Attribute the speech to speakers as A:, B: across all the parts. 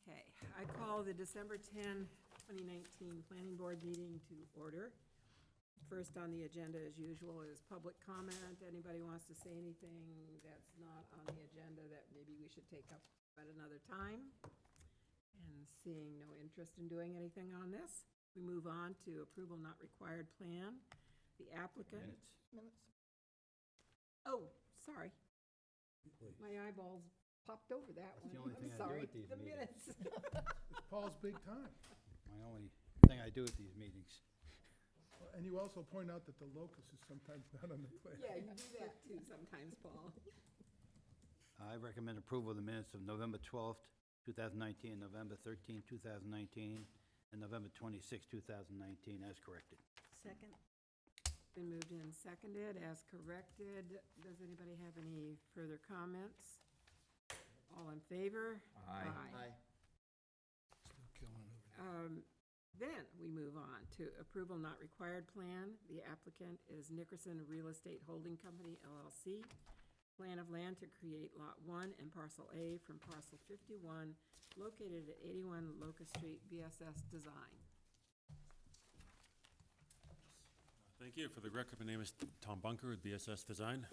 A: Okay, I call the December 10, 2019 Planning Board meeting to order. First on the agenda, as usual, is public comment. Anybody wants to say anything that's not on the agenda that maybe we should take up at another time? And seeing no interest in doing anything on this, we move on to approval not required plan. The applicant.
B: Minutes.
A: Oh, sorry. My eyeballs popped over that one.
C: the only thing
A: I'm
C: I do
A: sorry.
C: at these
A: The
C: meetings.
A: minutes.
B: It's Paul's big time.
C: My only thing I do at these meetings.
B: And you also point out that the locus is sometimes not on the plan.
A: Yeah, you do that too sometimes, Paul.
C: I recommend approval of the minutes of November 12th, 2019, November 13th, 2019, and November 26th, 2019, as corrected.
D: Second.
A: Been moved and seconded as corrected. Does anybody have any further comments? All in favor?
E: Aye.
B: Still killing it over there.
A: Then we move on to approval not required plan. The applicant is Nickerson Real Estate Holding Company, LLC. Plan of land to create Lot 1 and Parcel A from Parcel 51, located at 81 Locust Street, BSS Design.
F: Thank you. For the record, my name is Tom Bunker with BSS Design.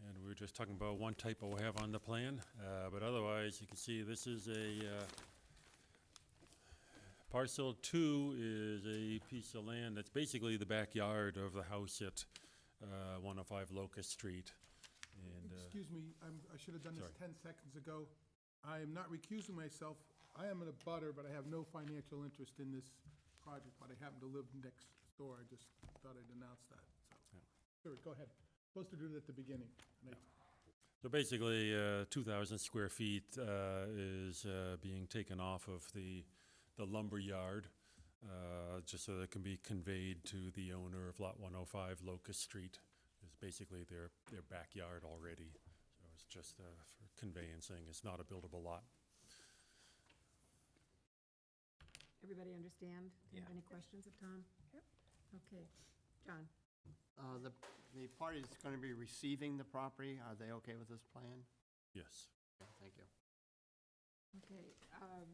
F: And we were just talking about one typo we have on the plan. But otherwise, you can see this is a parcel 2 is a piece of land that's basically the backyard of the house at 105 Locust Street. And
B: Excuse me, I should have done this
F: sorry.
B: 10 seconds ago. I am not recusing myself. I am in a butter, but I have no financial interest in this project, but I happen to live next door. I just thought I'd announce that, so.
F: Yeah.
B: Sure, go ahead. Supposed to do it at the beginning.
F: So basically, 2,000 square feet is being taken off of the lumber yard, just so that it can be conveyed to the owner of Lot 105 Locust Street. It's basically their backyard already. So it's just for conveyancing. It's not a buildable lot.
A: Everybody understand? Do you have
E: Yeah.
A: any questions of Tom? Yep. Okay. John?
E: The party that's going to be receiving the property, are they okay with this plan?
F: Yes.
E: Okay, thank you.
A: Okay, have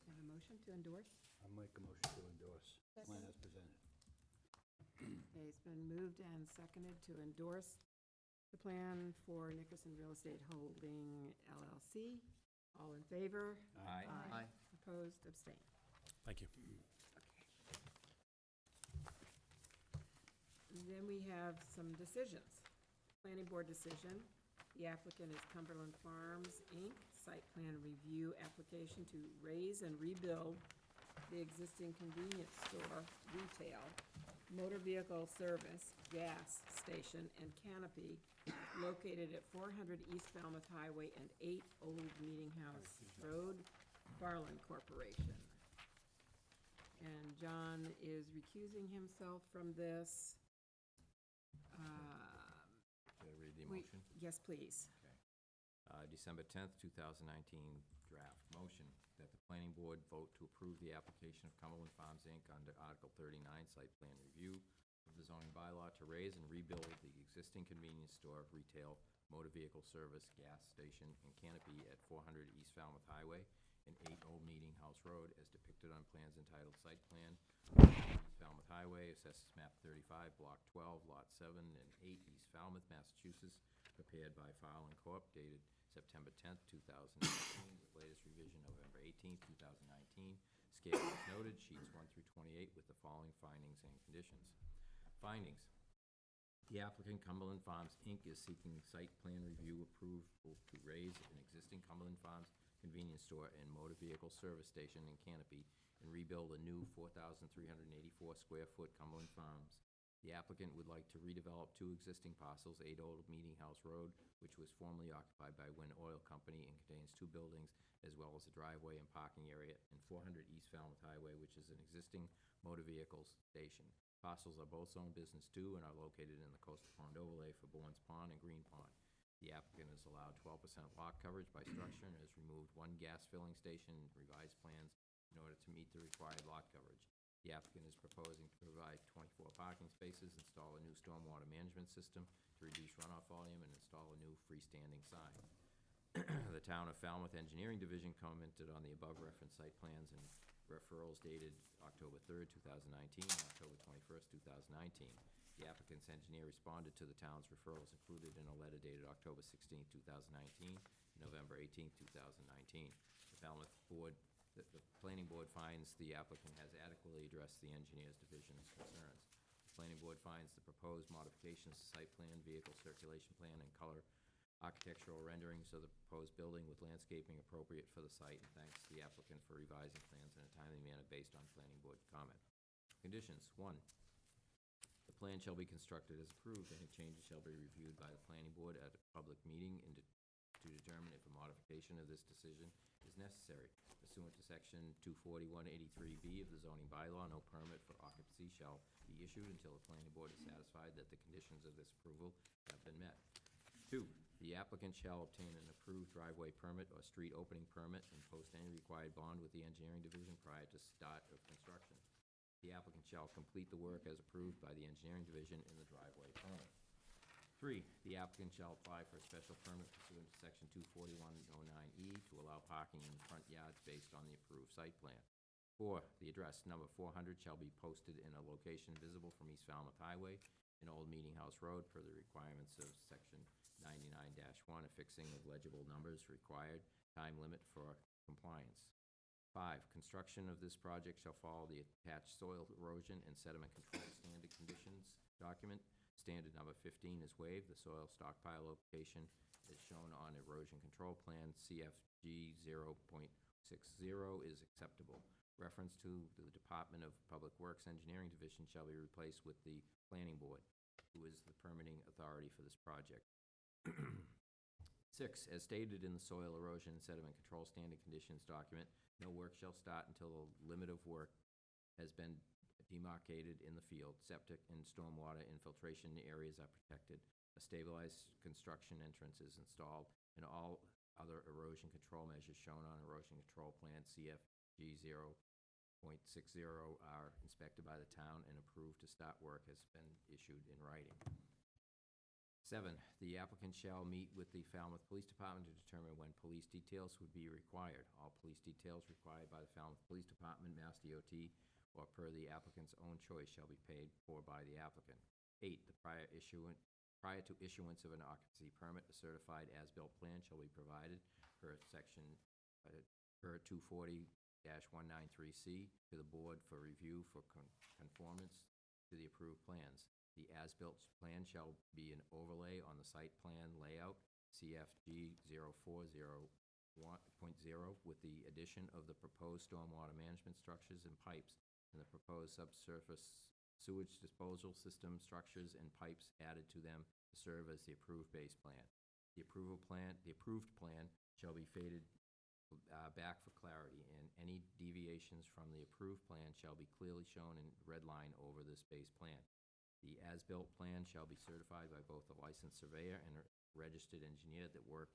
A: a motion to endorse?
C: I'll make a motion to endorse plan as presented.
A: Okay, it's been moved and seconded to endorse the plan for Nickerson Real Estate Holding LLC. All in favor?
E: Aye. Aye.
A: Opposed, abstained.
F: Thank you.
A: Then we have some decisions. Planning board decision. The applicant is Cumberland Farms, Inc., site plan review application to raise and rebuild the existing convenience store, retail, motor vehicle service, gas station, and canopy located at 400 East Falmouth Highway and 8 Old Meeting House Road, Farland Corporation. And John is recusing himself from this.
G: Should I read the
A: We-
G: motion?
A: Yes, please.
G: December 10th, 2019 draft motion that the planning board vote to approve the application of Cumberland Farms, Inc. under Article 39 site plan review of the zoning bylaw to raise and rebuild the existing convenience store, retail, motor vehicle service, gas station, and canopy at 400 East Falmouth Highway and 8 Old Meeting House Road as depicted on plans entitled Site Plan, East Falmouth Highway, Assessors Map 35, Block 12, Lot 7 and 8, East Falmouth, Massachusetts, prepared by Farland Corp., dated September 10th, 2019, with latest revision November 18th, 2019. Scale is noted, sheets 1 through 28, with the following findings and conditions. Findings. The applicant, Cumberland Farms, Inc., is seeking site plan review approval to raise an existing Cumberland Farms convenience store and motor vehicle service station in Canopy and rebuild a new 4,384 square foot Cumberland Farms. The applicant would like to redevelop two existing parcels, 8 Old Meeting House Road, which was formerly occupied by Wynn Oil Company and contains two buildings, as well as a driveway and parking area, and 400 East Falmouth Highway, which is an existing motor vehicle station. Parcels are both zone business 2 and are located in the coastal pond overlay for Bourne's Pond and Green Pond. The applicant is allowed 12% lot coverage by structure and has removed one gas filling station and revised plans in order to meet the required lot coverage. The applicant is proposing to provide 24 parking spaces, install a new stormwater management system to reduce runoff volume, and install a new freestanding sign. The Town of Falmouth Engineering Division commented on the above referenced site plans and referrals dated October 3rd, 2019, and October 21st, 2019. The applicant's engineer responded to the town's referrals included in a letter dated October 16th, 2019, and November 18th, 2019. The planning board finds the applicant has adequately addressed the engineer's division's concerns. The planning board finds the proposed modifications to site plan, vehicle circulation plan, and color architectural renderings of the proposed building with landscaping appropriate for the site, and thanks the applicant for revising plans in a timely manner based on planning board comment. Conditions: 1, the plan shall be constructed as approved. Any changes shall be reviewed by the planning board at a public meeting to determine if a modification of this decision is necessary. Pursuant to section 24183B of the zoning bylaw, no permit for occupancy shall be issued until the planning board is satisfied that the conditions of this approval have been met. 2, the applicant shall obtain an approved driveway permit or street opening permit and post any required bond with the engineering division prior to start of construction. The applicant shall complete the work as approved by the engineering division in the driveway permit. 3, the applicant shall apply for a special permit pursuant to section 24109E to allow parking in the front yards based on the approved site plan. 4, the address number 400 shall be posted in a location visible from East Falmouth Highway in Old Meeting House Road per the requirements of section 99-1, affixing of legible numbers required, time limit for compliance. 5, construction of this project shall follow the attached soil erosion and sediment control standard conditions document. Standard number 15 is waived. The soil stockpile location is shown on erosion control plan CFG 0.60 is acceptable. Reference to the Department of Public Works Engineering Division shall be replaced with the Planning Board, who is the permitting authority for this project. 6, as stated in the soil erosion and sediment control standard conditions document, no work shall start until the limit of work has been demarcated in the field. Septic and stormwater infiltration areas are protected. A stabilized construction entrance is installed, and all other erosion control measures shown on erosion control plan CFG 0.60 are inspected by the town and approved to start work has been issued in writing. 7, the applicant shall meet with the Falmouth Police Department to determine when police details would be required. All police details required by the Falmouth Police Department, Mass DOT, or per the applicant's own choice shall be paid for by the applicant. 8, the prior to issuance of an occupancy permit, a certified as-built plan shall be provided per section per 240-193C to the board for review for conformance to the approved plans. The as-built plan shall be an overlay on the site plan layout CFG 0401.0 with the addition of the proposed stormwater management structures and pipes and the proposed subsurface sewage disposal system structures and pipes added to them to serve as the approved base plan. The approved plan shall be faded back for clarity, and any deviations from the approved plan shall be clearly shown in red line over this base plan. The as-built plan shall be certified by both a licensed surveyor and a registered engineer that work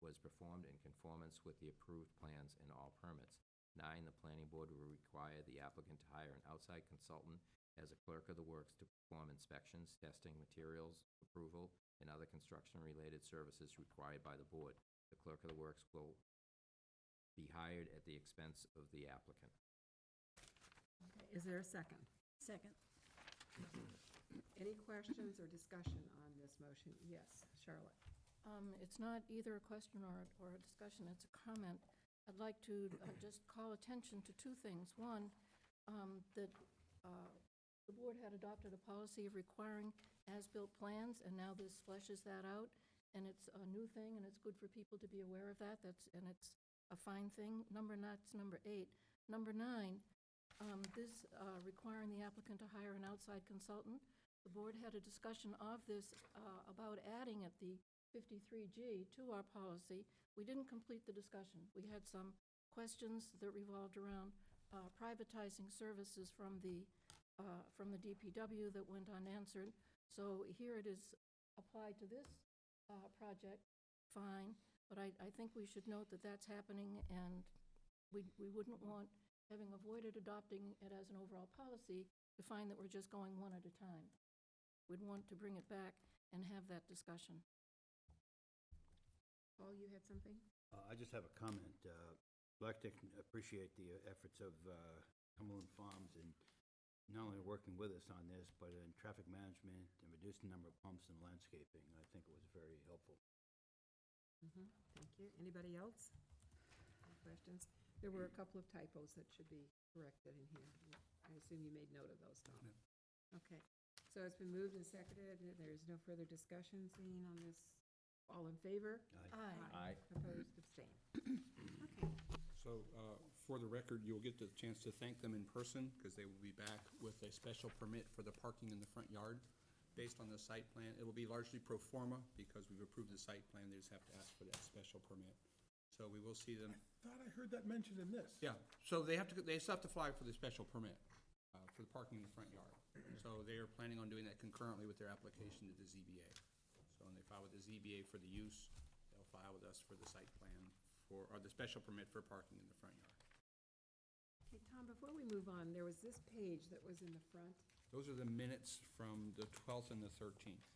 G: was performed in conformance with the approved plans and all permits. 9, the planning board will require the applicant to hire an outside consultant as a clerk of the works to perform inspections, testing, materials approval, and other construction-related services required by the board. The clerk of the works will be hired at the expense of the applicant.
A: Okay, is there a second?
D: Second.
A: Any questions or discussion on this motion? Yes, Charlotte.
D: It's not either a question or a discussion, it's a comment. I'd like to just call attention to two things. One, that the board had adopted a policy of requiring as-built plans, and now this fleshes that out, and it's a new thing, and it's good for people to be aware of that. And it's a fine thing. That's number 8. Number 9, this requiring the applicant to hire an outside consultant. The board had a discussion of this about adding at the 53G to our policy. We didn't complete the discussion. We had some questions that revolved around privatizing services from the DPW that went unanswered. So here it is applied to this project, fine, but I think we should note that that's happening, and we wouldn't want, having avoided adopting it as an overall policy, to find that we're just going one at a time. We'd want to bring it back and have that discussion.
A: Paul, you had something?
C: I just have a comment. I'd like to appreciate the efforts of Cumberland Farms in not only working with us on this, but in traffic management and reducing the number of pumps and landscaping. I think it was very helpful.
A: Thank you. Anybody else? Any questions? There were a couple of typos that should be corrected in here. I assume you made note of those, Tom? Okay. So it's been moved and seconded. There's no further discussion seen on this. All in favor?
D: Aye.
G: Aye.
A: Opposed, abstained. Okay.
H: So, for the record, you'll get the chance to thank them in person, because they will be back with a special permit for the parking in the front yard based on the site plan. It will be largely pro forma, because we've approved the site plan, they just have to ask for that special permit. So we will see them.
B: Thought I heard that mentioned in this.
H: Yeah, so they still have to fly for the special permit for the parking in the front yard. So they are planning on doing that concurrently with their application to the ZBA. So when they file with the ZBA for the use, they'll file with us for the site plan or the special permit for parking in the front yard.
A: Okay, Tom, before we move on, there was this page that was in the front.
H: Those are the minutes from the 12th and the 13th.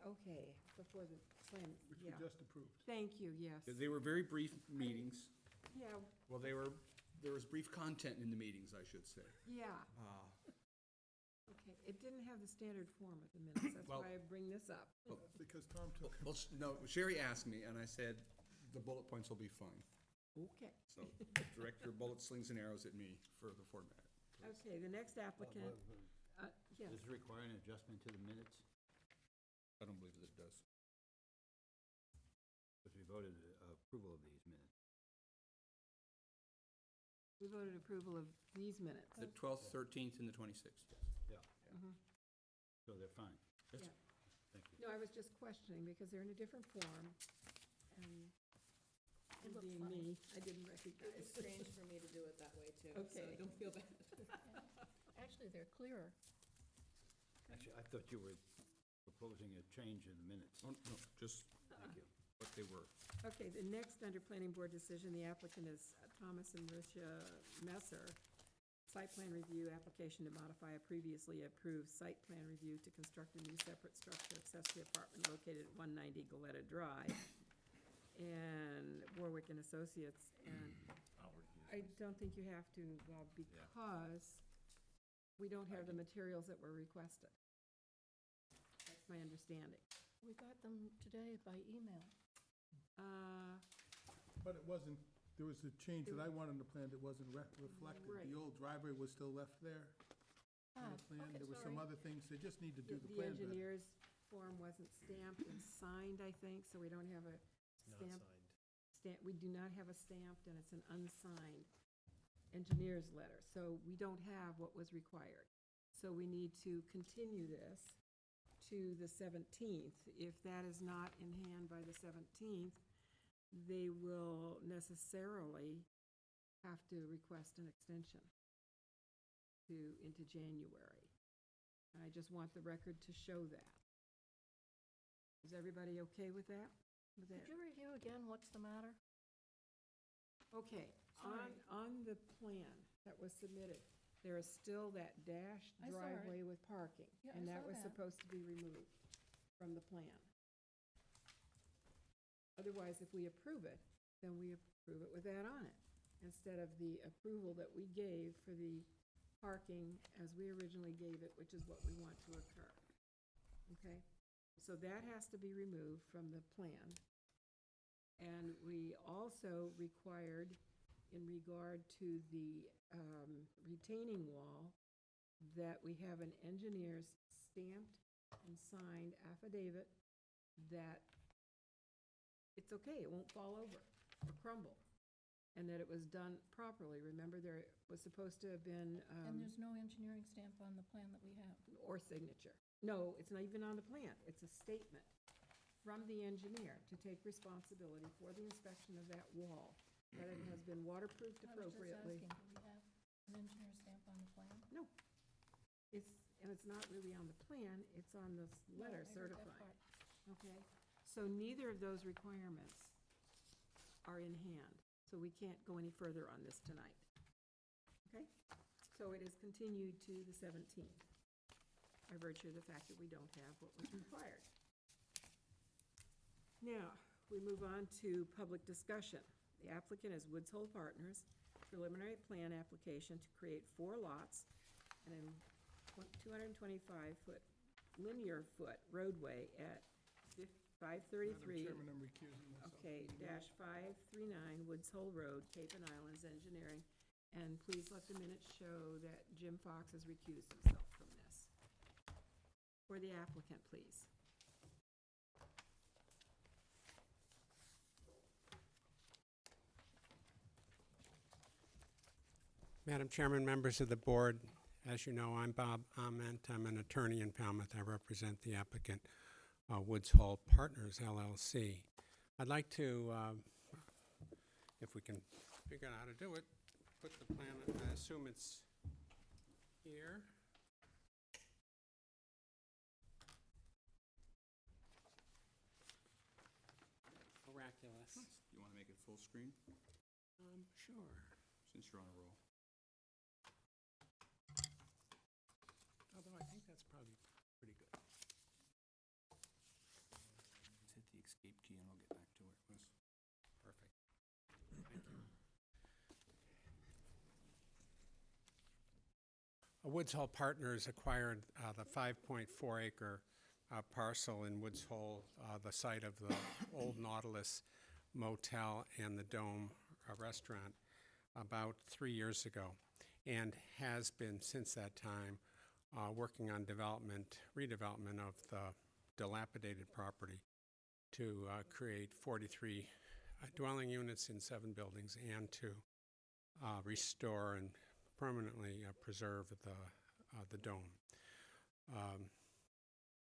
A: Okay, before the plan,
B: Which we
A: yeah.
B: just approved.
A: Thank you, yes.
H: They were very brief meetings.
A: Yeah,
H: Well, there was brief content in the meetings, I should say.
A: yeah. Okay, it didn't have the standard form of the minutes, that's
H: Well-
A: why I bring this up.
B: Because Tom took,
H: Well, no, Sherry asked me, and I said, the bullet points will be fine.
A: Okay.
H: So direct your bullet slings and arrows at me for the format.
A: Okay, the next applicant, yes.
C: Does it require an adjustment to the minutes?
H: I don't believe that it does.
C: Because we voted approval of these minutes.
A: We voted approval of these minutes.
H: The 12th, 13th, and the 26th, yes.
C: Yeah.
A: Mhm.
C: So they're fine.
H: Yes.
A: Yeah.
C: Thank you.
A: No, I was just questioning because they're in a different form, and
D: It looked
A: being
D: funny.
A: me, I didn't recognize.
I: It's strange for me to do it that way, too, so
A: Okay.
I: don't feel bad.
D: Actually, they're clearer.
C: Actually, I thought you were proposing a change in the minutes.
H: Oh, no, just
C: Thank you.
H: what they were.
A: Okay, the next under planning board decision, the applicant is Thomas and Marcia Messer. Site plan review application to modify a previously approved site plan review to construct a new separate structure accessory apartment located at 190 Goleta Drive. And Warwick and Associates, and I don't think you have to, because we don't have the materials that were requested. That's my understanding.
D: We got them today by email.
B: but it wasn't, there was a change that I wanted in the plan that wasn't reflected.
A: Right.
B: The old driveway was still left there in the plan.
D: Okay,
B: There were some
D: sorry.
B: other things, they just need to do the
A: The
B: plan better.
A: engineer's form wasn't stamped and signed, I think, so we don't have a stamp. We do not have a stamped, and it's an unsigned engineer's letter, so we don't have what was required. So we need to continue this to the 17th. If that is not in hand by the 17th, they will necessarily have to request an extension into January. And I just want the record to show that. Is everybody okay with that? With that?
D: Could you review again what's the matter?
A: Okay,
D: Sorry.
A: on the plan that was submitted, there is still that dashed
D: I saw it.
A: driveway with parking.
D: Yeah,
A: And
D: I
A: that
D: saw
A: was
D: that.
A: supposed to be removed from the plan. Otherwise, if we approve it, then we approve it with that on it, instead of the approval that we gave for the parking as we originally gave it, which is what we want to occur. Okay? So that has to be removed from the plan. And we also required in regard to the retaining wall, that we have an engineer's stamped and signed affidavit that it's okay, it won't fall over or crumble, and that it was done properly. Remember, there was supposed to have been,
D: And there's no engineering stamp on the plan that we have.
A: or signature. No, it's not even on the plan. It's a statement from the engineer to take responsibility for the inspection of that wall, that it has been waterproofed
D: I was just
A: appropriately.
D: asking, do we have an engineer stamp on the plan?
A: No. And it's not really on the plan, it's on this letter
D: No, I heard that
A: certifying.
D: part.
A: Okay? So neither of those requirements are in hand, so we can't go any further on this tonight. Okay? So it is continued to the 17th, by virtue of the fact that we don't have what was required. Now, we move on to public discussion. The applicant is Woods Hole Partners, preliminary plan application to create 4 lots and a 225-foot linear foot roadway at 533.
B: Madam Chairman, I'm recusing myself.
A: Okay, dash 539 Woods Hole Road, Cape and Islands Engineering. And please let the minutes show that Jim Fox has recused himself from this. For the applicant, please.
J: Madam Chairman, members of the board, as you know, I'm Bob Ament. I'm an attorney in Falmouth. I represent the applicant, Woods Hole Partners, LLC. I'd like to, if we can figure out how to do it, put the plan, I assume it's here. Miraculous.
H: You want to make it full screen,
J: Sure.
H: since you're on a roll?
J: Although I think that's probably pretty good.
H: Let's hit the escape key and we'll get back to where it was.
J: Perfect. Thank you. Woods Hole Partners acquired the 5.4-acre parcel in Woods Hole, the site of the old Nautilus Motel and the Dome restaurant, about 3 years ago, and has been since that time working on redevelopment of the dilapidated property to create 43 dwelling units in 7 buildings and to restore and permanently preserve the dome.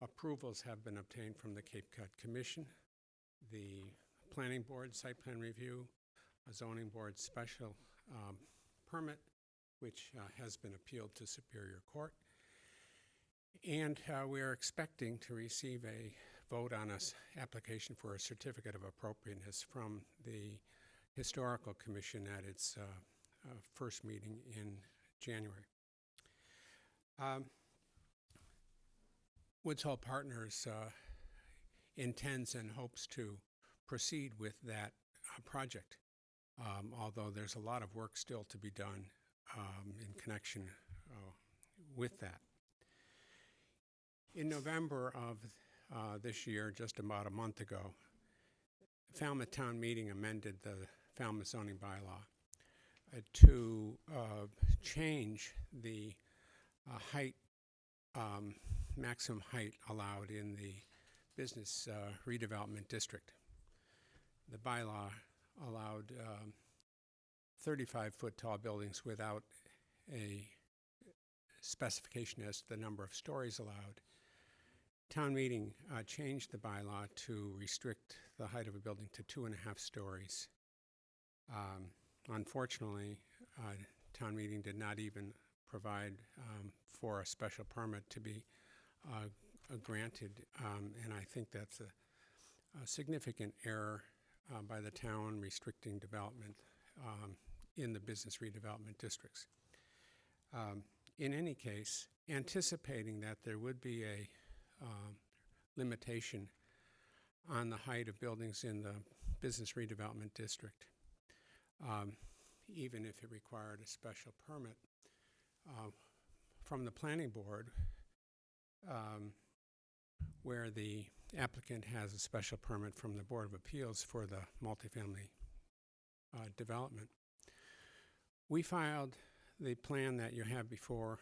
J: Approvals have been obtained from the Cape Cod Commission, the Planning Board Site Plan Review, a Zoning Board Special Permit, which has been appealed to Superior Court. And we are expecting to receive a vote on an application for a certificate of appropriateness from the Historical Commission at its first meeting in January. Woods Hole Partners intends and hopes to proceed with that project, although there's a lot of work still to be done in connection with that. In November of this year, just about a month ago, Falmouth Town Meeting amended the Falmouth zoning bylaw to change the height, maximum height allowed in the business redevelopment district. The bylaw allowed 35-foot tall buildings without a specification as to the number of stories allowed. Town meeting changed the bylaw to restrict the height of a building to 2.5 stories. Unfortunately, town meeting did not even provide for a special permit to be granted, and I think that's a significant error by the town restricting development in the business redevelopment districts. In any case, anticipating that there would be a limitation on the height of buildings in the business redevelopment district, even if it required a special permit from the planning board, where the applicant has a special permit from the Board of Appeals for the multifamily development. We filed the plan that you have before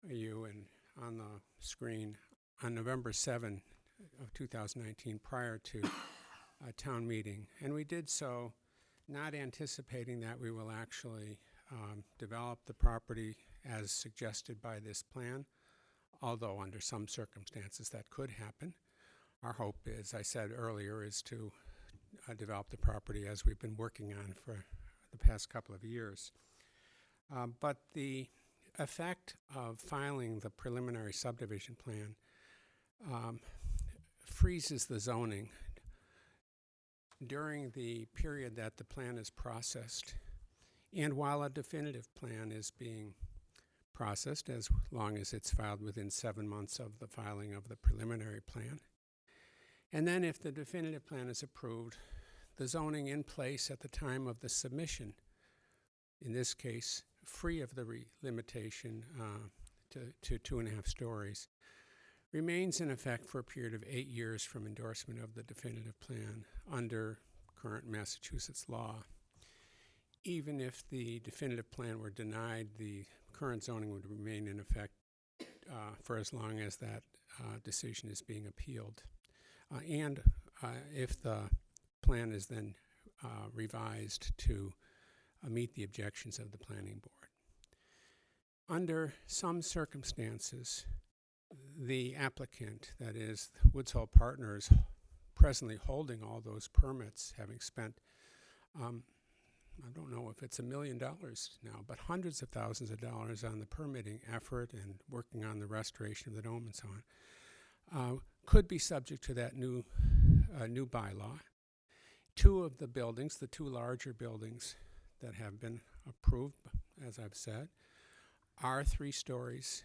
J: you and on the screen on November 7 of 2019, prior to a town meeting. And we did so not anticipating that we will actually develop the property as suggested by this plan, although under some circumstances that could happen. Our hope, as I said earlier, is to develop the property as we've been working on for the past couple of years. But the effect of filing the preliminary subdivision plan freezes the zoning during the period that the plan is processed, and while a definitive plan is being processed, as long as it's filed within 7 months of the filing of the preliminary plan. And then if the definitive plan is approved, the zoning in place at the time of the submission, in this case, free of the limitation to 2.5 stories, remains in effect for a period of 8 years from endorsement of the definitive plan under current Massachusetts law. Even if the definitive plan were denied, the current zoning would remain in effect for as long as that decision is being appealed. And if the plan is then revised to meet the objections of the planning board. Under some circumstances, the applicant, that is Woods Hole Partners, presently holding all those permits, having spent, I don't know if it's $1 million now, but hundreds of thousands of dollars on the permitting effort and working on the restoration of the dome and so on, could be subject to that new bylaw. Two of the buildings, the two larger buildings that have been approved, as I've said, are 3 stories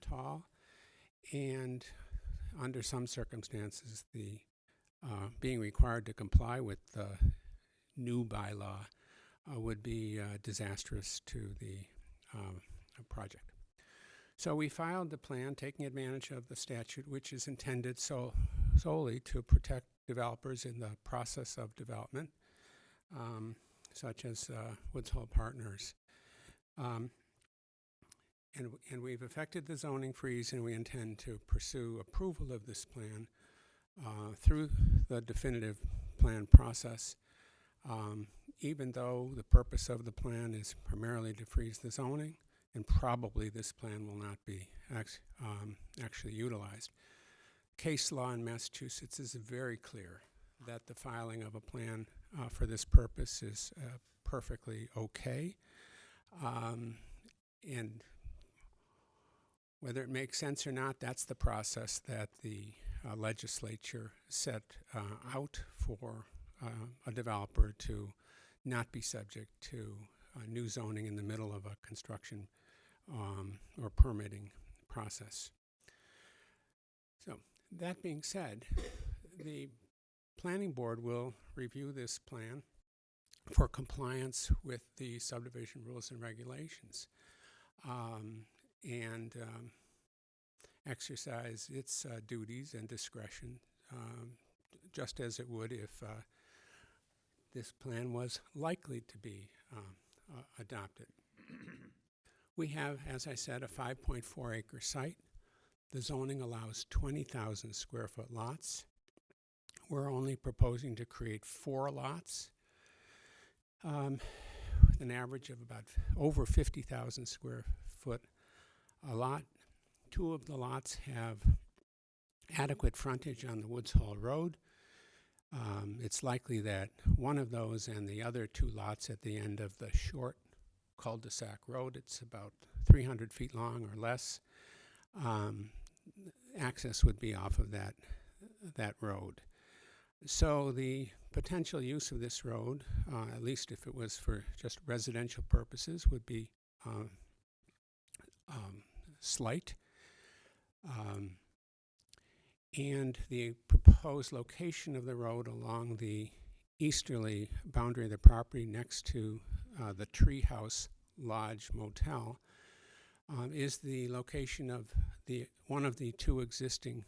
J: tall, and under some circumstances, the being required to comply with the new bylaw would be disastrous to the project. So we filed the plan taking advantage of the statute, which is intended solely to protect developers in the process of development, such as Woods Hole Partners. And we've effected the zoning freeze, and we intend to pursue approval of this plan through the definitive plan process, even though the purpose of the plan is primarily to freeze the zoning, and probably this plan will not be actually utilized. Case law in Massachusetts is very clear that the filing of a plan for this purpose is perfectly okay. And whether it makes sense or not, that's the process that the legislature set out for a developer to not be subject to new zoning in the middle of a construction or permitting process. So that being said, the planning board will review this plan for compliance with the subdivision rules and regulations, and exercise its duties and discretion, just as it would if this plan was likely to be adopted. We have, as I said, a 5.4 acre site. The zoning allows 20,000 square foot lots. We're only proposing to create 4 lots with an average of about over 50,000 square foot a lot. 2 of the lots have adequate frontage on the Woods Hole Road. It's likely that one of those and the other 2 lots at the end of the short cul-de-sac road, it's about 300 feet long or less, access would be off of that road. So the potential use of this road, at least if it was for just residential purposes, would be slight. And the proposed location of the road along the easterly boundary of the property next to the Treehouse Lodge Motel is the location of one of the 2 existing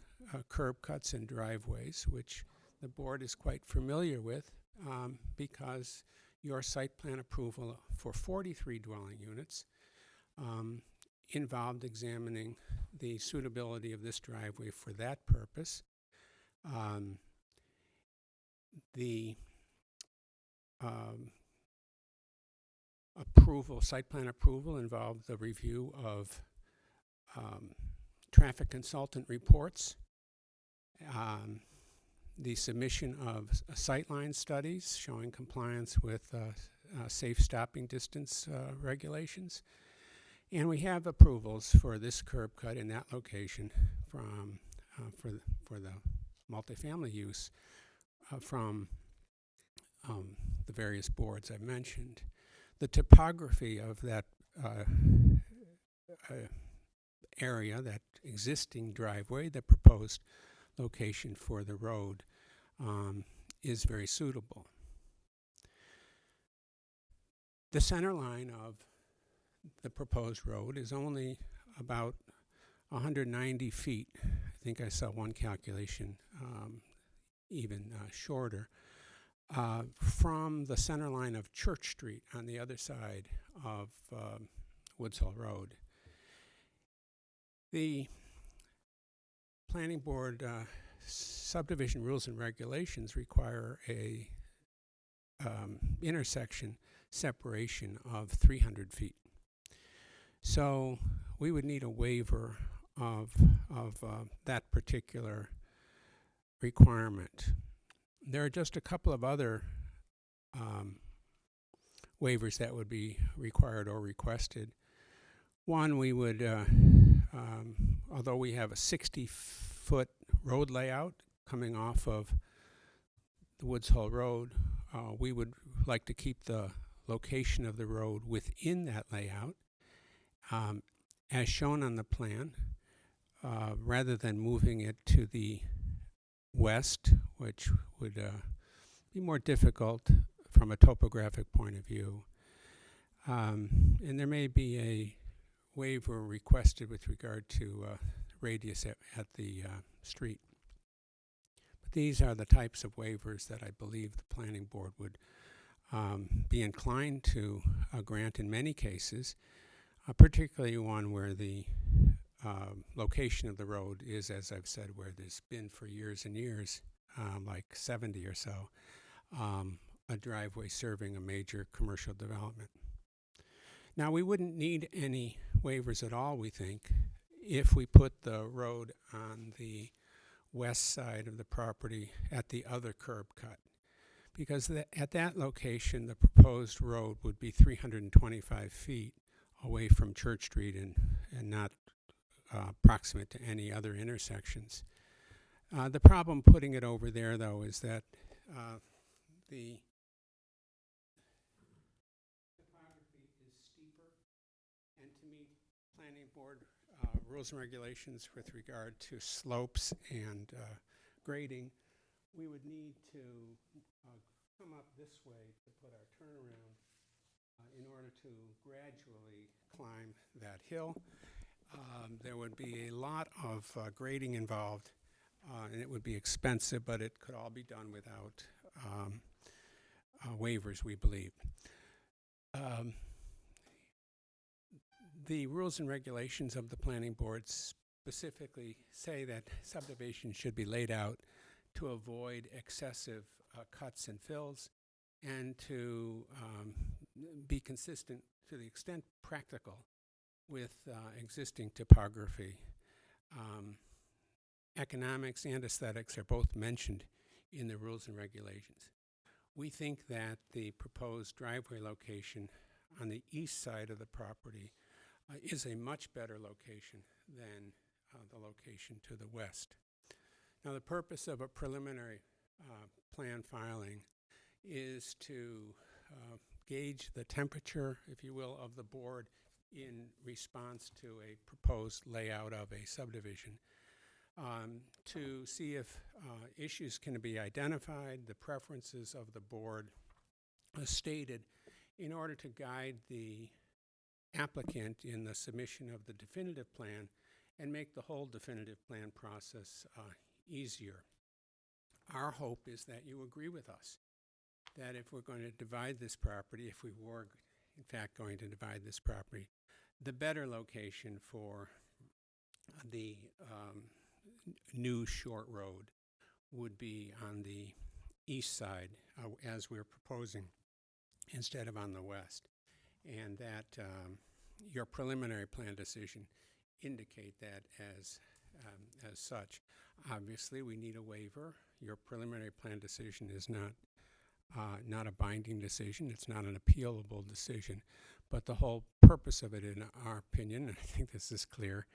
J: curb cuts and driveways, which the board is quite familiar with because your site plan approval for 43 dwelling units involved examining the suitability of this driveway for that purpose. The site plan approval involved the review of traffic consultant reports, the submission of sightline studies showing compliance with safe stopping distance regulations. And we have approvals for this curb cut in that location from, for the multifamily use from the various boards I mentioned. The topography of that area, that existing driveway, the proposed location for the road, is very suitable. The center line of the proposed road is only about 190 feet. I think I saw one calculation even shorter, from the center line of Church Street on the other side of Woods Hole Road. The Planning Board subdivision rules and regulations require a intersection separation of 300 feet. So we would need a waiver of that particular requirement. There are just a couple of other waivers that would be required or requested. One, we would, although we have a 60-foot road layout coming off of the Woods Hole Road, we would like to keep the location of the road within that layout, as shown on the plan, rather than moving it to the west, which would be more difficult from a topographic point of view. And there may be a waiver requested with regard to radius at the street. But these are the types of waivers that I believe the Planning Board would be inclined to grant in many cases, particularly one where the location of the road is, as I've said, where there's been for years and years, like 70 or so, a driveway serving a major commercial development. Now, we wouldn't need any waivers at all, we think, if we put the road on the west side of the property at the other curb cut, because at that location, the proposed road would be 325 feet away from Church Street and not proximate to any other intersections. The problem putting it over there, though, is that the topography is steeper, and to meet Planning Board rules and regulations with regard to slopes and grading, we would need to come up this way to put our turnaround in order to gradually climb that hill. There would be a lot of grading involved, and it would be expensive, but it could all be done without waivers, we believe. The rules and regulations of the Planning Board specifically say that subdivisions should be laid out to avoid excessive cuts and fills and to be consistent to the extent practical with existing topography. Economics and aesthetics are both mentioned in the rules and regulations. We think that the proposed driveway location on the east side of the property is a much better location than the location to the west. Now, the purpose of a preliminary plan filing is to gauge the temperature, if you will, of the board in response to a proposed layout of a subdivision, to see if issues can be identified, the preferences of the board stated, in order to guide the applicant in the submission of the definitive plan and make the whole definitive plan process easier. Our hope is that you agree with us that if we're going to divide this property, if we were in fact going to divide this property, the better location for the new short road would be on the east side, as we're proposing, instead of on the west. And that your preliminary plan decision indicate that as such. Obviously, we need a waiver. Your preliminary plan decision is not a binding decision. It's not an appealable decision. But the whole purpose of it, in our opinion, and I think this is clear,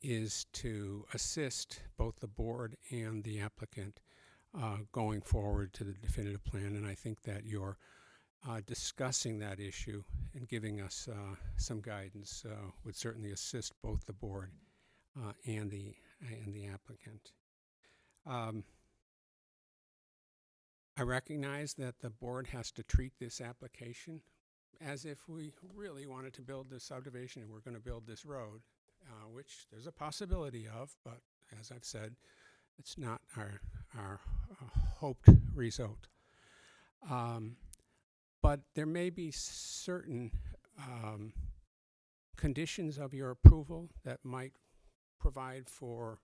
J: is to assist both the board and the applicant going forward to the definitive plan. And I think that your discussing that issue and giving us some guidance would certainly assist both the board and the applicant. I recognize that the board has to treat this application as if we really wanted to build this subdivision and we're going to build this road, which there's a possibility of, but as I've said, it's not our hoped result. But there may be certain conditions of your approval that might provide for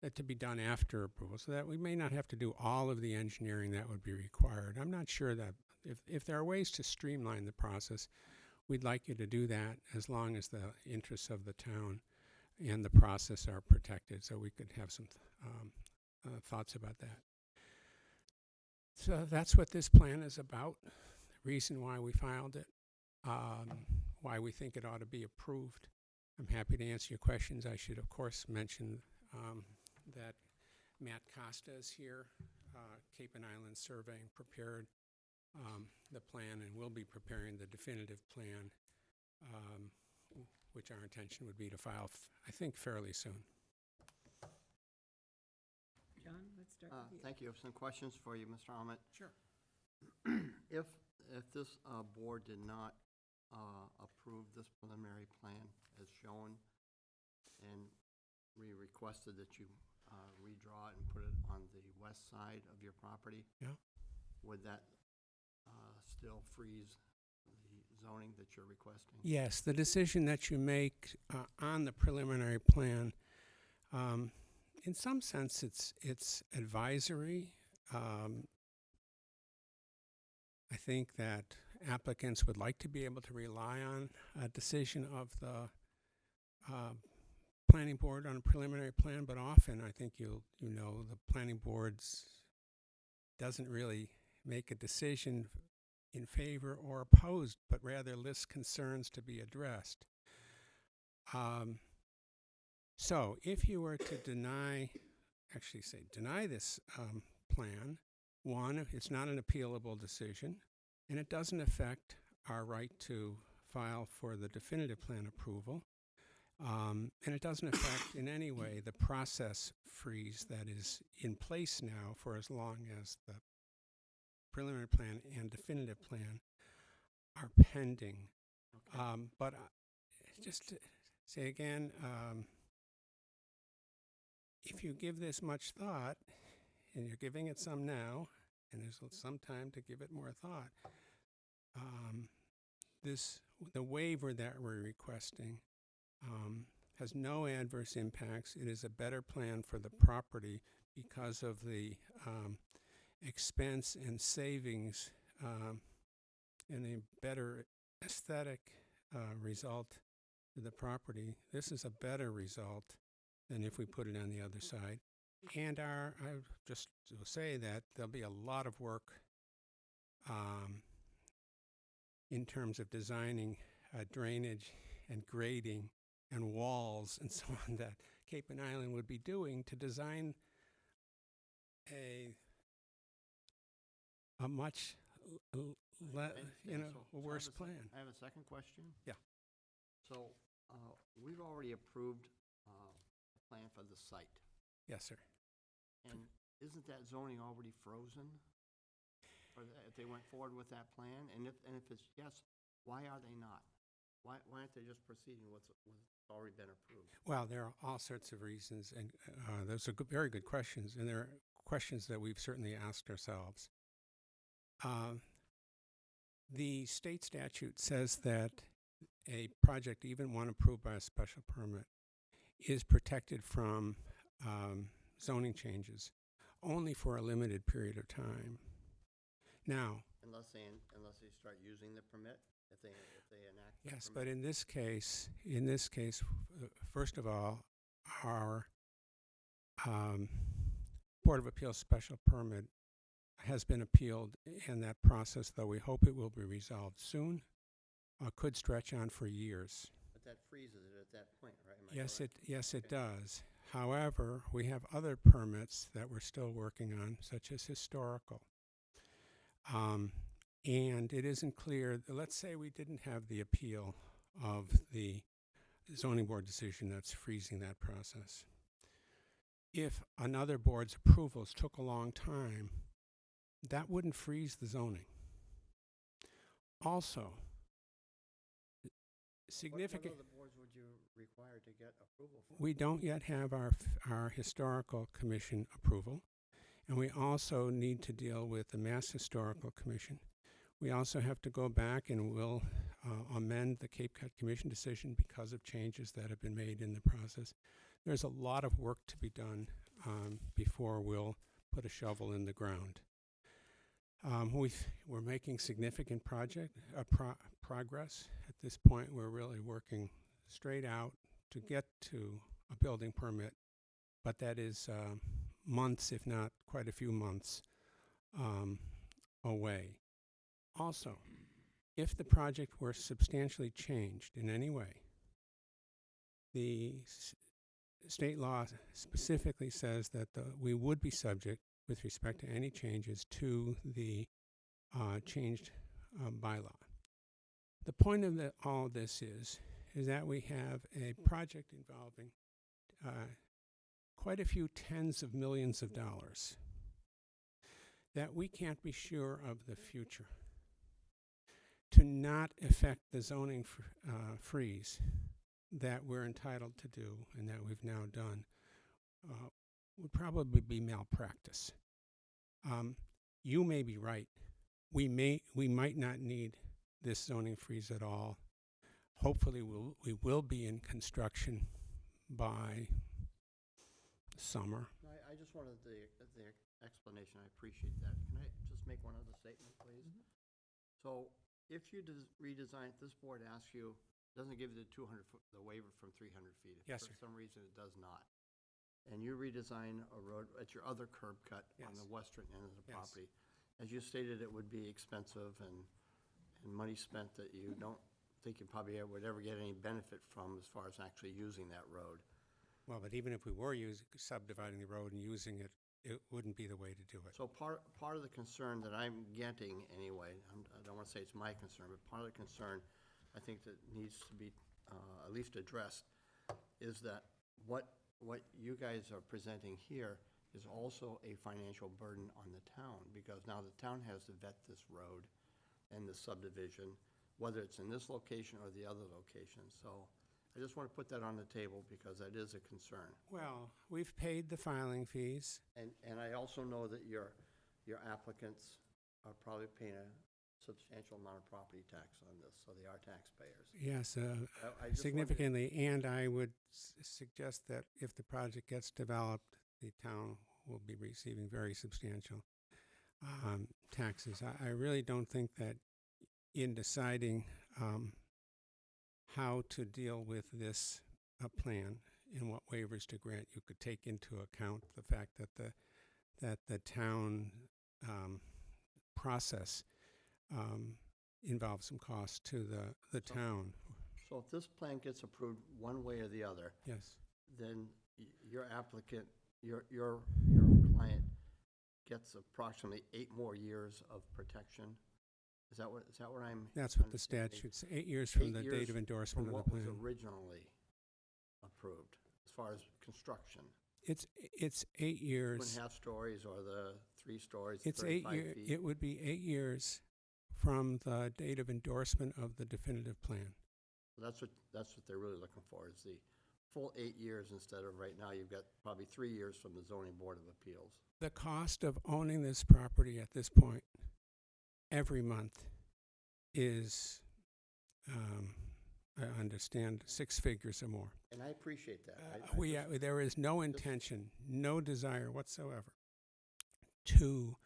J: it to be done after approval, so that we may not have to do all of the engineering that would be required. I'm not sure that if there are ways to streamline the process, we'd like you to do that as long as the interests of the town and the process are protected, so we could have some thoughts about that. So that's what this plan is about, the reason why we filed it, why we think it ought to be approved. I'm happy to answer your questions. I should, of course, mention that Matt Costa is here. Cape and Island Surveying prepared the plan and will be preparing the definitive plan, which our intention would be to file, I think, fairly soon.
A: John, let's start with you.
E: Thank you. Some questions for you, Mr. Ahmet.
H: Sure.
E: If this board did not approve this preliminary plan as shown, and we requested that you redraw it and put it on the west side of your property,
J: Yeah.
E: would that still freeze the zoning that you're requesting?
J: Yes, the decision that you make on the preliminary plan, in some sense, it's advisory. I think that applicants would like to be able to rely on a decision of the planning board on a preliminary plan, but often I think you know the planning boards doesn't really make a decision in favor or opposed, but rather lists concerns to be addressed. So if you were to deny this plan, one, it's not an appealable decision, and it doesn't affect our right to file for the definitive plan approval. And it doesn't affect in any way the process freeze that is in place now for as long as the preliminary plan and definitive plan are pending.
E: Okay.
J: But just to say again, if you give this much thought, and you're giving it some now, and there's some time to give it more thought, the waiver that we're requesting has no adverse impacts. It is a better plan for the property because of the expense and savings and a better aesthetic result to the property. This is a better result than if we put it on the other side. And I just will say that there'll be a lot of work in terms of designing drainage and grading and walls and so on that Cape and Island would be doing to design a much worse plan.
E: I have a second question.
J: Yeah.
E: So we've already approved a plan for the site.
J: Yes, sir.
E: And isn't that zoning already frozen? Or if they went forward with that plan? And if it's yes, why are they not? Why aren't they just proceeding with what's already been approved?
J: Well, there are all sorts of reasons, and those are very good questions, and there are questions that we've certainly asked ourselves. The state statute says that a project, even one approved by a special permit, is protected from zoning changes only for a limited period of time. Now,
E: Unless they start using the permit, if they enact the
J: yes,
E: permit.
J: but in this case, first of all, our Board of Appeals special permit has been appealed, and that process, though we hope it will be resolved soon, could stretch on for years.
E: But that freezes it at that point, right? Am I correct?
J: Yes, it
E: Okay.
J: does. However, we have other permits that we're still working on, such as historical. And it isn't clear, let's say we didn't have the appeal of the zoning board decision that's freezing that process. If another board's approvals took a long time, that wouldn't freeze the zoning. Also, significant.
E: What other boards would you require to get approval for?
J: We don't yet have our historical commission approval, and we also need to deal with the Mass Historical Commission. We also have to go back and we'll amend the Cape Cod Commission decision because of changes that have been made in the process. There's a lot of work to be done before we'll put a shovel in the ground. We're making significant progress. At this point, we're really working straight out to get to a building permit, but that is months, if not quite a few months, away. Also, if the project were substantially changed in any way, the state law specifically says that we would be subject, with respect to any changes, to the changed bylaw. The point of all this is that we have a project involving quite a few tens of millions of dollars that we can't be sure of the future. To not affect the zoning freeze that we're entitled to do and that we've now done would probably be malpractice. You may be right. We might not need this zoning freeze at all. Hopefully we will be in construction by summer.
E: No, I just wanted the explanation. I appreciate that. Can I just make one other statement, please? So if you redesign, if this board asks you, doesn't give you the 200-foot, the waiver from 300 feet. If
J: Yes,
E: for
J: sir.
E: some reason it does not, and you redesign a road at your other curb cut on
J: Yes.
E: the western end of the
J: Yes.
E: property, as you stated, it would be expensive and money spent that you don't think you probably would ever get any benefit from as far as actually using that road.
J: Well, but even if we were subdividing the road and using it, it wouldn't be the way to do it.
E: So part of the concern that I'm getting anyway, I don't want to say it's my concern, but part of the concern I think that needs to be at least addressed is that what you guys are presenting here is also a financial burden on the town, because now the town has to vet this road and the subdivision, whether it's in this location or the other location. So I just want to put that on the table because that is a concern.
J: Well, we've paid the filing fees.
E: And I also know that your applicants are probably paying a substantial amount of property tax on this, so they are taxpayers.
J: Yes,
E: I just
J: significantly, and I would suggest that if the project gets developed, the town will be receiving very substantial taxes. I really don't think that in deciding how to deal with this plan and what waivers to grant, you could take into account the fact that the town process involves some cost to the town.
E: So if this plan gets approved one way or the other,
J: Yes.
E: then your applicant, your client gets approximately 8 more years of protection? Is that what I'm?
J: That's what the
E: understanding?
J: statute says, 8 years from
E: 8
J: the
E: years
J: date of endorsement
E: From
J: of the
E: what was
J: plan.
E: originally approved, as far as construction?
J: It's 8 years.
E: 2.5 stories or the 3 stories,
J: It's
E: 35
J: 8
E: feet?
J: It would be 8 years from the date of endorsement of the definitive plan.
E: That's what they're really looking for, is the full 8 years instead of right now, you've got probably 3 years from the zoning board of appeals.
J: The cost of owning this property at this point every month is, I understand, 6 figures or more.
E: And I appreciate that. I just-
J: There is no intention, no desire whatsoever to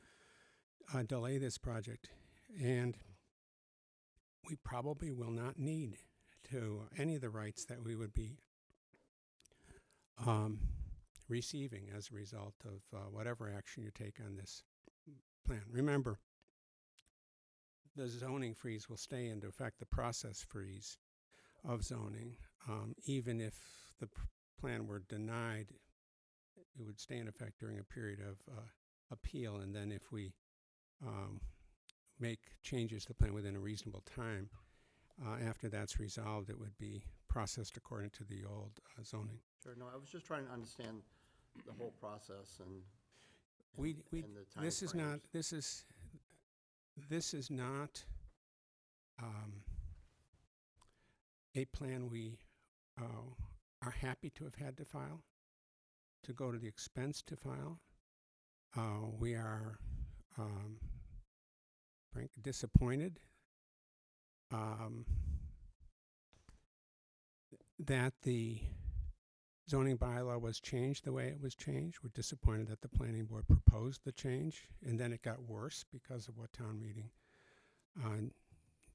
J: delay this project, and we probably will not need to any of the rights that we would be receiving as a result of whatever action you take on this plan. Remember, the zoning freeze will stay into effect, the process freeze of zoning. Even if the plan were denied, it would stay in effect during a period of appeal, and then if we make changes to the plan within a reasonable time, after that's resolved, it would be processed according to the old zoning.
E: Sure, no, I was just trying to understand the whole process and
J: We,
E: and the
J: this is not,
E: timeframes.
J: this is not a plan we are happy to have had to file, to go to the expense to file. We are frankly disappointed that the zoning bylaw was changed the way it was changed. We're disappointed that the planning board proposed the change, and then it got worse because of what town meeting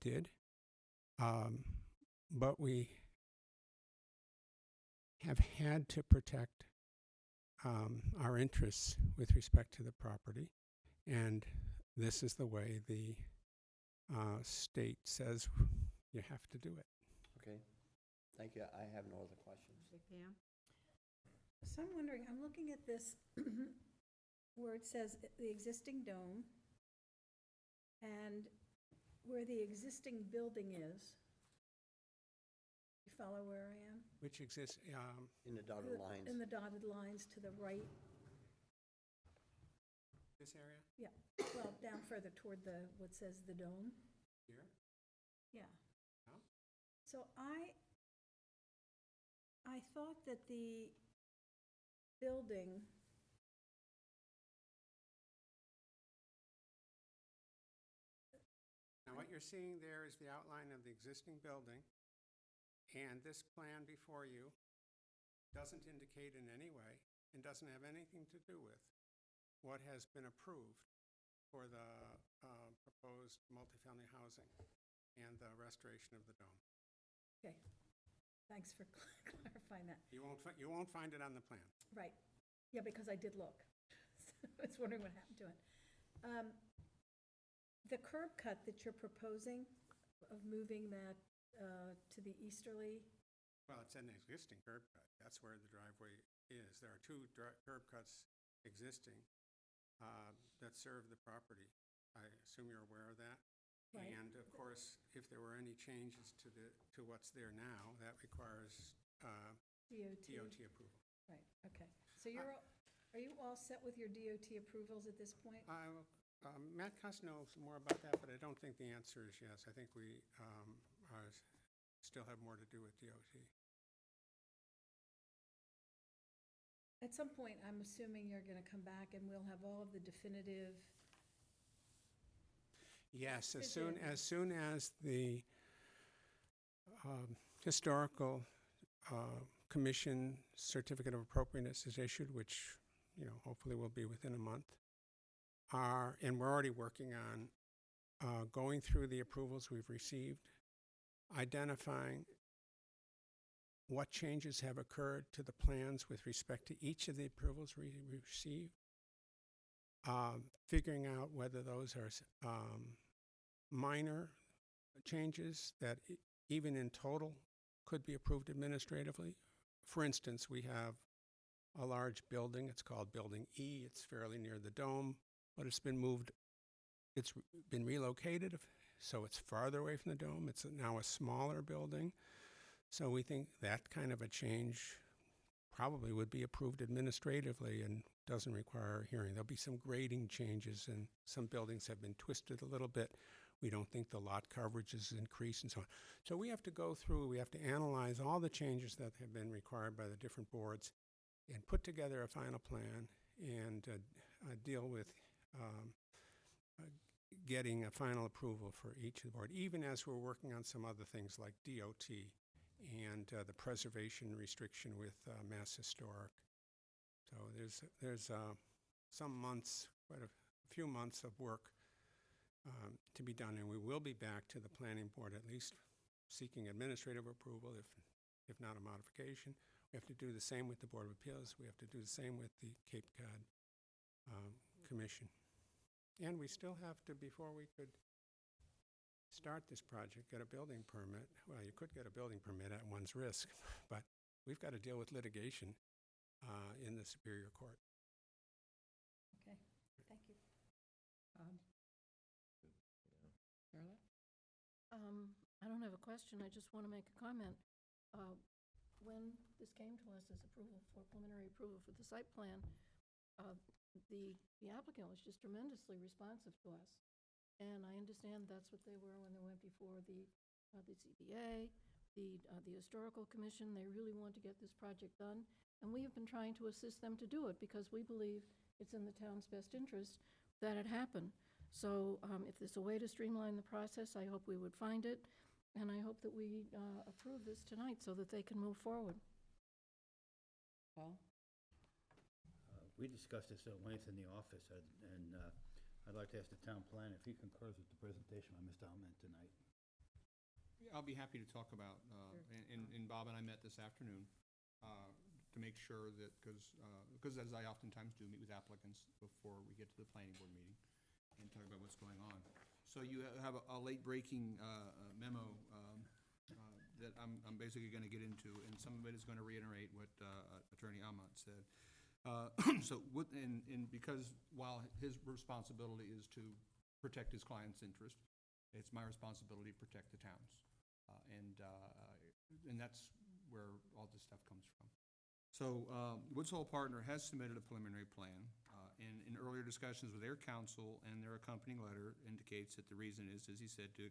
J: did. But we have had to protect our interests with respect to the property, and this is the way the state says you have to do it.
E: Okay, thank you. I have no other questions.
A: Okay, Pam?
I: So I'm wondering, I'm looking at this where it says the existing dome and where the existing building is. You follow where I am?
J: Which exists,
E: In the dotted lines.
I: In the dotted lines to the right,
J: this area
I: well, down further toward the, what says the dome.
J: here?
I: Yeah.
J: Oh.
I: So I thought that the building,
J: Now, what you're seeing there is the outline of the existing building, and this plan before you doesn't indicate in any way and doesn't have anything to do with what has been approved for the proposed multifamily housing and the restoration of the dome.
I: okay, thanks for clarifying that.
J: You won't find it on the plan.
I: Right, yeah, because I did look. I was wondering what happened to it. The curb cut that you're proposing of moving that to the easterly,
J: Well, it's an existing curb cut. That's where the driveway is. There are 2 curb cuts existing that serve the property. I assume you're aware of that.
I: Right.
J: And of course, if there were any changes to what's there now, that requires
I: DOT.
J: DOT approval.
I: Right, okay. So are you all set with your DOT approvals at this point?
J: Matt Cuss knows more about that, but I don't think the answer is yes. I think we still have more to do with DOT.
I: At some point, I'm assuming you're going to come back and we'll have all of the definitive,
J: Yes, as soon as the historical commission certificate of appropriateness is issued, which hopefully will be within a month, and we're already working on going through the approvals we've received, identifying what changes have occurred to the plans with respect to each of the approvals we received, figuring out whether those are minor changes that even in total could be approved administratively. For instance, we have a large building. It's called Building E. It's fairly near the dome, but it's been moved. It's been relocated, so it's farther away from the dome. It's now a smaller building. So we think that kind of a change probably would be approved administratively and doesn't require a hearing. There'll be some grading changes, and some buildings have been twisted a little bit. We don't think the lot coverage is increased and so on. So we have to go through, we have to analyze all the changes that have been required by the different boards and put together a final plan and deal with getting a final approval for each of the board, even as we're working on some other things like DOT and the preservation restriction with Mass Historic. So there's some months, quite a few months of work to be done, and we will be back to the planning board at least seeking administrative approval, if not a modification. We have to do the same with the Board of Appeals. We have to do the same with the Cape Cod Commission. And we still have to, before we could start this project, get a building permit. Well, you could get a building permit at one's risk, but we've got to deal with litigation in the Superior Court.
I: Okay, thank you.
A: Charlotte?
D: I don't have a question, I just want to make a comment. When this came to us as approval for preliminary approval for the site plan, the applicant was just tremendously responsive to us. And I understand that's what they were when they went before the ZBA, the Historical Commission. They really want to get this project done. And we have been trying to assist them to do it because we believe it's in the town's best interest that it happen. So if there's a way to streamline the process, I hope we would find it. And I hope that we approve this tonight so that they can move forward.
A: Paul?
C: We discussed this at length in the office, and I'd like to ask the town planner if he concurs with the presentation by Mr. Ament tonight.
H: Yeah, I'll be happy to talk about, and Bob and I met this afternoon to make sure that, because as I oftentimes do, meet with applicants before we get to the planning board meeting and talk about what's going on. So you have a late-breaking memo that I'm basically going to get into, and some of it is going to reiterate what Attorney Ament said. Because while his responsibility is to protect his client's interest, it's my responsibility to protect the town's. And that's where all this stuff comes from. So Woods Hole Partner has submitted a preliminary plan, and in earlier discussions with their counsel, and their accompanying letter indicates that the reason is, as he said, to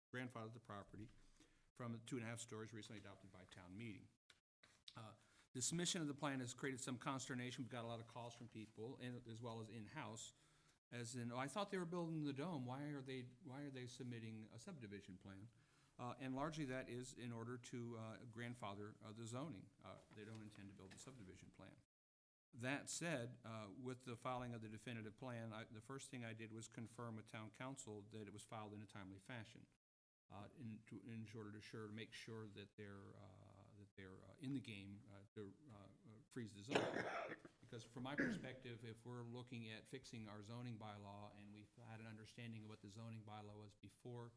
H: grandfather the property from the 2.5 stories recently adopted by town meeting. The submission of the plan has created some consternation. We've got a lot of calls from people, and as well as in-house, as in, oh, I thought they were building the dome. Why are they submitting a subdivision plan? And largely that is in order to grandfather the zoning. They don't intend to build a subdivision plan. That said, with the filing of the definitive plan, the first thing I did was confirm with town council that it was filed in a timely fashion, in order to make sure that they're in the game to freeze the zone. Because from my perspective, if we're looking at fixing our zoning bylaw and we've had an understanding of what the zoning bylaw was before,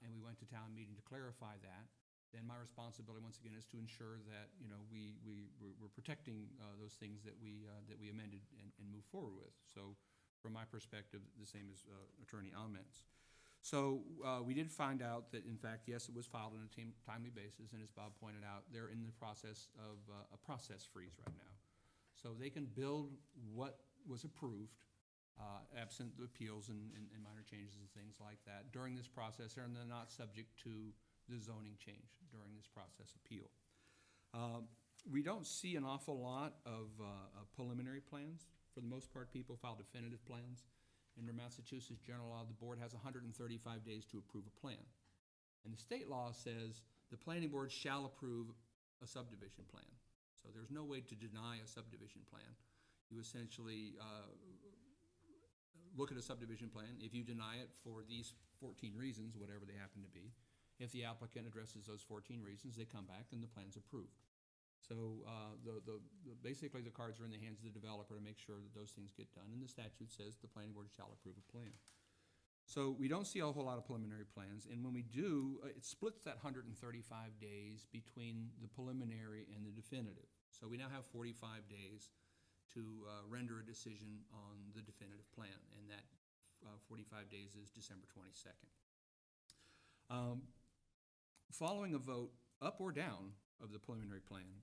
H: and we went to town meeting to clarify that, then my responsibility once again is to ensure that we're protecting those things that we amended and move forward with. So from my perspective, the same as Attorney Ament's. So we did find out that, in fact, yes, it was filed on a timely basis, and as Bob pointed out, they're in the process of a process freeze right now. So they can build what was approved, absent the appeals and minor changes and things like that during this process, and they're not subject to the zoning change during this process appeal. We don't see an awful lot of preliminary plans. For the most part, people file definitive plans. Under Massachusetts general law, the board has 135 days to approve a plan. And the state law says the planning board shall approve a subdivision plan. So there's no way to deny a subdivision plan. You essentially look at a subdivision plan. If you deny it for these 14 reasons, whatever they happen to be, if the applicant addresses those 14 reasons, they come back and the plan's approved. So basically the cards are in the hands of the developer to make sure that those things get done, and the statute says the planning board shall approve a plan. So we don't see a whole lot of preliminary plans, and when we do, it splits that 135 days between the preliminary and the definitive. So we now have 45 days to render a decision on the definitive plan, and that 45 days is December 22nd. Following a vote up or down of the preliminary plan,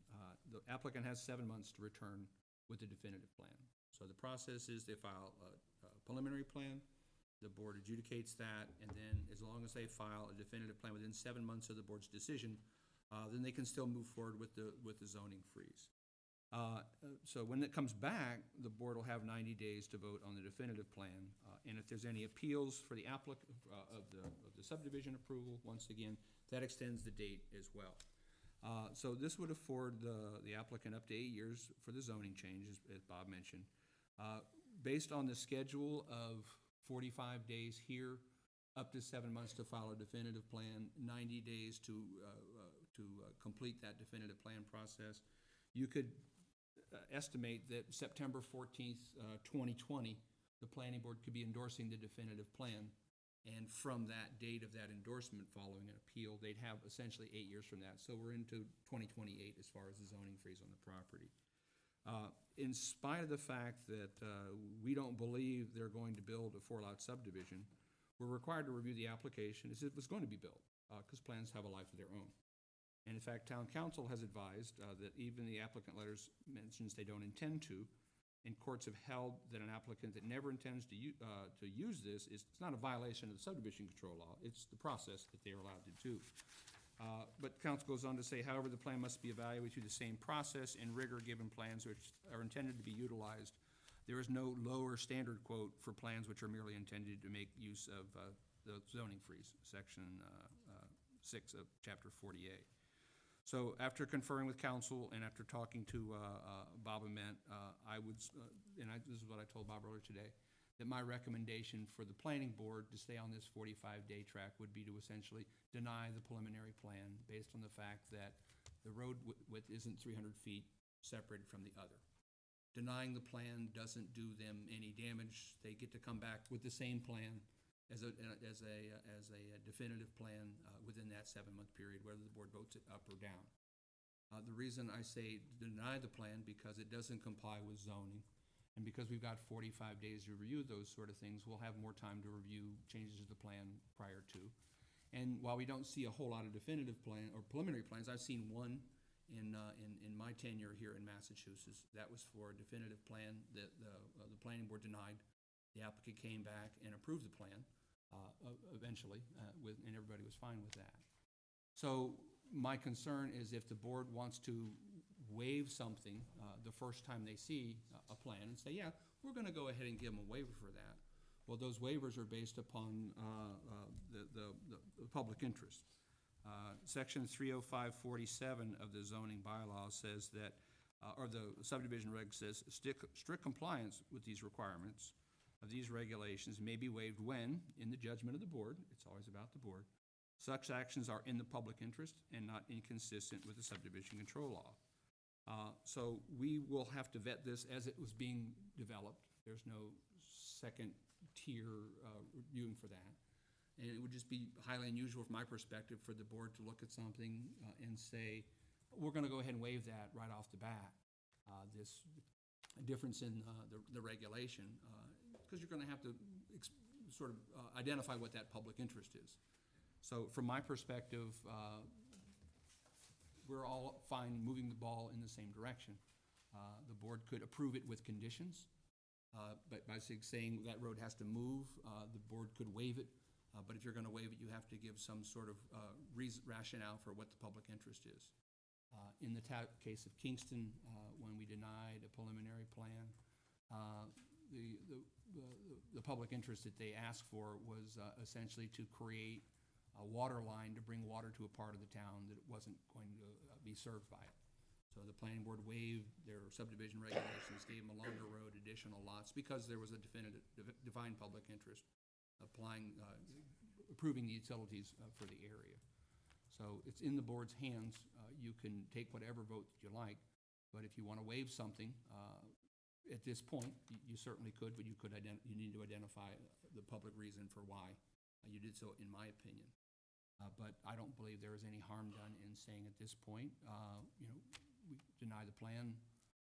H: the applicant has 7 months to return with the definitive plan. So the process is they file a preliminary plan, the board adjudicates that, and then as long as they file a definitive plan within 7 months of the board's decision, then they can still move forward with the zoning freeze. So when it comes back, the board will have 90 days to vote on the definitive plan. And if there's any appeals for the applicant, of the subdivision approval, once again, that extends the date as well. So this would afford the applicant up to 8 years for the zoning change, as Bob mentioned. Based on the schedule of 45 days here, up to 7 months to file a definitive plan, 90 days to complete that definitive plan process, you could estimate that September 14th, 2020, the planning board could be endorsing the definitive plan. And from that date of that endorsement following an appeal, they'd have essentially 8 years from that. So we're into 2028 as far as the zoning freeze on the property. In spite of the fact that we don't believe they're going to build a 4-lot subdivision, we're required to review the application as if it was going to be built, because plans have a life of their own. And in fact, town council has advised that even the applicant letters mentions they don't intend to, and courts have held that an applicant that never intends to use this it's not a violation of the subdivision control law, it's the process that they're allowed to do. But council goes on to say, however, the plan must be evaluated through the same process and rigor given plans which are intended to be utilized. There is no lower standard quote for plans which are merely intended to make use of the zoning freeze, section 6 of chapter 48. So after conferring with council and after talking to Bob Ament, this is what I told Bob earlier today, that my recommendation for the planning board to stay on this 45-day track would be to essentially deny the preliminary plan based on the fact that the road width isn't 300 feet separated from the other. Denying the plan doesn't do them any damage. They get to come back with the same plan as a definitive plan within that 7-month period, whether the board votes it up or down. The reason I say deny the plan, because it doesn't comply with zoning, and because we've got 45 days to review those sort of things, we'll have more time to review changes to the plan prior to. And while we don't see a whole lot of definitive plan or preliminary plans, I've seen one in my tenure here in Massachusetts. That was for a definitive plan that the planning board denied. The applicant came back and approved the plan eventually, and everybody was fine with that. So my concern is if the board wants to waive something the first time they see a plan and say, yeah, we're going to go ahead and give them a waiver for that. Well, those waivers are based upon the public interest. Section 30547 of the zoning bylaw says that, or the subdivision reg says, strict compliance with these requirements of these regulations may be waived when, in the judgment of the board, it's always about the board, such actions are in the public interest and not inconsistent with the subdivision control law. So we will have to vet this as it was being developed. There's no second tier reviewing for that. And it would just be highly unusual from my perspective for the board to look at something and say, we're going to go ahead and waive that right off the bat, this difference in the regulation, because you're going to have to sort of identify what that public interest is. So from my perspective, we're all fine moving the ball in the same direction. The board could approve it with conditions, but by saying that road has to move, the board could waive it. But if you're going to waive it, you have to give some sort of rationale for what the public interest is. In the case of Kingston, when we denied a preliminary plan, the public interest that they asked for was essentially to create a water line to bring water to a part of the town that wasn't going to be served by it. So the planning board waived their subdivision regulations, gave them a longer road, additional lots, because there was a defined public interest approving the utilities for the area. So it's in the board's hands. You can take whatever vote that you like, but if you want to waive something, at this point, you certainly could, but you need to identify the public reason for why you did so, in my opinion. But I don't believe there is any harm done in saying at this point, we deny the plan,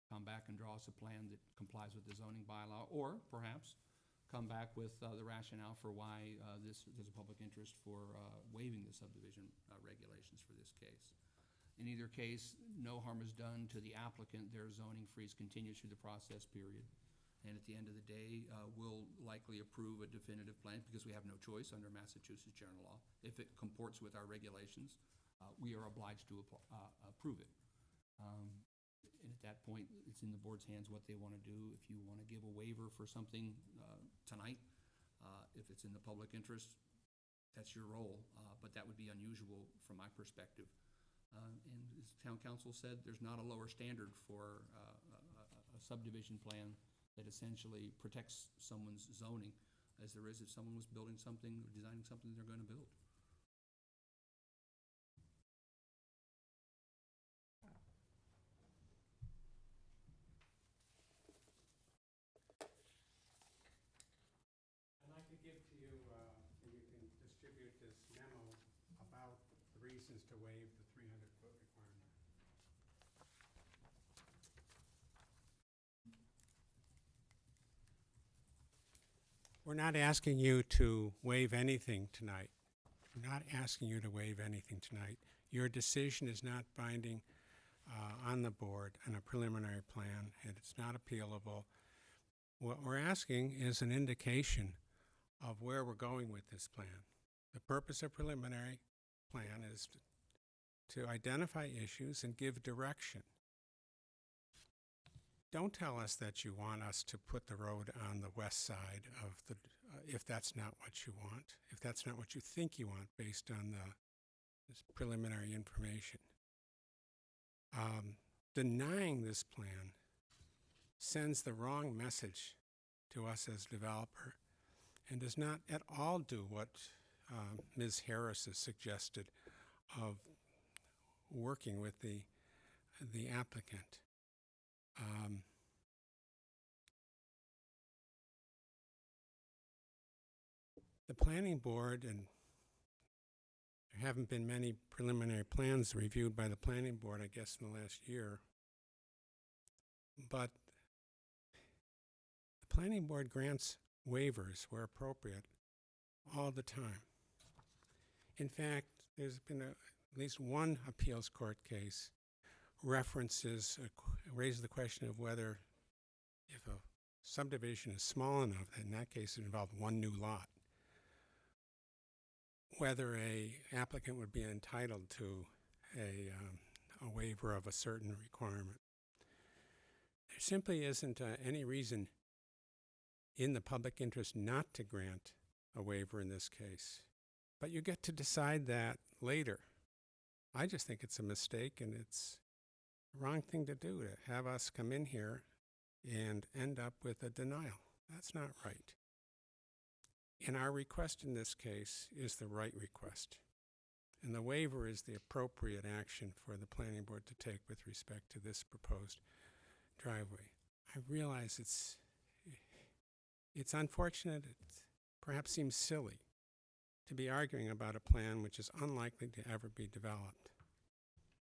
H: come back and draw us a plan that complies with the zoning bylaw, or perhaps come back with the rationale for why there's a public interest for waiving the subdivision regulations for this case. In either case, no harm is done to the applicant. Their zoning freeze continues through the process period. And at the end of the day, we'll likely approve a definitive plan because we have no choice under Massachusetts general law. If it comports with our regulations, we are obliged to approve it. And at that point, it's in the board's hands what they want to do. If you want to give a waiver for something tonight, if it's in the public interest, that's your role, but that would be unusual from my perspective. And as town council said, there's not a lower standard for a subdivision plan that essentially protects someone's zoning as there is if someone was building something or designing something they're going to build.
J: I'd like to give to you, and you can distribute this memo about the reasons to waive the 300-foot requirement. We're not asking you to waive anything tonight. We're not asking you to waive anything tonight. Your decision is not binding on the board on a preliminary plan, and it's not appealable. What we're asking is an indication of where we're going with this plan. The purpose of preliminary plan is to identify issues and give direction. Don't tell us that you want us to put the road on the west side of the, if that's not what you want, if that's not what you think you want based on this preliminary information. Denying this plan sends the wrong message to us as developer and does not at all do what Ms. Harris has suggested of working with the applicant. The planning board, and there haven't been many preliminary plans reviewed by the planning board, I guess, in the last year, but the planning board grants waivers where appropriate all the time. In fact, there's been at least one appeals court case raises the question of whether, if a subdivision is small enough, in that case it involved one new lot, whether a applicant would be entitled to a waiver of a certain requirement. There simply isn't any reason in the public interest not to grant a waiver in this case. But you get to decide that later. I just think it's a mistake, and it's the wrong thing to do, to have us come in here and end up with a denial. That's not right. And our request in this case is the right request. And the waiver is the appropriate action for the planning board to take with respect to this proposed driveway. I realize it's unfortunate, it perhaps seems silly to be arguing about a plan which is unlikely to ever be developed.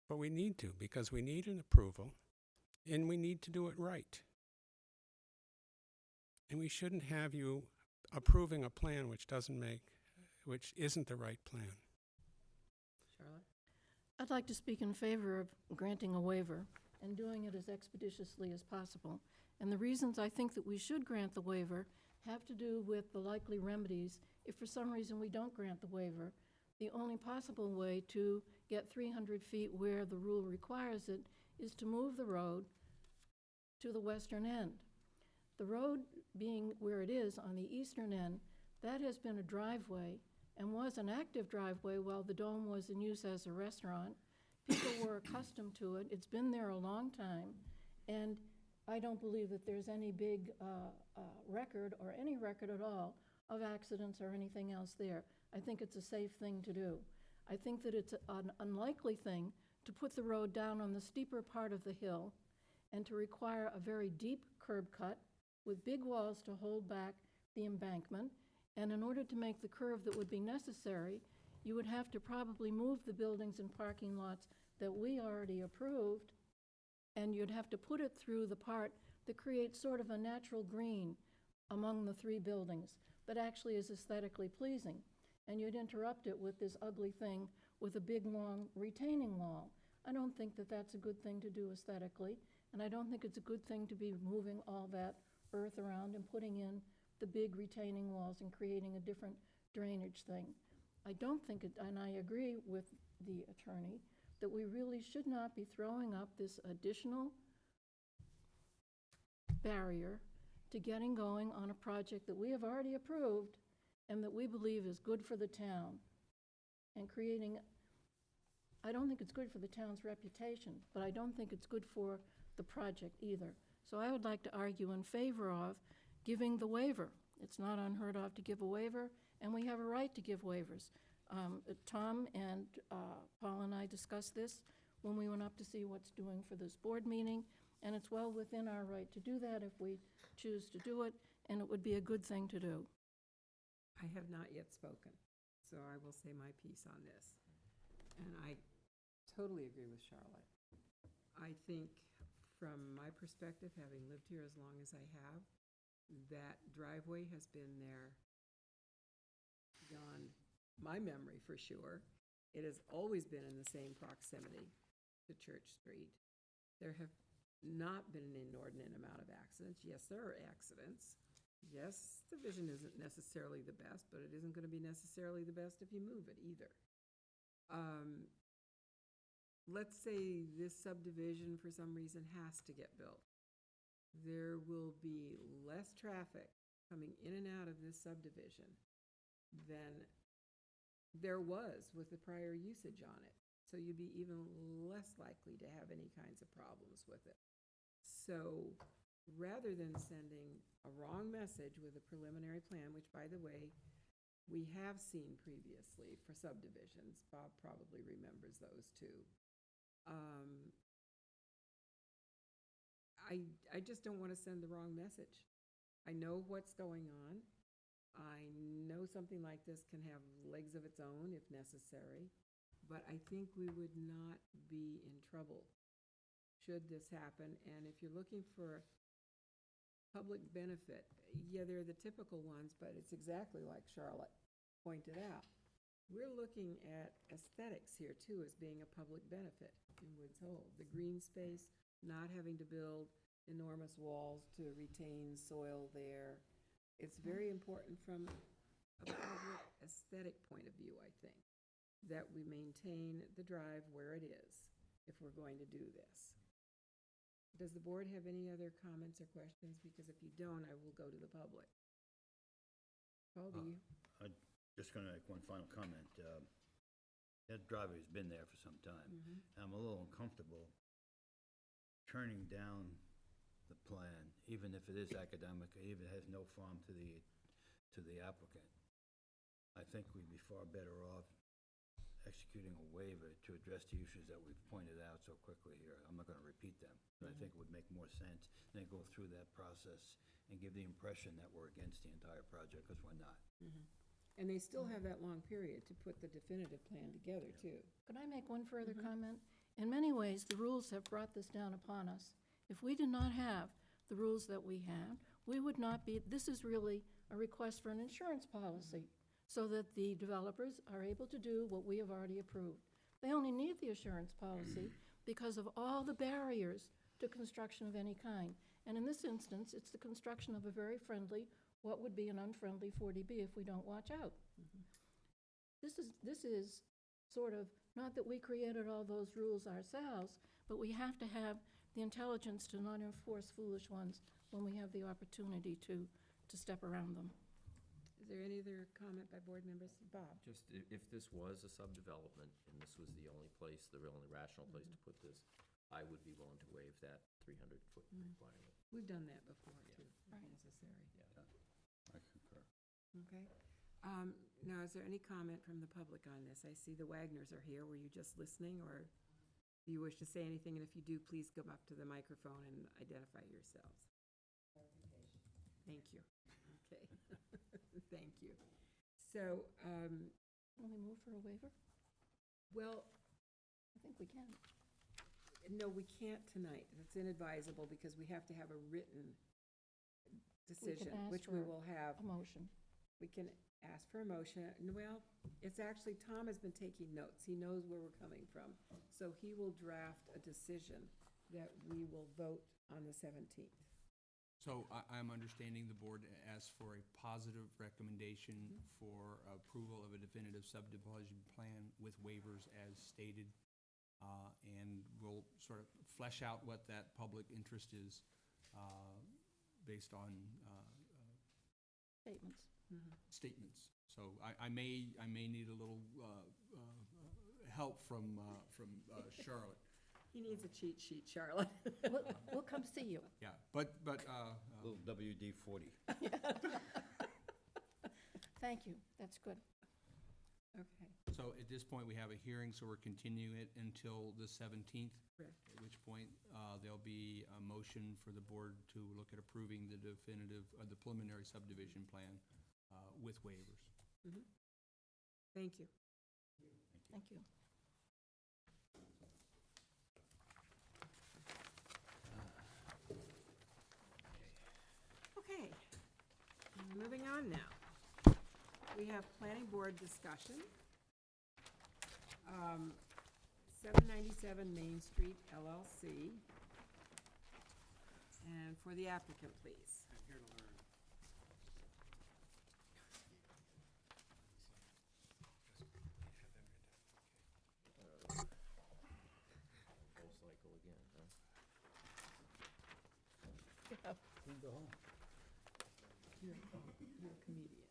J: But we need to, because we need an approval, and we need to do it right. And we shouldn't have you approving a plan which isn't the right plan.
A: Charlotte?
D: I'd like to speak in favor of granting a waiver and doing it as expeditiously as possible. And the reasons I think that we should grant the waiver have to do with the likely remedies if for some reason we don't grant the waiver. The only possible way to get 300 feet where the rule requires it is to move the road to the western end. The road being where it is on the eastern end, that has been a driveway and was an active driveway while the Dome was in use as a restaurant. People were accustomed to it. It's been there a long time, and I don't believe that there's any big record or any record at all of accidents or anything else there. I think it's a safe thing to do. I think that it's an unlikely thing to put the road down on the steeper part of the hill and to require a very deep curb cut with big walls to hold back the embankment. And in order to make the curve that would be necessary, you would have to probably move the buildings and parking lots that we already approved, and you'd have to put it through the part that creates sort of a natural green among the three buildings, but actually is aesthetically pleasing. And you'd interrupt it with this ugly thing with a big, long retaining wall. I don't think that that's a good thing to do aesthetically, and I don't think it's a good thing to be moving all that earth around and putting in the big retaining walls and creating a different drainage thing. I don't think it, and I agree with the attorney, that we really should not be throwing up this additional barrier to getting going on a project that we have already approved and that we believe is good for the town. And creating, I don't think it's good for the town's reputation, but I don't think it's good for the project either. So I would like to argue in favor of giving the waiver. It's not unheard of to give a waiver, and we have a right to give waivers. Tom and Paul and I discussed this when we went up to see what's doing for this board meeting, and it's well within our right to do that if we choose to do it, and it would be a good thing to do.
A: I have not yet spoken, so I will say my piece on this. And I totally agree with Charlotte. I think, from my perspective, having lived here as long as I have, that driveway has been there beyond my memory, for sure. It has always been in the same proximity to Church Street. There have not been an inordinate amount of accidents. Yes, there are accidents. Yes, the vision isn't necessarily the best, but it isn't going to be necessarily the best if you move it either. Let's say this subdivision for some reason has to get built. There will be less traffic coming in and out of this subdivision than there was with the prior usage on it. So you'd be even less likely to have any kinds of problems with it. So rather than sending a wrong message with a preliminary plan, which, by the way, we have seen previously for subdivisions, Bob probably remembers those too. I just don't want to send the wrong message. I know what's going on. I know something like this can have legs of its own if necessary, but I think we would not be in trouble should this happen. And if you're looking for public benefit, yeah, they're the typical ones, but it's exactly like Charlotte pointed out. We're looking at aesthetics here too as being a public benefit in Woods Hole. The green space, not having to build enormous walls to retain soil there. It's very important from a public aesthetic point of view, I think, that we maintain the drive where it is if we're going to do this. Does the board have any other comments or questions? Because if you don't, I will go to the public. Paul, do you?
C: I'm just going to make one final comment. That driveway's been there for some time.
A: Mhm.
C: And I'm a little uncomfortable turning down the plan, even if it is academic, even if it has no farm to the applicant. I think we'd be far better off executing a waiver to address the issues that we've pointed out so quickly here. I'm not going to repeat them, but I think it would make more sense than go through that process and give the impression that we're against the entire project, because we're not.
A: And they still have that long period to put the definitive plan together too.
D: Could I make one further comment? In many ways, the rules have brought this down upon us. If we did not have the rules that we have, we would not be, this is really a request for an insurance policy so that the developers are able to do what we have already approved. They only need the assurance policy because of all the barriers to construction of any kind. And in this instance, it's the construction of a very friendly, what would be an unfriendly 40B if we don't watch out. This is sort of, not that we created all those rules ourselves, but we have to have the intelligence to not enforce foolish ones when we have the opportunity to step around them.
A: Is there any other comment by board members? Bob?
G: Just if this was a subdevelopment and this was the only place, the only rational place to put this, I would be willing to waive that 300-foot requirement.
A: We've done that before too, if
D: Right.
A: necessary.
C: I concur.
A: Okay. Now, is there any comment from the public on this? I see the Wagners are here. Were you just listening, or do you wish to say anything? And if you do, please come up to the microphone and identify yourselves. Thank you. Okay. Thank you. So,
D: Can we move for a waiver?
A: well,
D: I think we can.
A: no, we can't tonight. It's inadvisable because we have to have a written decision,
D: ask
A: which we
D: for
A: will have.
D: A motion.
A: We can ask for a motion. Well, it's actually, Tom has been taking notes. He knows where we're coming from. So he will draft a decision that we will vote on the 17th.
H: So I'm understanding the board asked for a positive recommendation for approval of a definitive subdivision plan with waivers as stated. And we'll sort of flesh out what that public interest is based on
D: Statements.
H: statements. So I may need a little help from Charlotte.
A: He needs a cheat sheet, Charlotte.
D: We'll come see you.
H: Yeah, but
C: Little WD-40.
D: Thank you, that's good.
A: Okay,
H: so at this point, we have a hearing, so we're continuing it until the 17th.
A: correct.
H: At which point, there'll be a motion for the board to look at approving the definitive, the preliminary subdivision plan with waivers.
A: Thank you.
D: Thank you.
A: Okay, moving on now. We have planning board discussion. 797 Main Street LLC. And for the applicant, please.
J: I'm here to learn.
G: Full cycle again, huh?
A: You're a comedian.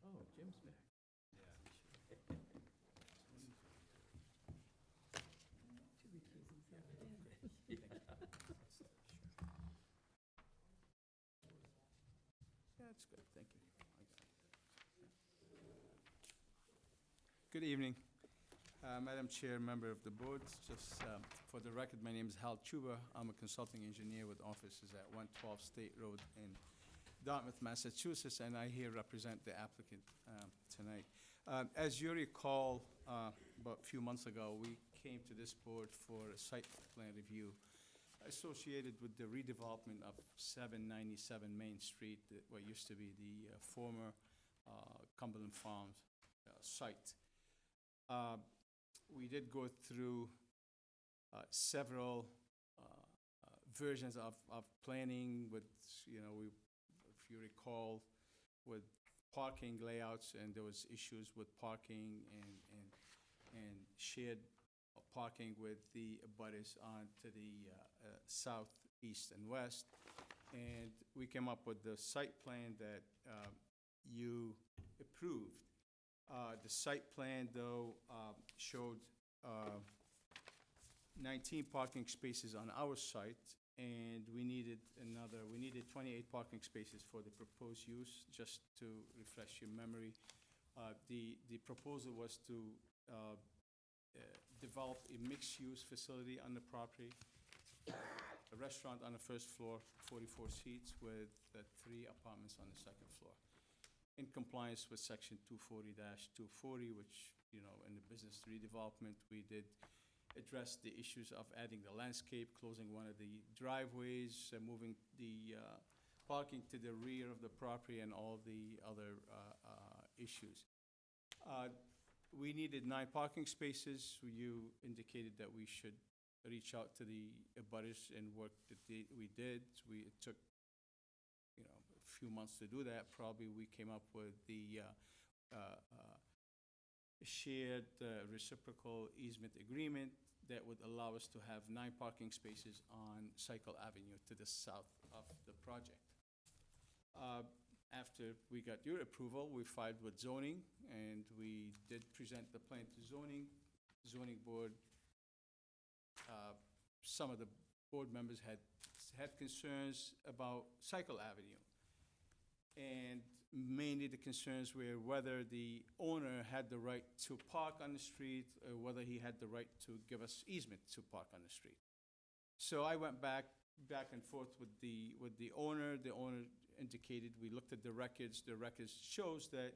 G: Oh, Jim's back.
A: To recuse himself.
K: That's good, thank you. Good evening, Madam Chair, member of the board. Just for the record, my name is Hal Chuba. I'm a consulting engineer with offices at 112 State Road in Dartmouth, Massachusetts, and I here represent the applicant tonight. As you recall, about a few months ago, we came to this board for a site plan review associated with the redevelopment of 797 Main Street, what used to be the former Cumberland Farms site. We did go through several versions of planning with, if you recall, with parking layouts, and there was issues with parking and shared parking with the abutters on to the south, east, and west. And we came up with the site plan that you approved. The site plan, though, showed 19 parking spaces on our site, and we needed 28 parking spaces for the proposed use. Just to refresh your memory, the proposal was to develop a mixed-use facility on the property, a restaurant on the first floor, 44 seats, with 3 apartments on the second floor, in compliance with section 240-240, which, in the business redevelopment, we did address the issues of adding the landscape, closing one of the driveways, moving the parking to the rear of the property, and all the other issues. We needed 9 parking spaces. You indicated that we should reach out to the abutters and work that we did. It took a few months to do that. Probably we came up with the shared reciprocal easement agreement that would allow us to have 9 parking spaces on Cycle Avenue to the south of the project. After we got your approval, we filed with zoning, and we did present the plan to zoning. Zoning board, some of the board members had concerns about Cycle Avenue. And mainly the concerns were whether the owner had the right to park on the street, or whether he had the right to give us easement to park on the street. So I went back and forth with the owner. The owner indicated, we looked at the records shows that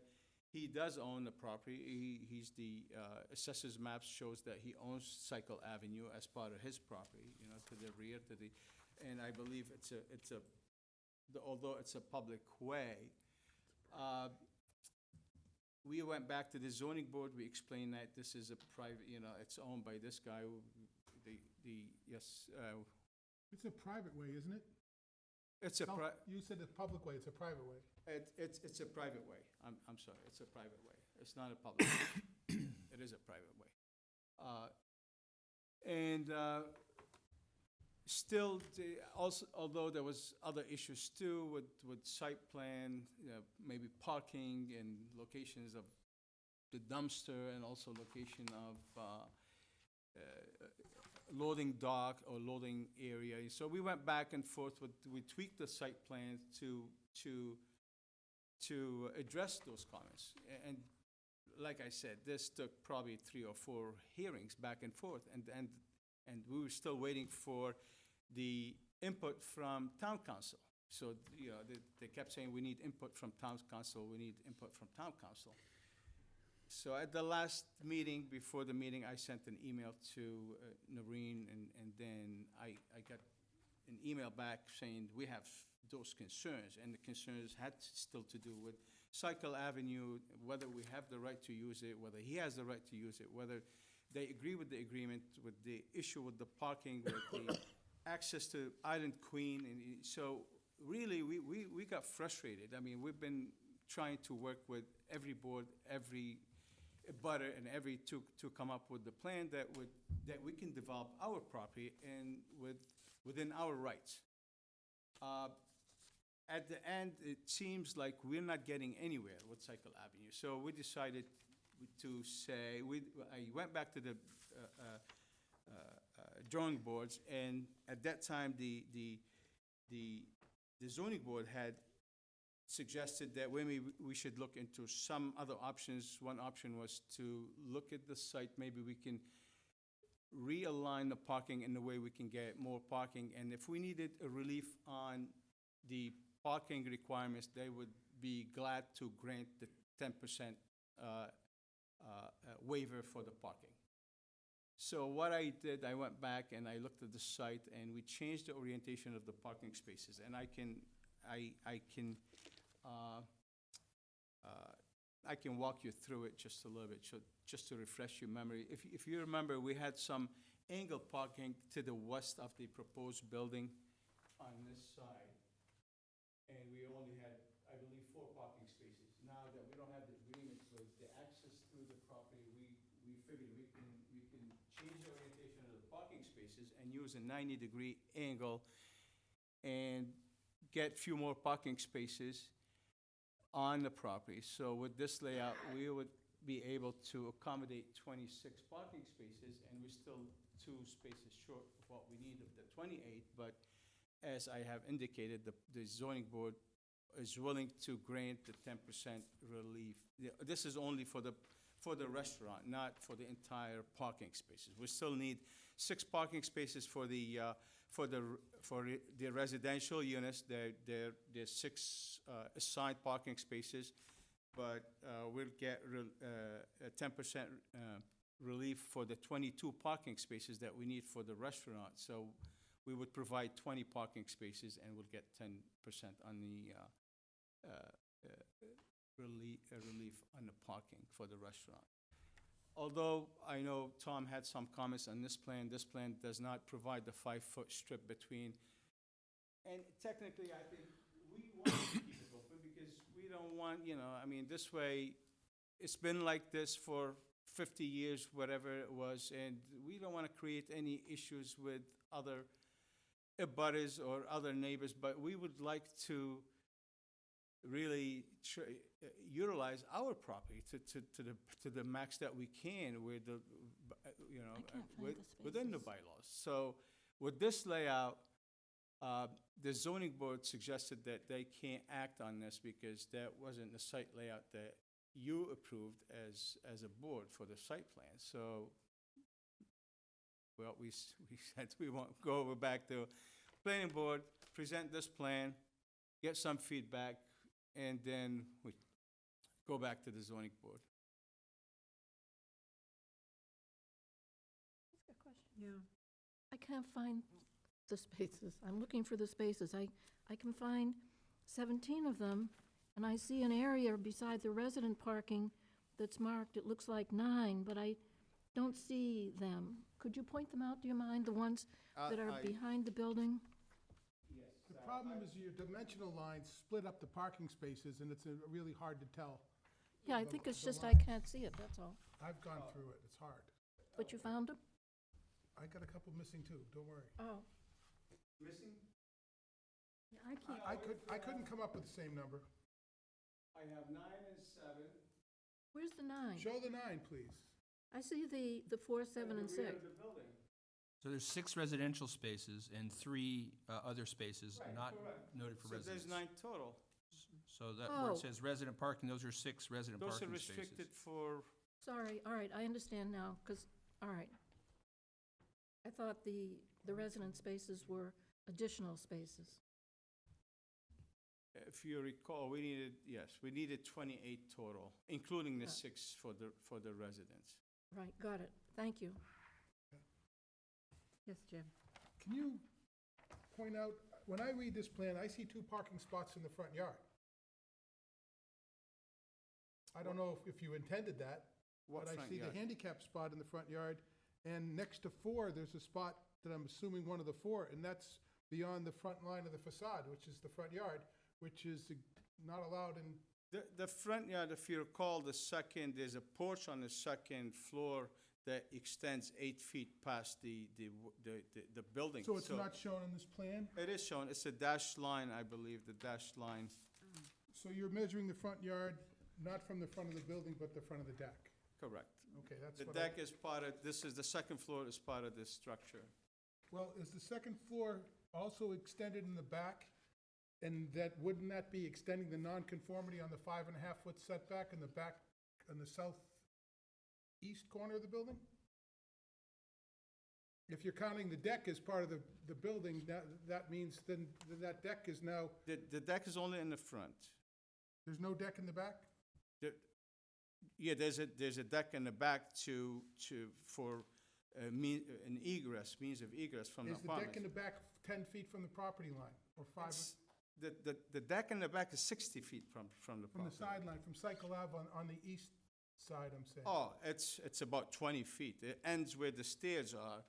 K: he does own the property. He's the assessor's maps shows that he owns Cycle Avenue as part of his property, to the rear, and I believe although it's a public way. We went back to the zoning board. We explained that this is a private, it's owned by this guy. Yes.
B: It's a private way, isn't it?
K: It's a
B: You said a public way, it's a private way.
K: It's a private way. I'm sorry, it's a private way. It's not a public way. It is a private way. Still, also, although there was other issues too with site plan, maybe parking and locations of the dumpster and also location of loading dock or loading area. So we went back and forth we tweaked the site plan to address those comments. And like I said, this took probably 3 or 4 hearings back and forth, and we were still waiting for the input from town council. So, they kept saying, we need input from town council, we need input from town council. So at the last meeting, before the meeting, I sent an email to Noreen, and then I got an email back saying, we have those concerns, and the concerns had still to do with Cycle Avenue, whether we have the right to use it, whether he has the right to use it, whether they agree with the agreement, with the issue with the parking, with the access to Island Queen. And so really, we got frustrated. I mean, we've been trying to work with every board, every butter, and to come up with the plan that we can develop our property and within our rights. At the end, it seems like we're not getting anywhere with Cycle Avenue. So we decided to say, I went back to the drawing boards, and at that time, the zoning board had suggested that maybe we should look into some other options. One option was to look at the site, maybe we can realign the parking in the way we can get more parking, and if we needed a relief on the parking requirements, they would be glad to grant the 10% waiver for the parking. So what I did, I went back and I looked at the site, and we changed the orientation of the parking spaces. And I can walk you through it just a little bit, just to refresh your memory. If you remember, we had some angle parking to the west of the proposed building on this side. And we only had, I believe, 4 parking spaces. Now that we don't have the agreement with the access through the property, we figured we can change the orientation of the parking spaces and use a 90-degree angle and get few more parking spaces on the property. So with this layout, we would be able to accommodate 26 parking spaces, and we're still 2 spaces short of what we need of the 28, but as I have indicated, the zoning board is willing to grant the 10% relief. This is only for the restaurant, not for the entire parking spaces. We still need 6 parking spaces for the residential units. There's 6 assigned parking spaces, but we'll get a 10% relief for the 22 parking spaces that we need for the restaurant. So we would provide 20 parking spaces, and we'll get 10% on the relief on the parking for the restaurant. Although I know Tom had some comments on this plan does not provide the 5-foot strip between. And technically, I think we want to keep it open because we don't want, I mean, this way, it's been like this for 50 years, whatever it was, and we don't want to create any issues with other abutters or other neighbors, but we would like to really utilize our property to the max that we can with the, within the bylaws. So with this layout, the zoning board suggested that they can't act on this because that wasn't the site layout that you approved as a board for the site plan. So, well, we said we won't go back to planning board, present this plan, get some feedback, and then we go back to the zoning board.
D: That's a good question.
A: Yeah.
D: I can't find the spaces. I'm looking for the spaces. I can find 17 of them, and I see an area beside the resident parking that's marked, it looks like 9, but I don't see them. Could you point them out, do you mind, the ones that are behind the building?
B: The problem is your dimensional lines split up the parking spaces, and it's really hard to tell.
D: Yeah, I think it's
B: the
D: just I
B: lines.
D: can't see it, that's all.
B: I've gone through it, it's hard.
D: But you found them?
B: I got a couple missing too, don't worry.
D: Oh,
K: Missing?
I: Yeah, I can't,
B: I couldn't come up with the same number.
K: I have 9 and 7.
D: Where's the 9?
B: Show the 9, please.
D: I see the 4, 7, and 6.
K: the building.
H: So there's 6 residential spaces and 3 other spaces not noted for
K: So
H: residents.
K: there's 9 total.
H: So that where
D: Oh.
H: it says resident parking, those are 6 resident
K: Those are
H: parking spaces.
K: restricted for,
D: Sorry, all right, I understand now, because, all right. I thought the resident spaces were additional spaces.
K: if you recall, we needed 28 total, including the
D: Yeah.
K: 6 for the residents.
D: Right, got it. Thank you.
A: Yes, Jim?
B: Can you point out, when I read this plan, I see 2 parking spots in the front yard. I don't know if you intended that,
K: What
B: but I
K: front
B: see the
K: yard?
B: handicap spot in the front yard, and next to 4, there's a spot that I'm assuming one of the 4, and that's beyond the front line of the facade, which is the front yard, which is not allowed in,
K: The front yard, if you recall, there's a porch on the second floor that extends 8 feet past the building.
B: so it's not shown in this plan?
K: It is shown, it's a dashed line, I believe, the dashed line.
B: So you're measuring the front yard, not from the front of the building, but the front of the deck?
K: Correct.
B: Okay, that's
K: The
B: what
K: deck is part of, the second floor is part of this structure.
B: Well, is the second floor also extended in the back? And wouldn't that be extending the nonconformity on the 5.5-foot setback in the back, on the southeast corner of the building? If you're counting the deck as part of the building, that means then that deck is now,
K: The deck is only in the front.
B: there's no deck in the back?
K: Yeah, there's a deck in the back for means of egress from the
B: Is the deck
K: apartment.
B: in the back 10 feet from the property line, or 5?
K: The deck in the back is 60 feet from the
B: From the
K: property.
B: sideline, from Cycle Ave on the east side, I'm saying.
K: Oh, it's about 20 feet. It ends where the stairs are.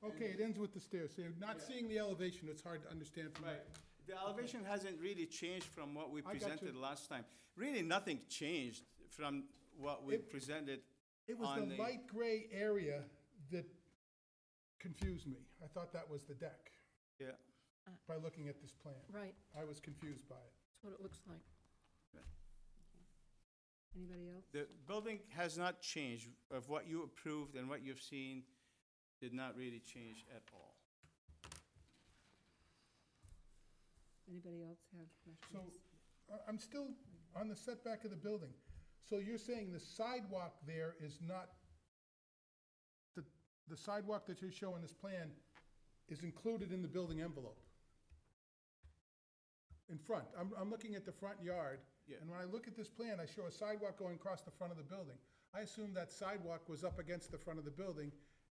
B: Okay, it ends with the stairs, so you're not seeing the elevation, it's hard to understand from
K: Right. The elevation hasn't really changed from what we
B: I got you.
K: presented last time. Really, nothing changed from what we presented
B: It was
K: on
B: the
K: the...
B: light gray area that confused me. I thought that was the deck
K: Yeah.
B: by looking at this plan.
D: Right,
B: I was confused by it.
D: that's what it looks like.
A: Anybody else?
K: The building has not changed. Of what you approved and what you've seen did not really change at all.
A: Anybody else have questions?
B: So I'm still on the setback of the building. So you're saying the sidewalk there is not, the sidewalk that you show in this plan is included in the building envelope? In front. I'm looking at the front yard.
K: Yeah.
B: And when I look at this plan, I show a sidewalk going across the front of the building. I assume that sidewalk was up against the front of the building,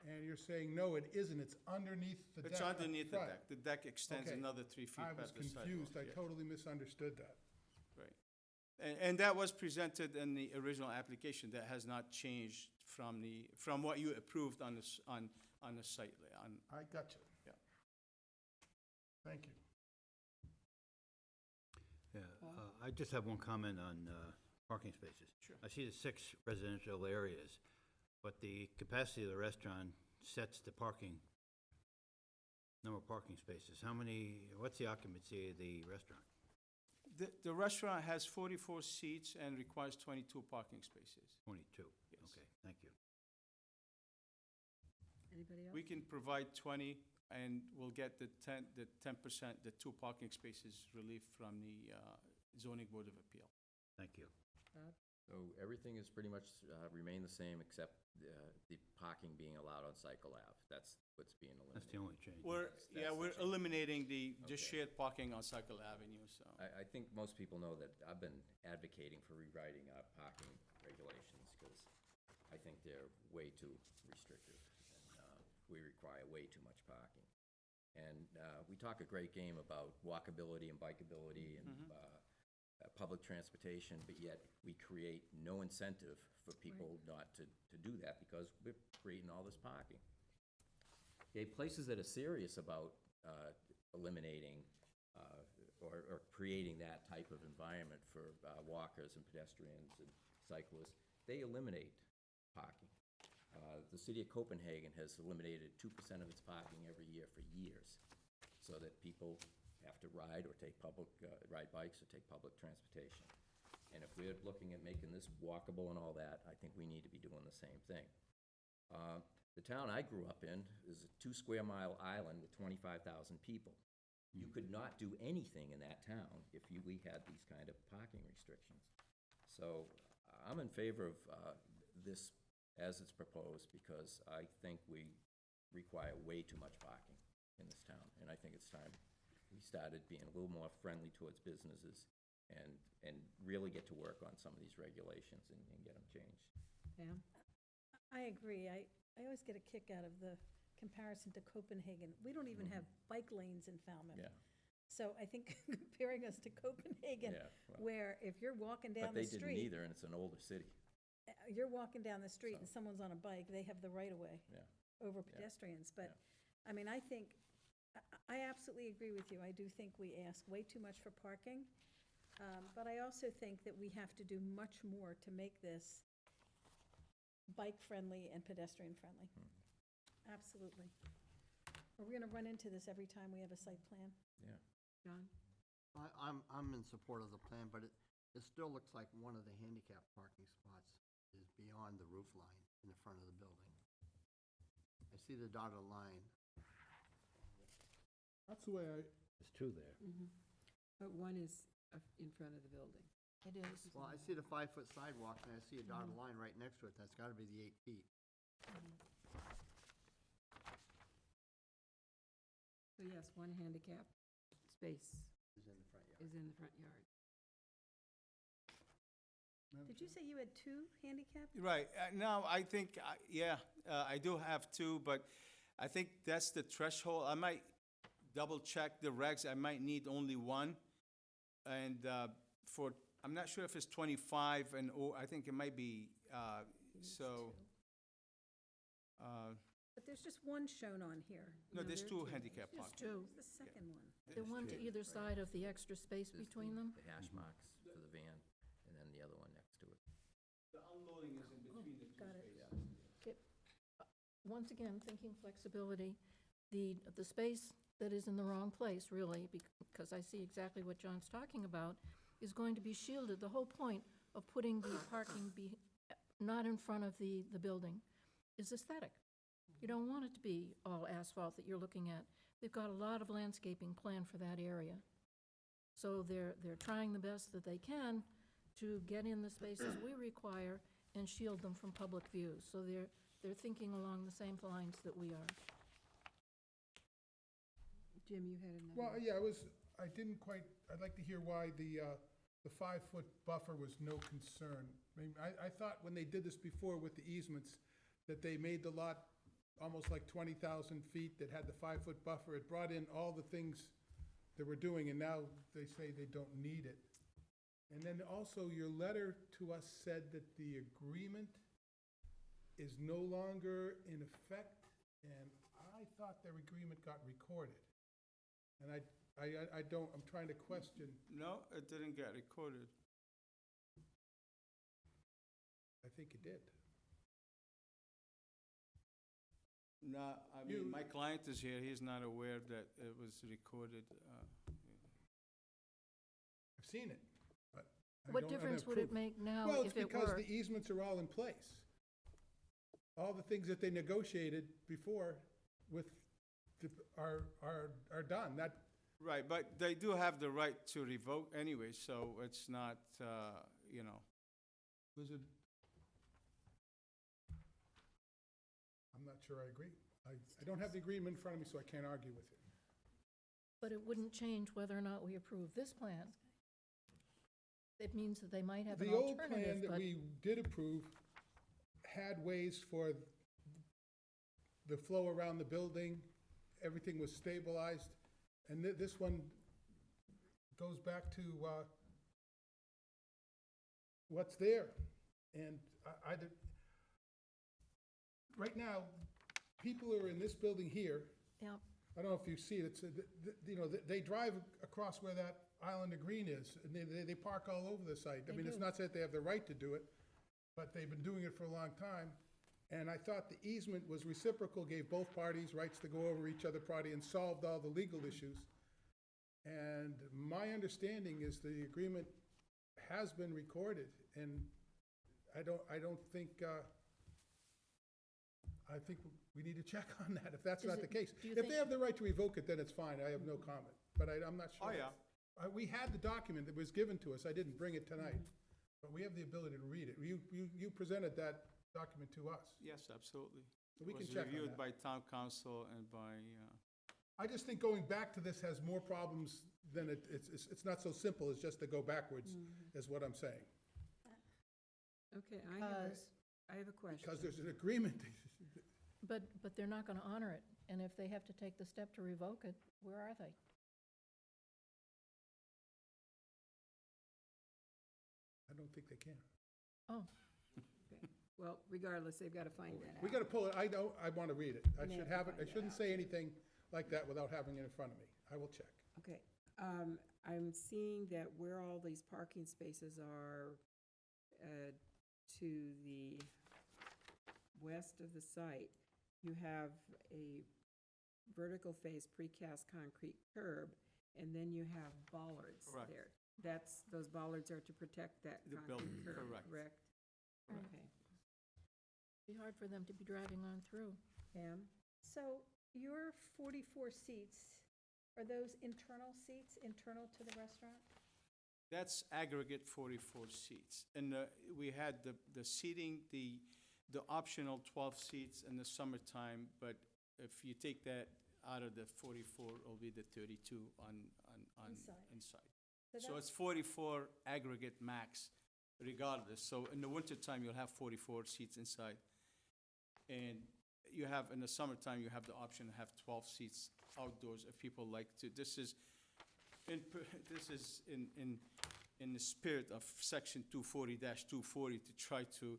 B: and you're saying, no, it isn't, it's underneath the deck
K: It's
B: up
K: underneath the
B: front.
K: deck. The deck extends
B: Okay.
K: another 3 feet
B: I was
K: past the sidewalk.
B: confused, I
K: Yeah.
B: totally misunderstood that.
K: Right. And that was presented in the original application. That has not changed from what you approved on the site,
B: I got you.
K: Yeah.
B: Thank you.
C: Yeah, I just have one comment on parking spaces.
K: Sure.
C: I see the 6 residential areas, but the capacity of the restaurant sets the number of parking spaces. What's the occupancy of the restaurant?
K: The restaurant has 44 seats and requires 22 parking spaces.
C: 22?
K: Yes.
C: Okay, thank you.
A: Anybody else?
K: We can provide 20, and we'll get the 10%, the 2 parking spaces relief from the zoning board of appeal.
C: Thank you.
G: So everything is pretty much remained the same, except the parking being allowed on Cycle Ave. That's what's being eliminated.
C: That's the only change.
K: We're
G: That's the change.
K: eliminating the just
G: Okay.
K: shared parking on Cycle Avenue, so.
G: I think most people know that I've been advocating for rewriting our parking regulations, because I think they're way too restrictive, and we require way too much parking. And we talk a great game about walkability and bikeability and public transportation, but yet we create no incentive for people not to do that, because we're creating all this parking. Okay, places that are serious about eliminating or creating that type of environment for walkers and pedestrians and cyclists, they eliminate parking. The city of Copenhagen has eliminated 2% of its parking every year for years. so that people have to ride or take public, ride bikes or take public transportation. And if we're looking at making this walkable and all that, I think we need to be doing the same thing. The town I grew up in is a 2-square-mile island with 25,000 people. You could not do anything in that town if we had these kind of parking restrictions. So I'm in favor of this as it's proposed, because I think we require way too much parking in this town. And I think it's time we started being a little more friendly towards businesses and really get to work on some of these regulations and get them changed.
A: Pam?
I: I agree. I always get a kick out of the comparison to Copenhagen. We don't even have bike lanes in Falmouth.
G: Yeah.
I: So I think comparing us to Copenhagen,
G: Yeah, well,
I: where if you're walking down
G: But
I: the
G: they didn't
I: street,
G: either, and it's an older city.
I: you're walking down the street and
G: So-
I: someone's on a bike, they have the right of way
G: Yeah.
I: over
G: Yeah.
I: pedestrians. But,
G: Yeah.
I: I mean, I think, I absolutely agree with you. I do think we ask way too much for parking. But I also think that we have to do much more to make this bike-friendly and pedestrian-friendly. Absolutely. Are we gonna run into this every time we have a site plan?
G: Yeah.
A: John?
E: I'm in support of the plan, but it still looks like one of the handicap parking spots is beyond the roof line in the front of the building. I see the dotted line.
B: That's the way
C: There's two there.
A: But one is in front of the building.
D: It is.
E: Well, I see the 5-foot sidewalk, and I see a dotted line right next to it. That's gotta be the 8 feet.
A: So yes, one handicap space
E: Is in the front yard.
A: is in the front yard.
I: Did you say you had 2 handicap?
K: Right, no, I think, yeah, I do have two, but I think that's the threshold. I might double-check the regs, I might need only one. And I'm not sure if it's 25 and, I think it might be, so,
I: But there's just one shown on here.
K: no, there's
A: there are
K: two
A: two.
K: handicap
D: There's
K: parking.
D: two.
I: Where's the second one?
D: The one to either side of the extra space
G: There's
D: between them.
G: The hash marks for the van, and then the other one next to it.
K: The unloading is in between the two
I: Got it.
K: spaces.
D: Once again, thinking flexibility, the space that is in the wrong place, really, because I see exactly what John's talking about, is going to be shielded. The whole point of putting the parking not in front of the building is aesthetic. You don't want it to be all asphalt that you're looking at. They've got a lot of landscaping planned for that area. So they're trying the best that they can to get in the spaces we require and shield them from public view. So they're thinking along the same lines that we are.
A: Jim, you had another?
B: Well, yeah, I'd like to hear why the 5-foot buffer was no concern. I mean, I thought when they did this before with the easements, that they made the lot almost like 20,000 feet that had the 5-foot buffer. It brought in all the things that we're doing, and now they say they don't need it. And then also, your letter to us said that the agreement is no longer in effect, and I thought their agreement got recorded. And I'm trying to question,
K: No, it didn't get recorded.
B: I think it did.
K: No, I mean, my client is here, he's not aware that it was recorded.
B: I've seen it, but I
D: What
B: don't have
D: difference would it
B: proof.
D: make now
B: Well, it's
D: if it
B: because
D: were?
B: the easements are all in place. All the things that they negotiated before are done. That,
K: Right, but they do have the right to revoke anyway, so it's not, you know.
B: was it? I'm not sure I agree. I don't have the agreement in front of me, so I can't argue with it.
D: But it wouldn't change whether or not we approve this plan. It means that they might have an
B: The old plan
D: alternative,
B: that
D: but
B: we did approve had ways for the flow around the building, everything was stabilized, and this one goes back to what's there. And right now, people are in this building here.
D: yeah,
B: I don't know if you see it, they drive across where that island of green is, and they park all over the site. I
D: They
B: mean, it's
D: do.
B: not that they have the right to do it, but they've been doing it for a long time. And I thought the easement was reciprocal, gave both parties rights to go over each other property and solved all the legal issues. And my understanding is the agreement has been recorded, and I don't think, I think we need to check on that, if that's
D: Is
B: not the
D: it-
B: case.
D: do you
B: If
D: think-
B: they have the right to revoke it, then it's fine, I have no comment, but I'm not sure.
K: Oh, yeah.
B: We had the document that was given to us, I didn't bring it tonight, but we have the ability to read it. You presented that document to us,
K: Yes, absolutely.
B: so we
K: It
B: can
K: was
B: check on
K: reviewed
B: that.
K: by town council and by,
B: I just think going back to this has more problems than it's not so simple as just to go backwards, is what I'm saying.
A: Okay,
D: Because-
A: I have a question.
B: Because there's an agreement.
D: But they're not going to honor it, and if they have to take the step to revoke it, where are they?
B: I don't think they can.
D: Oh,
A: Well, regardless, they've got to find that out.
B: We gotta pull it, I want to read it. I
A: And they
B: should
A: have
B: have
A: to
B: it, I
A: find that
B: shouldn't
A: out.
B: say anything like that without having it in front of me. I will check.
A: Okay, I'm seeing that where all these parking spaces are to the west of the site, you have a vertical face precast concrete curb, and then you have bollards
K: Correct.
A: there. Those bollards are to protect that
K: The
A: concrete
K: building,
A: curb,
K: correct.
A: correct?
D: Right.
A: Okay.
D: be hard for them to be driving on through.
A: Pam?
I: So your 44 seats, are those internal seats, internal to the restaurant?
K: that's aggregate 44 seats. And we had the seating, the optional 12 seats in the summertime, but if you take that out of the 44, it'll be the 32 on
I: Inside.
K: inside.
I: So
K: So
I: that's-
K: it's 44 aggregate max regardless. So in the wintertime, you'll have 44 seats inside. And you have, in the summertime, you have the option to have 12 seats outdoors if people like to. This is in the spirit of section 240-240 to try to,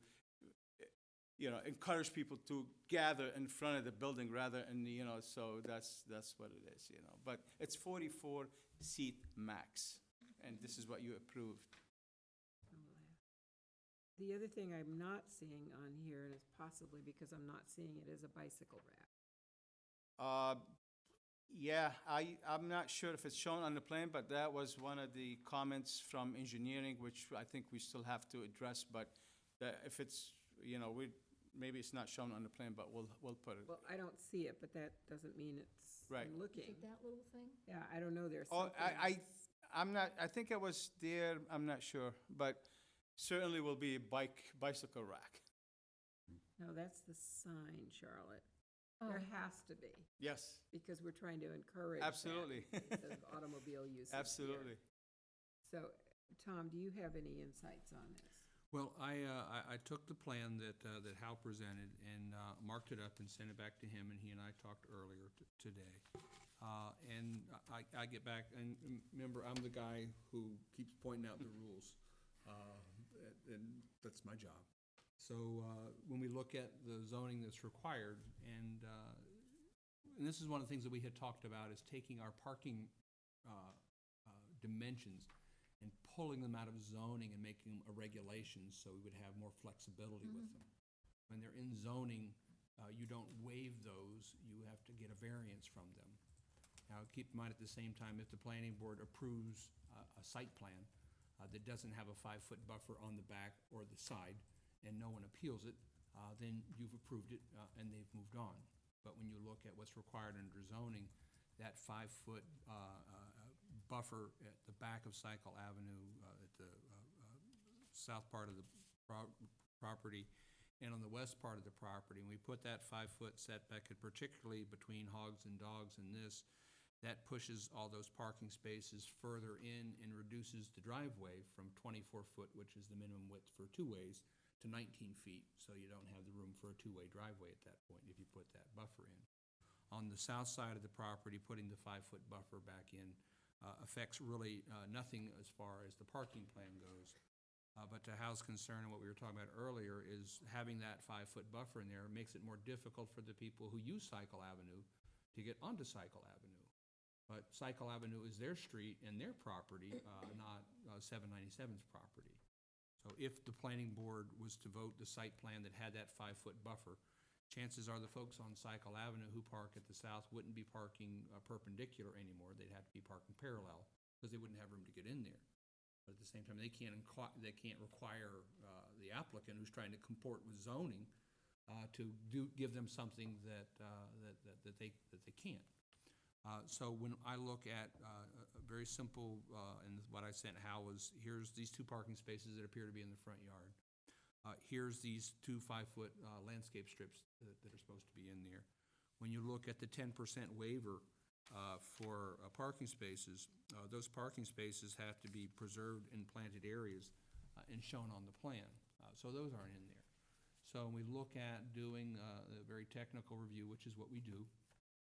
K: encourage people to gather in front of the building rather than, so that's what it is, But it's 44 seat max, and this is what you approved.
A: The other thing I'm not seeing on here, and it's possibly because I'm not seeing it, is a bicycle rack.
K: Yeah, I'm not sure if it's shown on the plan, but that was one of the comments from engineering, which I think we still have to address, but that if it's, maybe it's not shown on the plan, but we'll put it.
A: Well, I don't see it, but that doesn't mean it's,
K: Right.
A: I'm
D: Is
A: looking.
D: it that little thing?
A: Yeah, I don't know, there's
K: Oh,
A: something.
K: I'm not, I think it was there, I'm not sure, but certainly will be a bicycle rack.
A: No, that's the sign, Charlotte.
D: Oh,
A: There has to be,
K: Yes,
A: because we're trying to encourage that
K: absolutely,
A: instead of automobile use.
K: absolutely.
A: So, Tom, do you have any insights on this?
H: Well, I took the plan that Hal presented and marked it up and sent it back to him, and he and I talked earlier today. And I get back, and remember, I'm the guy who keeps pointing out the rules, and that's my job. So when we look at the zoning that's required, and this is one of the things that we had talked about, is taking our parking dimensions and pulling them out of zoning and making them a regulation, so we would have more flexibility with them. When they're in zoning, you don't waive those, you have to get a variance from them. Now, keep in mind at the same time, if the planning board approves a site plan that doesn't have a 5-foot buffer on the back or the side, and no one appeals it, then you've approved it, and they've moved on. But when you look at what's required under zoning, that 5-foot buffer at the back of Cycle Avenue, at the south part of the property, and on the west part of the property, and we put that 5-foot setback, and particularly between hogs and dogs and this, that pushes all those parking spaces further in and reduces the driveway from 24 foot, which is the minimum width for two ways, to 19 feet, so you don't have the room for a two-way driveway at that point if you put that buffer in. On the south side of the property, putting the 5-foot buffer back in affects really nothing as far as the parking plan goes. But to Hal's concern, and what we were talking about earlier, is having that 5-foot buffer in there makes it more difficult for the people who use Cycle Avenue to get onto Cycle Avenue. But Cycle Avenue is their street and their property, not 797's property. So if the planning board was to vote the site plan that had that 5-foot buffer, chances are the folks on Cycle Avenue who park at the south wouldn't be parking perpendicular anymore. They'd have to be parking parallel, because they wouldn't have room to get in there. But at the same time, they can't require the applicant who's trying to comport with zoning to give them something that they can't. So when I look at a very simple, and what I sent Hal was, here's these 2 parking spaces that appear to be in the front yard. Here's these 2 5-foot landscape strips that are supposed to be in there. When you look at the 10% waiver for parking spaces, those parking spaces have to be preserved in planted areas and shown on the plan. So those aren't in there. So when we look at doing a very technical review, which is what we do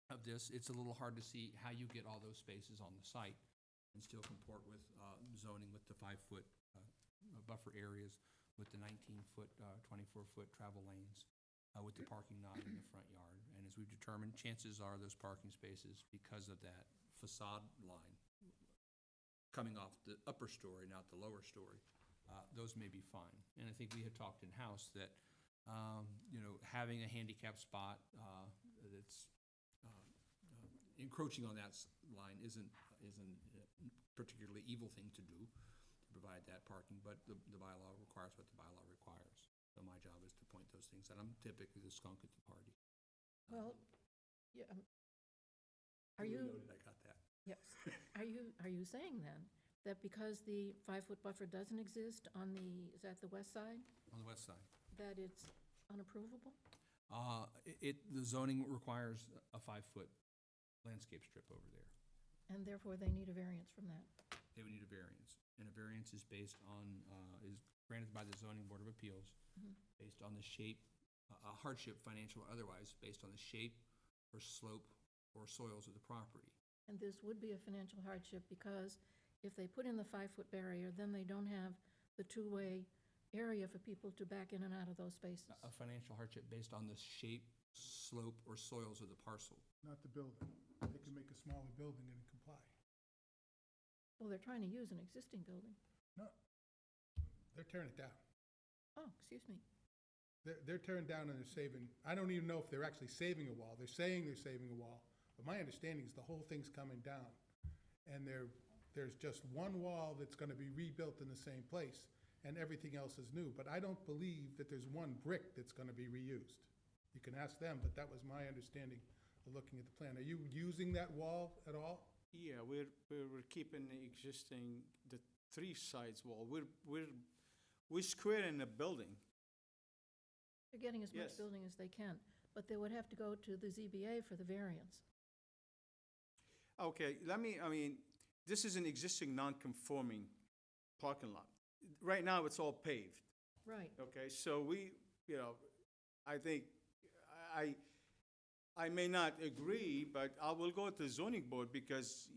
H: of this, it's a little hard to see how you get all those spaces on the site and still comport with zoning with the 5-foot buffer areas, with the 19-foot, 24-foot travel lanes, with the parking not in the front yard. And as we've determined, chances are those parking spaces, because of that facade line coming off the upper story, not the lower story, those may be fine. And I think we had talked in-house that, having a handicap spot that's encroaching on that line isn't a particularly evil thing to do, to provide that parking, but the bylaw requires what the bylaw requires. So my job is to point those things out. I'm typically the skunk at the party.
D: Well, yeah, are you,
H: Noted, I got that.
D: yes, are you saying then that because the 5-foot buffer doesn't exist on the, is that the west side,
H: On the west side.
D: that it's unapprovable?
H: The zoning requires a 5-foot landscape strip over there.
D: And therefore, they need a variance from that?
H: They would need a variance. And a variance is based on, is granted by the zoning board of appeals, based on the shape, a hardship, financial or otherwise, based on the shape or slope or soils of the property.
D: And this would be a financial hardship because if they put in the 5-foot barrier, then they don't have the 2-way area for people to back in and out of those spaces.
H: A financial hardship based on the shape, slope, or soils of the parcel.
B: Not the building. They can make a smaller building and comply.
D: Well, they're trying to use an existing building.
B: No, they're tearing it down.
D: Oh, excuse me.
B: They're tearing down and they're saving, I don't even know if they're actually saving a wall. They're saying they're saving a wall, but my understanding is the whole thing's coming down. And there's just one wall that's gonna be rebuilt in the same place, and everything else is new. But I don't believe that there's one brick that's gonna be reused. You can ask them, but that was my understanding of looking at the plan. Are you using that wall at all?
K: Yeah, we're keeping the existing, the 3 sides wall. We're squaring the building.
D: They're getting as much
K: Yes.
D: building as they can, but they would have to go to the ZBA for the variance.
K: Okay, this is an existing non-conforming parking lot. Right now, it's all paved,
D: Right.
K: okay? So I think, I may not agree, but I will go to the zoning board because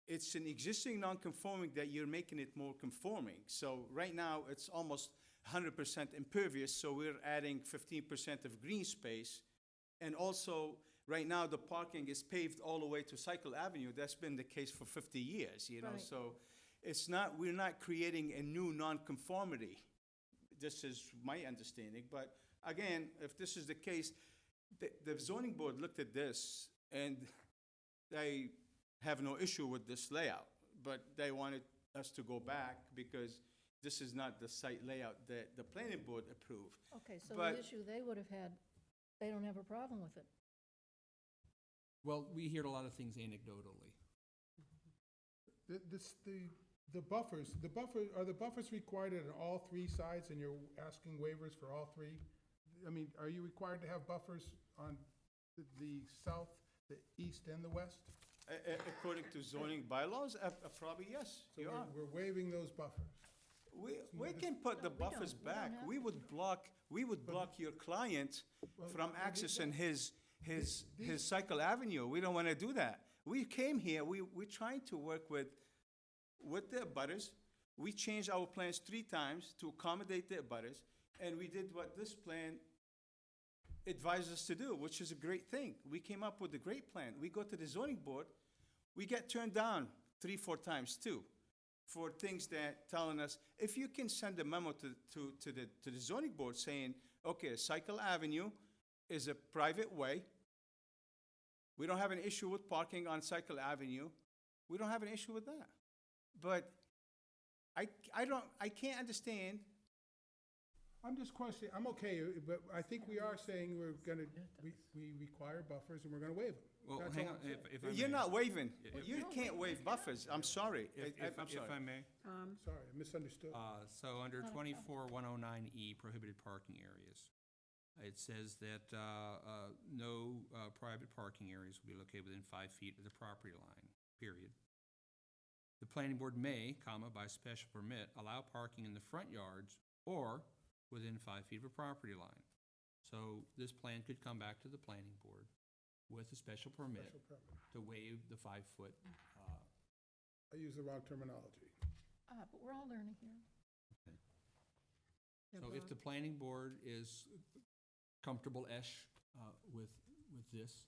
K: it's an existing non-conforming that you're making it more conforming. So right now, it's almost 100% impervious, so we're adding 15% of green space. And also, right now, the parking is paved all the way to Cycle Avenue. That's been the case for 50 years,
D: Right.
K: So we're not creating a new non-conformity. This is my understanding, but again, if this is the case, the zoning board looked at this and they have no issue with this layout, but they wanted us to go back because this is not the site layout that the planning board approved.
D: Okay, so
K: But-
D: the issue they would have had, they don't have a problem with it.
H: Well, we hear a lot of things anecdotally.
B: The buffers, are the buffers required on all 3 sides, and you're asking waivers for all 3? I mean, are you required to have buffers on the south, the east, and the west?
K: According to zoning bylaws, probably yes,
B: So
K: you are.
B: we're waiving those buffers.
K: We can put the
D: No, we don't.
K: buffers
D: We don't
K: back.
D: have
K: We would block your client
B: Well,
K: from
B: well,
K: accessing his
B: these-
K: Cycle Avenue. We don't want to do that. We came here, we're trying to work with the abutters. We changed our plans 3 times to accommodate the abutters, and we did what this plan advised us to do, which is a great thing. We came up with a great plan. We go to the zoning board, we get turned down 3, 4 times too. for things that telling us, if you can send a memo to the zoning board saying, okay, Cycle Avenue is a private way. We don't have an issue with parking on Cycle Avenue. We don't have an issue with that. But I can't understand.
B: I'm just questioning, I'm okay, but I think we are saying we're gonna, we require buffers and we're gonna waive them.
H: Well,
B: That's
H: hang
B: all
H: on,
B: I'm saying.
H: if I may.
K: You're not waiving.
H: If-
K: You can't waive buffers. I'm sorry. I'm
H: If
K: sorry.
H: I may.
A: Tom?
B: Sorry, I misunderstood.
H: So under
D: Not a problem.
H: 24109E, prohibited parking areas, it says that no private parking areas will be located within 5 feet of the property line, period. The planning board may, comma, by special permit, allow parking in the front yards or within 5 feet of a property line. So this plan could come back to the planning board with a special permit
B: Special permit.
H: to waive the 5-foot.
B: I used the wrong terminology.
D: But we're all learning here.
H: So if the planning board is comfortable-ish with this,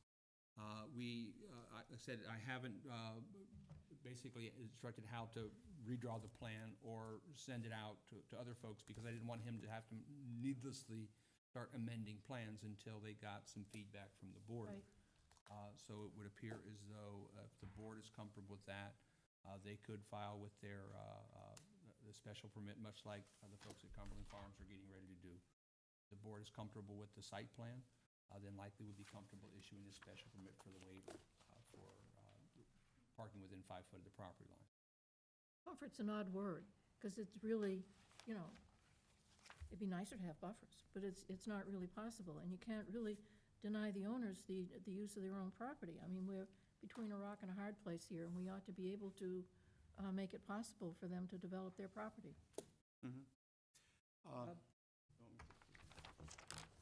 H: like I said, I haven't basically instructed how to redraw the plan or send it out to other folks, because I didn't want him to have to needlessly start amending plans until they got some feedback from the board.
D: Right.
H: So it would appear as though if the board is comfortable with that, they could file with their the special permit, much like the folks at Cumberland Farms are getting ready to do. The board is comfortable with the site plan, then likely would be comfortable issuing a special permit for the waiver for parking within 5 foot of the property line.
D: Buffer's an odd word, because it's really, you know, it'd be nicer to have buffers, but it's not really possible, and you can't really deny the owners the use of their own property. I mean, we're between a rock and a hard place here, and we ought to be able to make it possible for them to develop their property.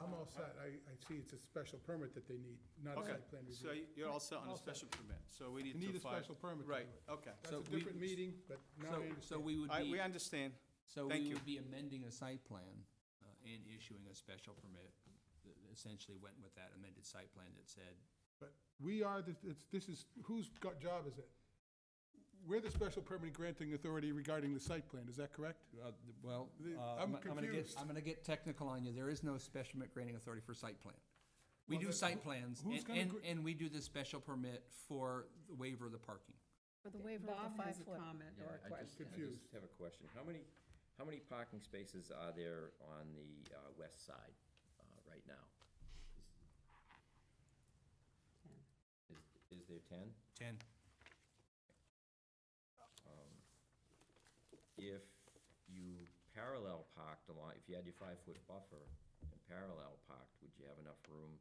B: I'm all set. I see it's a special permit that they need, not a
K: Okay,
B: site plan
K: so
B: review.
K: you're all set on
B: All
K: the
B: set.
K: special permit, so we
B: You
K: need to
B: need a
K: file.
B: special permit to
K: Right,
B: do it.
K: okay.
B: That's
H: So
B: a different
H: we-
B: meeting, but now I
H: So
B: understand.
H: we would
K: We
H: be,
K: understand.
H: so
K: Thank
H: we
K: you.
H: would be amending a site plan and issuing a special permit that essentially went with that amended site plan that said,
B: But we are, this is, whose job is it? We're the special permit granting authority regarding the site plan, is that correct?
H: well,
B: I'm
H: gonna
B: confused.
H: I'm gonna get technical on you. There is no special permit granting authority for site plan. We
B: Well,
H: do
B: then
H: site plans,
B: who's gonna
H: and we do the special permit for the waiver of the parking.
D: For the waiver of
A: Bob
D: the
A: has
D: 5
A: a
D: foot.
A: comment or a
L: I
A: question.
B: Confused.
L: just have a question. How many parking spaces are there on the west side right now? Is there 10?
H: 10.
L: If you parallel parked along, if you had your 5-foot buffer and parallel parked, would you have enough room?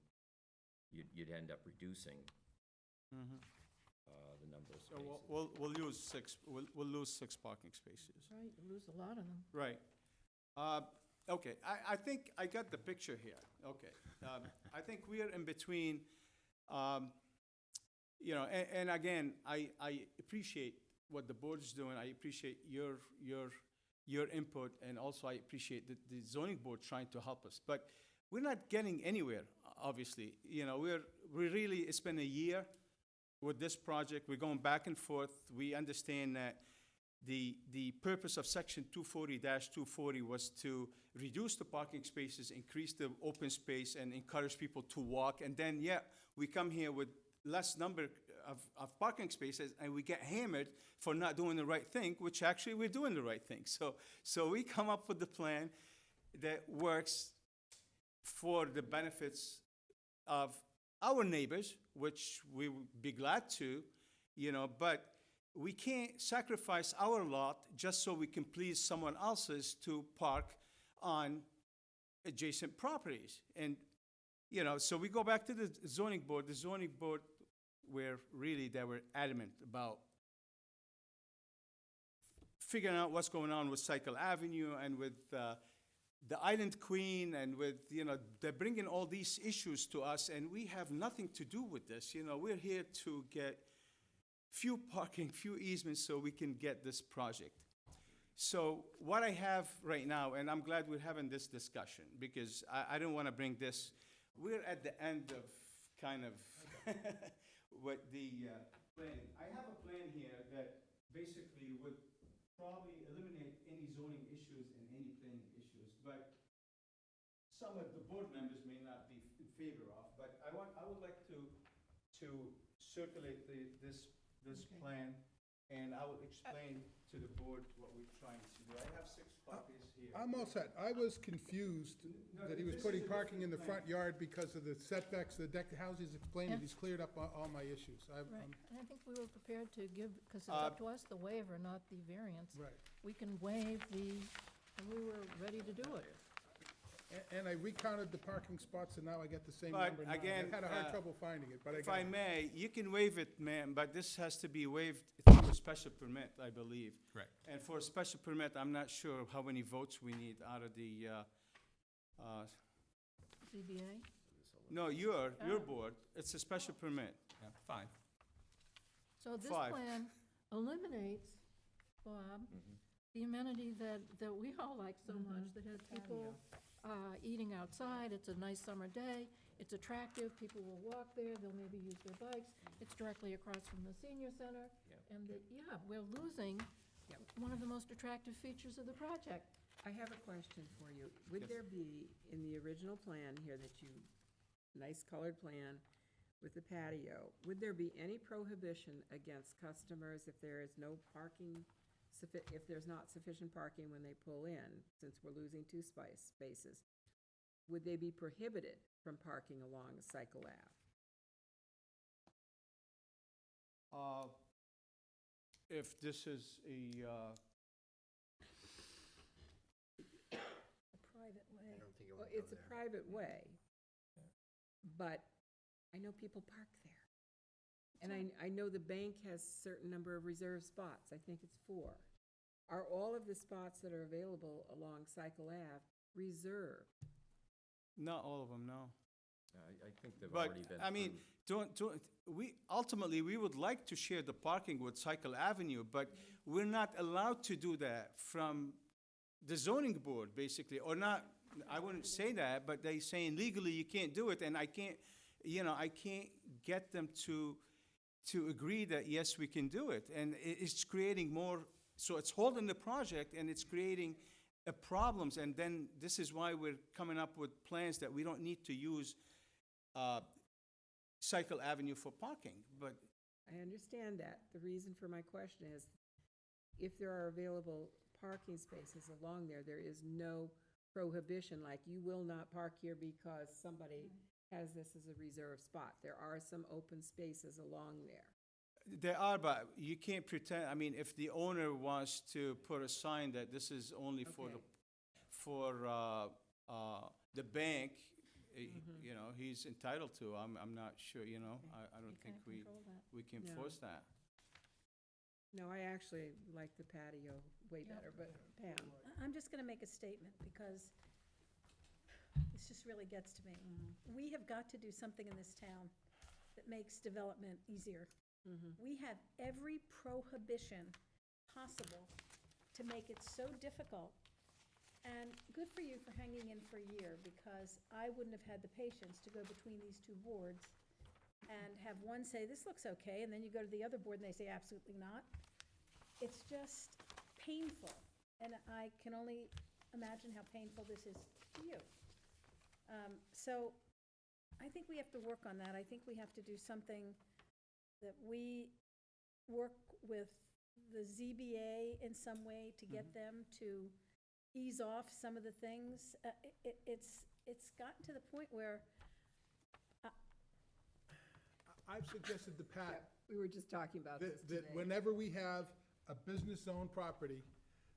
L: You'd end up reducing the number of
K: So
L: spaces.
K: we'll lose six parking spaces.
D: Right, you lose a lot of them.
K: Right. Okay, I think I got the picture here. Okay. I think we are in between, you know, and again, I appreciate what the board is doing. I appreciate your input, and also I appreciate the zoning board trying to help us. But we're not getting anywhere, obviously. You know, we really, it's been a year with this project. We're going back and forth. We understand that the purpose of section 240-240 was to reduce the parking spaces, increase the open space, and encourage people to walk. And then, yeah, we come here with less number of parking spaces, and we get hammered for not doing the right thing, which actually we're doing the right thing. So we come up with the plan that works for the benefits of our neighbors, which we would be glad to, you know, but we can't sacrifice our lot just so we can please someone else's to park on adjacent properties. And, you know, so we go back to the zoning board. The zoning board they were adamant about figuring out what's going on with Cycle Avenue and with the Island Queen, and with, you know, they're bringing all these issues to us, and we have nothing to do with this. You know, we're here to get few parking, few easements so we can get this project. So what I have right now, and I'm glad we're having this discussion, because I don't want to bring this, we're at the end of kind of what the plan. I have a plan here that basically would probably eliminate any zoning issues and any planning issues, but some of the board members may not be in favor of, but I would like to circulate this
A: Okay.
K: plan, and I will explain to the board what we're trying to do. I have 6 copies here.
B: I'm all set. I was confused that he was
K: this
B: putting
K: is a
B: parking in the
K: different
B: front yard because of the setbacks, the deck houses explained it.
D: Yeah.
B: He's cleared up all my issues.
D: Right, and I think we were prepared to give, because it's up to us, the waiver, not the variance.
B: Right.
D: We can waive and we were ready to do it.
B: And I recounted the parking spots, and now I get the same
K: But
B: number now.
K: again,
B: I had a hard trouble finding it, but I
K: If
B: got
K: I
B: it.
K: may, you can waive it, ma'am, but this has to be waived through a special permit, I believe.
J: Correct.
K: And for a special permit, I'm not sure how many votes we need out of the,
D: ZBA?
K: no, your
D: Oh.
K: board. It's a special permit.
J: Yeah, 5.
D: So this
K: 5.
D: plan eliminates, Bob, the amenity that we all like so much, that has people eating outside. It's a nice summer day, it's attractive, people will walk there, they'll maybe use their bikes. It's directly across from the senior center. And we're losing
A: Yep.
D: one of the most attractive features of the project.
A: I have a question for you. Would
K: Yes.
A: there be, in the original plan here that you, nice colored plan with the patio, would there be any prohibition against customers if there is no parking, if there's not sufficient parking when they pull in, since we're losing 2 spaces? Would they be prohibited from parking along Cycle Ave?
K: If this is a,
I: A private way.
E: I don't think it
A: Well,
E: would go
A: it's a
E: there.
A: private way, but I know people park there. And I know the bank has certain number of reserved spots, I think it's 4. Are all of the spots that are available along Cycle Ave reserved?
K: not all of them, no.
L: I think they've
K: But,
L: already been
K: I mean, ultimately, we would like to share the parking with Cycle Avenue, but we're not allowed to do that from the zoning board, basically, or not, I wouldn't say that, but they saying legally you can't do it, and I can't get them to agree that, yes, we can do it. And it's creating more, so it's holding the project, and it's creating problems, and then this is why we're coming up with plans that we don't need to use Cycle Avenue for parking, but
A: I understand that. The reason for my question is, if there are available parking spaces along there, there is no prohibition, like you will not park here because somebody has this as a reserved spot. There are some open spaces along there.
K: there are, but you can't pretend, I mean, if the owner wants to put a sign that this is only for
A: Okay.
K: the bank, he's entitled to, I'm not sure, I don't
D: You
K: think
D: can't
K: we
D: control that.
K: can
A: No.
K: force that.
A: No, I actually like the patio way
D: Yeah.
A: better, but Pam?
I: I'm just going to make a statement because this just really gets to me. We have got to do something in this town that makes development easier. We have every prohibition possible to make it so difficult. And good for you for hanging in for a year, because I wouldn't have had the patience to go between these 2 boards and have one say, this looks okay, and then you go to the other board and they say, absolutely not. It's just painful, and I can only imagine how painful this is to you. So I think we have to work on that. I think we have to do something that we work with the ZBA in some way to get them to ease off some of the things. It's gotten to the point where,
B: I've suggested to Pat
A: We were just talking about this
B: that
A: today.
B: whenever we have a business zone property,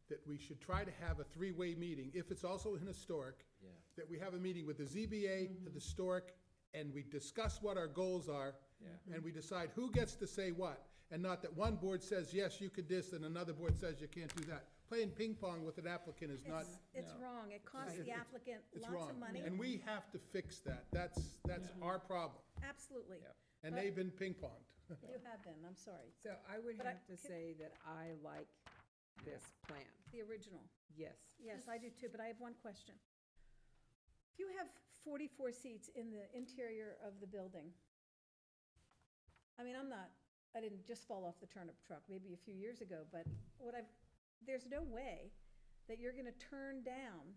B: that we should try to have a 3-way meeting, if it's also in historic,
L: Yeah.
B: that we have a meeting with the ZBA, the historic, and we discuss what our goals are,
L: Yeah.
B: and we decide who gets to say what, and not that one board says, yes, you could this, and another board says you can't do that. Playing ping pong with an applicant is not,
I: it's wrong. It costs the applicant
B: it's
I: lots of
B: wrong.
I: money.
B: And we have to fix that. That's our problem.
I: Absolutely.
L: Yeah.
B: And
I: But-
B: they've been ping-ponged.
I: You have been, I'm sorry.
A: So I would
I: But
A: have to say that I like this plan,
I: The original.
A: yes.
I: Yes, I do too, but I have one question. If you have 44 seats in the interior of the building, I mean, I didn't just fall off the turnip truck, maybe a few years ago, but what I've there's no way that you're gonna turn down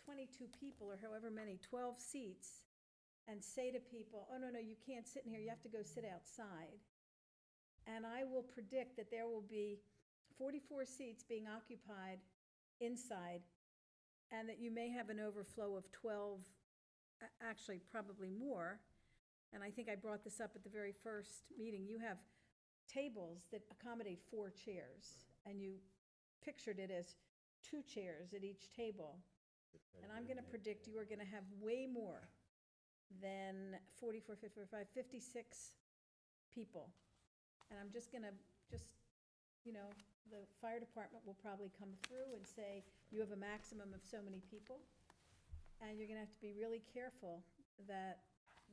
I: 22 people or however many, 12 seats, and say to people, oh, no, you can't sit in here, you have to go sit outside. And I will predict that there will be 44 seats being occupied inside, and that you may have an overflow of 12, actually probably more. And I think I brought this up at the very first meeting. You have tables that accommodate 4 chairs, and you pictured it as 2 chairs at each table. And I'm gonna predict you are gonna have way more than 44, 55, 56 people. And I'm just gonna, the fire department will probably come through and say, you have a maximum of so many people. And you're gonna have to be really careful that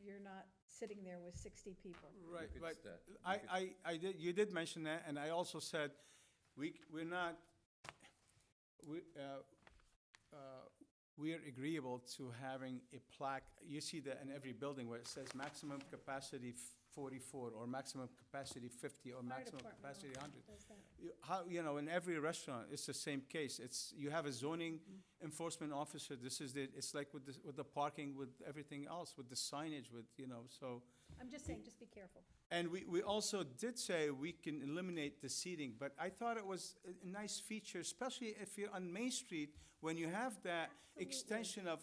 I: you're not sitting there with 60 people.
K: Right,
G: could
K: but
G: sta-
K: you did mention that, and I also said, we're not, we are agreeable to having a plaque. You see that in every building where it says maximum capacity 44, or maximum capacity 50, or
I: Fire
K: maximum
I: department
K: capacity
I: also
K: 100.
I: does that.
K: In every restaurant, it's the same case. You have a zoning enforcement officer, it's like with the parking, with everything else, with the signage, so.
I: I'm just saying, just be careful.
K: And we also did say we can eliminate the seating, but I thought it was a nice feature, especially if you're on Main Street, when you have that extension of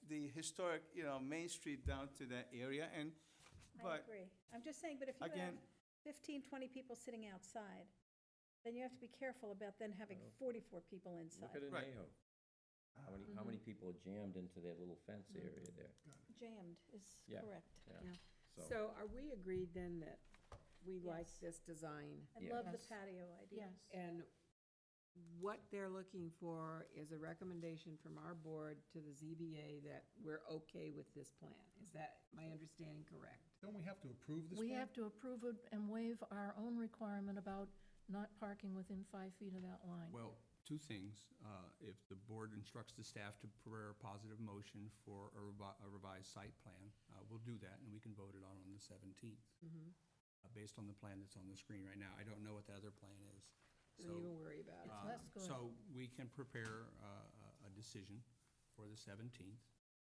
K: the historic, Main Street down to that area,
I: I
K: but
I: agree. I'm just saying, but if you have
K: again,
I: 15, 20 people sitting outside, then you have to be careful about then having 44 people
L: Look
I: inside.
L: at
K: Right.
L: Anejo. How many people are jammed into their little fence area there?
I: Jammed is
L: Yeah.
I: correct.
A: Yeah.
L: So,
A: So are we agreed then that we like
I: Yes.
A: this design?
I: I
L: Yeah.
I: love the
D: Yes.
I: patio idea.
D: Yes.
A: And what they're looking for is a recommendation from our board to the ZBA that we're okay with this plan. Is that my understanding correct?
B: Don't we have to approve this
D: We
B: plan?
D: have to approve it and waive our own requirement about not parking within 5 feet of that line.
H: Well, 2 things. If the board instructs the staff to prepare a positive motion for a revised site plan, we'll do that, and we can vote it on the 17th, based on the plan that's on the screen right now. I don't know what the other plan is.
A: Don't even worry about it.
D: That's good.
H: So we can prepare a decision for the 17th.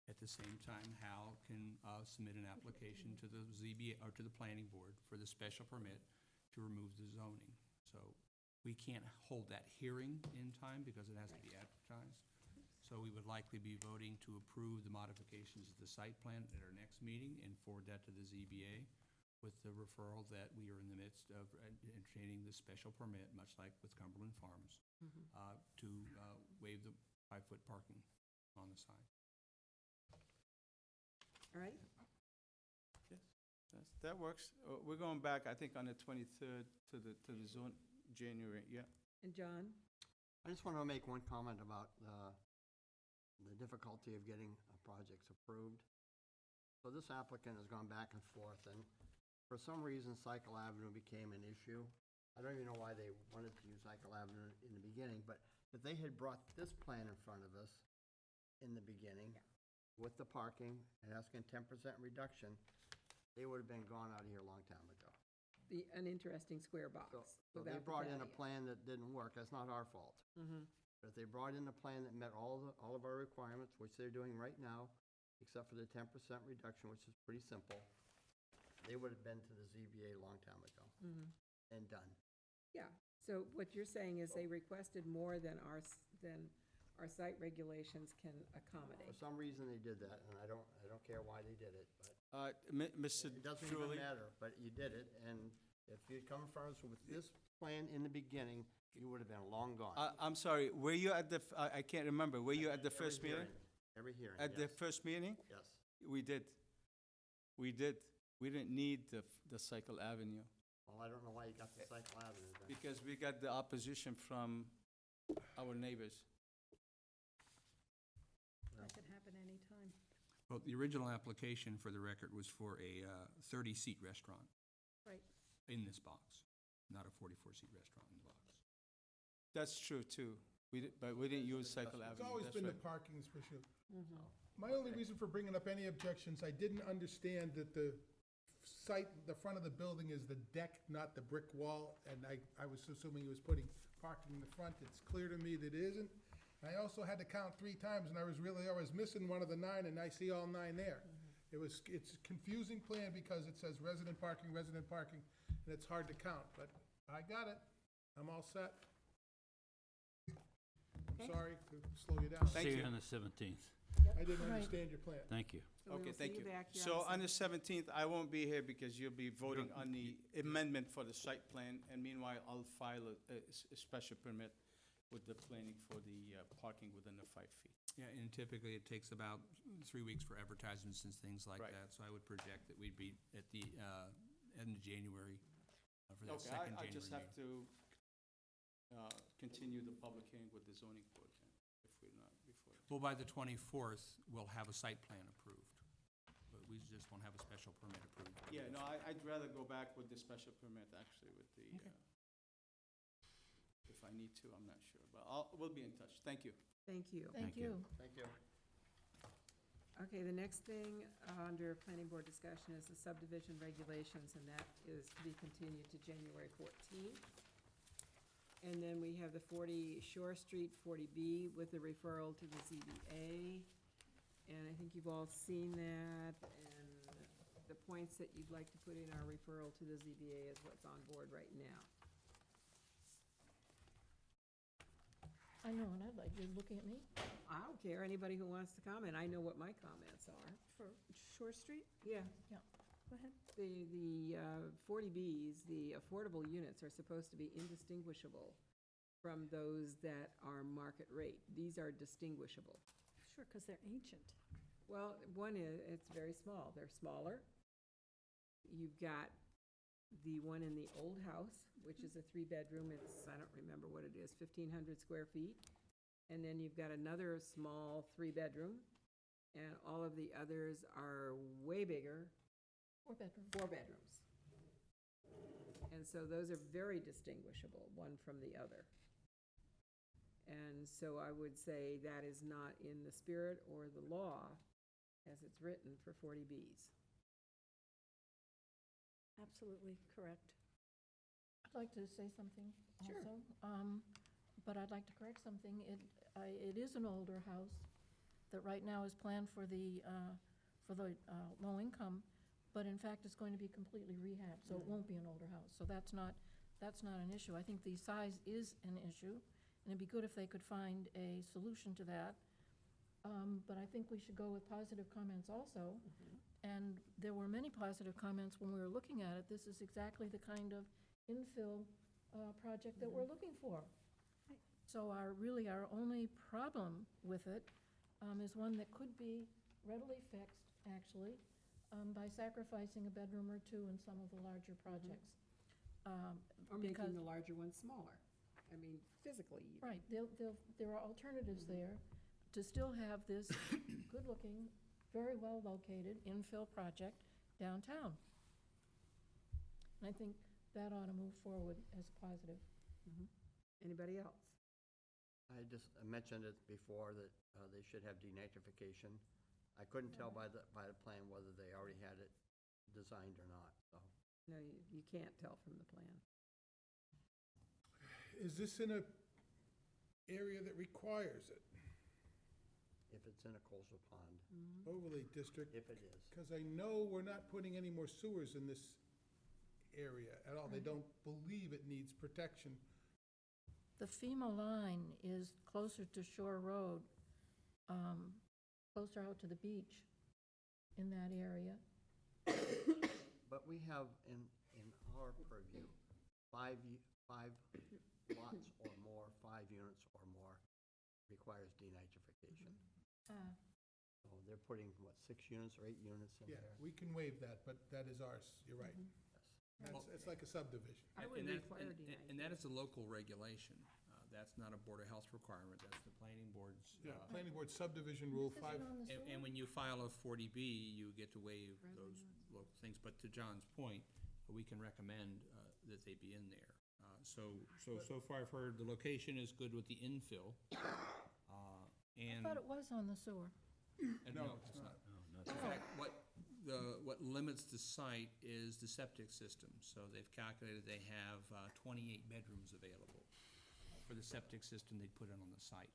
H: At the same time, Hal can submit an application to the ZBA, or to the planning board, for the special permit to remove the zoning. So we can't hold that hearing in time because it has to be advertised. So we would likely be voting to approve the modifications of the site plan at our next meeting and forward that to the ZBA with the referral that we are in the midst of entertaining the special permit, much like with Cumberland Farms, to waive the 5-foot parking on the side.
A: All right?
K: that works. We're going back, I think, on the 23rd to the zone, January, yeah.
A: And John?
E: I just want to make one comment about the difficulty of getting projects approved. So this applicant has gone back and forth, and for some reason, Cycle Avenue became an issue. I don't even know why they wanted to use Cycle Avenue in the beginning, but if they had brought this plan in front of us in the beginning, with the parking and asking 10% reduction, they would have been gone out of here a long time ago.
A: An interesting square box.
E: So they
A: without the
E: brought in a
A: patio.
E: plan that didn't work, that's not our fault. But if they brought in a plan that met all of our requirements, which they're doing right now, except for the 10% reduction, which is pretty simple, they would have been to the ZBA a long time ago and done.
A: Yeah, so what you're saying is they requested more than our site regulations can
E: For
A: accommodate.
E: some reason, they did that, and I don't care why they did it, but
K: Mr.
E: it doesn't even
K: Julie,
E: matter, but you did it, and if you'd come in front of us with this plan in the beginning, you would have been long gone.
K: I'm sorry, were you at the, I can't remember, were you at the first meeting?
E: Every hearing,
K: At the
E: yes,
K: first meeting?
E: yes.
K: We did. We did. We didn't need the Cycle Avenue,
E: Well, I don't know why you got the Cycle Avenue then.
K: because we got the opposition from our neighbors.
I: That could happen anytime.
H: Well, the original application, for the record, was for a 30-seat restaurant
I: Right.
H: in this box, not a 44-seat restaurant in the box.
K: That's true, too. But we didn't use Cycle
B: It's
K: Avenue.
B: always
K: That's
B: been the
K: right.
B: parking issue. My only reason for bringing up any objections, I didn't understand that the site, the front of the building is the deck, not the brick wall, and I was assuming he was putting parking in the front. It's clear to me that it isn't. I also had to count 3 times, and I was missing one of the 9, and I see all 9 there. It's a confusing plan because it says resident parking, and it's hard to count, but I got it. I'm all set. I'm
A: Okay.
B: sorry to slow you down.
H: Thank
C: See
H: you.
C: you on the 17th.
B: I didn't
D: Right.
B: understand your plan.
C: Thank you.
A: So we
K: Okay,
A: will see
K: thank you.
A: back here
K: So
A: on
K: on the 17th, I won't be here because you'll be voting
C: You're-
K: on the amendment for the site plan, and meanwhile, I'll file a special permit with the planning for the parking within the 5 feet.
H: Yeah, and typically it takes about 3 weeks for advertisements and things like
K: Right.
H: that. So I would project that we'd be at the end of January for that
K: Okay,
H: second January
K: I just have
H: meeting.
K: to continue the public hearing with the zoning board then, if we're not before.
H: Well, by the 24th, we'll have a site plan approved, but we just won't have a special permit approved.
K: Yeah, no, I'd rather go back with the special permit, actually, with the, if I need to, I'm not sure, but we'll be in touch. Thank you.
A: Thank you.
D: Thank you.
E: Thank you.
A: Okay, the next thing under planning board discussion is the subdivision regulations, and that is to be continued to January 14th. And then we have the 40 Shore Street, 40B, with the referral to the ZBA. And I think you've all seen that, and the points that you'd like to put in our referral to the ZBA is what's on board right now.
D: I know, and I'd like you looking at me.
A: I don't care, anybody who wants to comment, I know what my comments are.
I: For Shore Street?
A: Yeah.
I: Go ahead.
A: The 40Bs, the affordable units, are supposed to be indistinguishable from those that are market rate. These are distinguishable.
I: Sure, because they're ancient.
A: Well, one is, it's very small. They're smaller. You've got the one in the old house, which is a 3-bedroom. It's, I don't remember what it is, 1,500 square feet. And then you've got another small 3-bedroom, and all of the others are way bigger,
D: 4 bedrooms.
A: 4 bedrooms. And so those are very distinguishable, one from the other. And so I would say that is not in the spirit or the law as it's written for 40Bs.
I: Absolutely correct.
D: I'd like to say something
A: Sure.
D: also. But I'd like to correct something. It is an older house that right now is planned for the low income, but in fact, it's going to be completely rehabbed, so it won't be an older house. So that's not an issue. I think the size is an issue, and it'd be good if they could find a solution to that. But I think we should go with positive comments also. And there were many positive comments when we were looking at it. This is exactly the kind of infill project that we're looking for. So our only problem with it is one that could be readily fixed, actually, by sacrificing a bedroom or 2 in some of the larger projects.
A: Or
D: Because-
A: making the larger one smaller. I mean, physically. even.
D: Right, there are alternatives there to still have this good-looking, very well-located infill project downtown. And I think that ought to move forward as a positive.
A: Anybody else?
E: I just mentioned it before that they should have denitrification. I couldn't tell by the plan whether they already had it designed or not, so.
A: No, you can't tell from the plan.
B: Is this in a area that requires it,
E: If it's in a coastal pond,
B: overlay district?
E: if it is.
B: Because I know we're not putting any more sewers in this area at all. They don't believe it needs protection.
D: The FEMA line is closer to Shore Road, closer out to the beach in that area.
E: But we have in our purview, five lots or more, 5 units or more requires denitrification. So they're putting, 6 units or 8 units in
B: Yeah,
E: there?
B: we can waive that, but that is ours, you're right. It's like a subdivision.
A: I
H: And
A: would
H: that-
A: require
H: and that is a local regulation. That's not a Board of Health requirement, that's the planning board's.
B: Yeah, planning board subdivision rule
D: Is it
B: 5.
D: on the sewer?
H: And when you file a 40B, you get to waive those local things. But to John's point, we can recommend that they be in there. So far I've heard the location is good with the infill.
D: I
H: And
D: thought it was on the sewer.
B: No, it's not.
H: In fact, what limits the site is the septic system. So they've calculated they have 28 bedrooms available. for the septic system they'd put in on the site.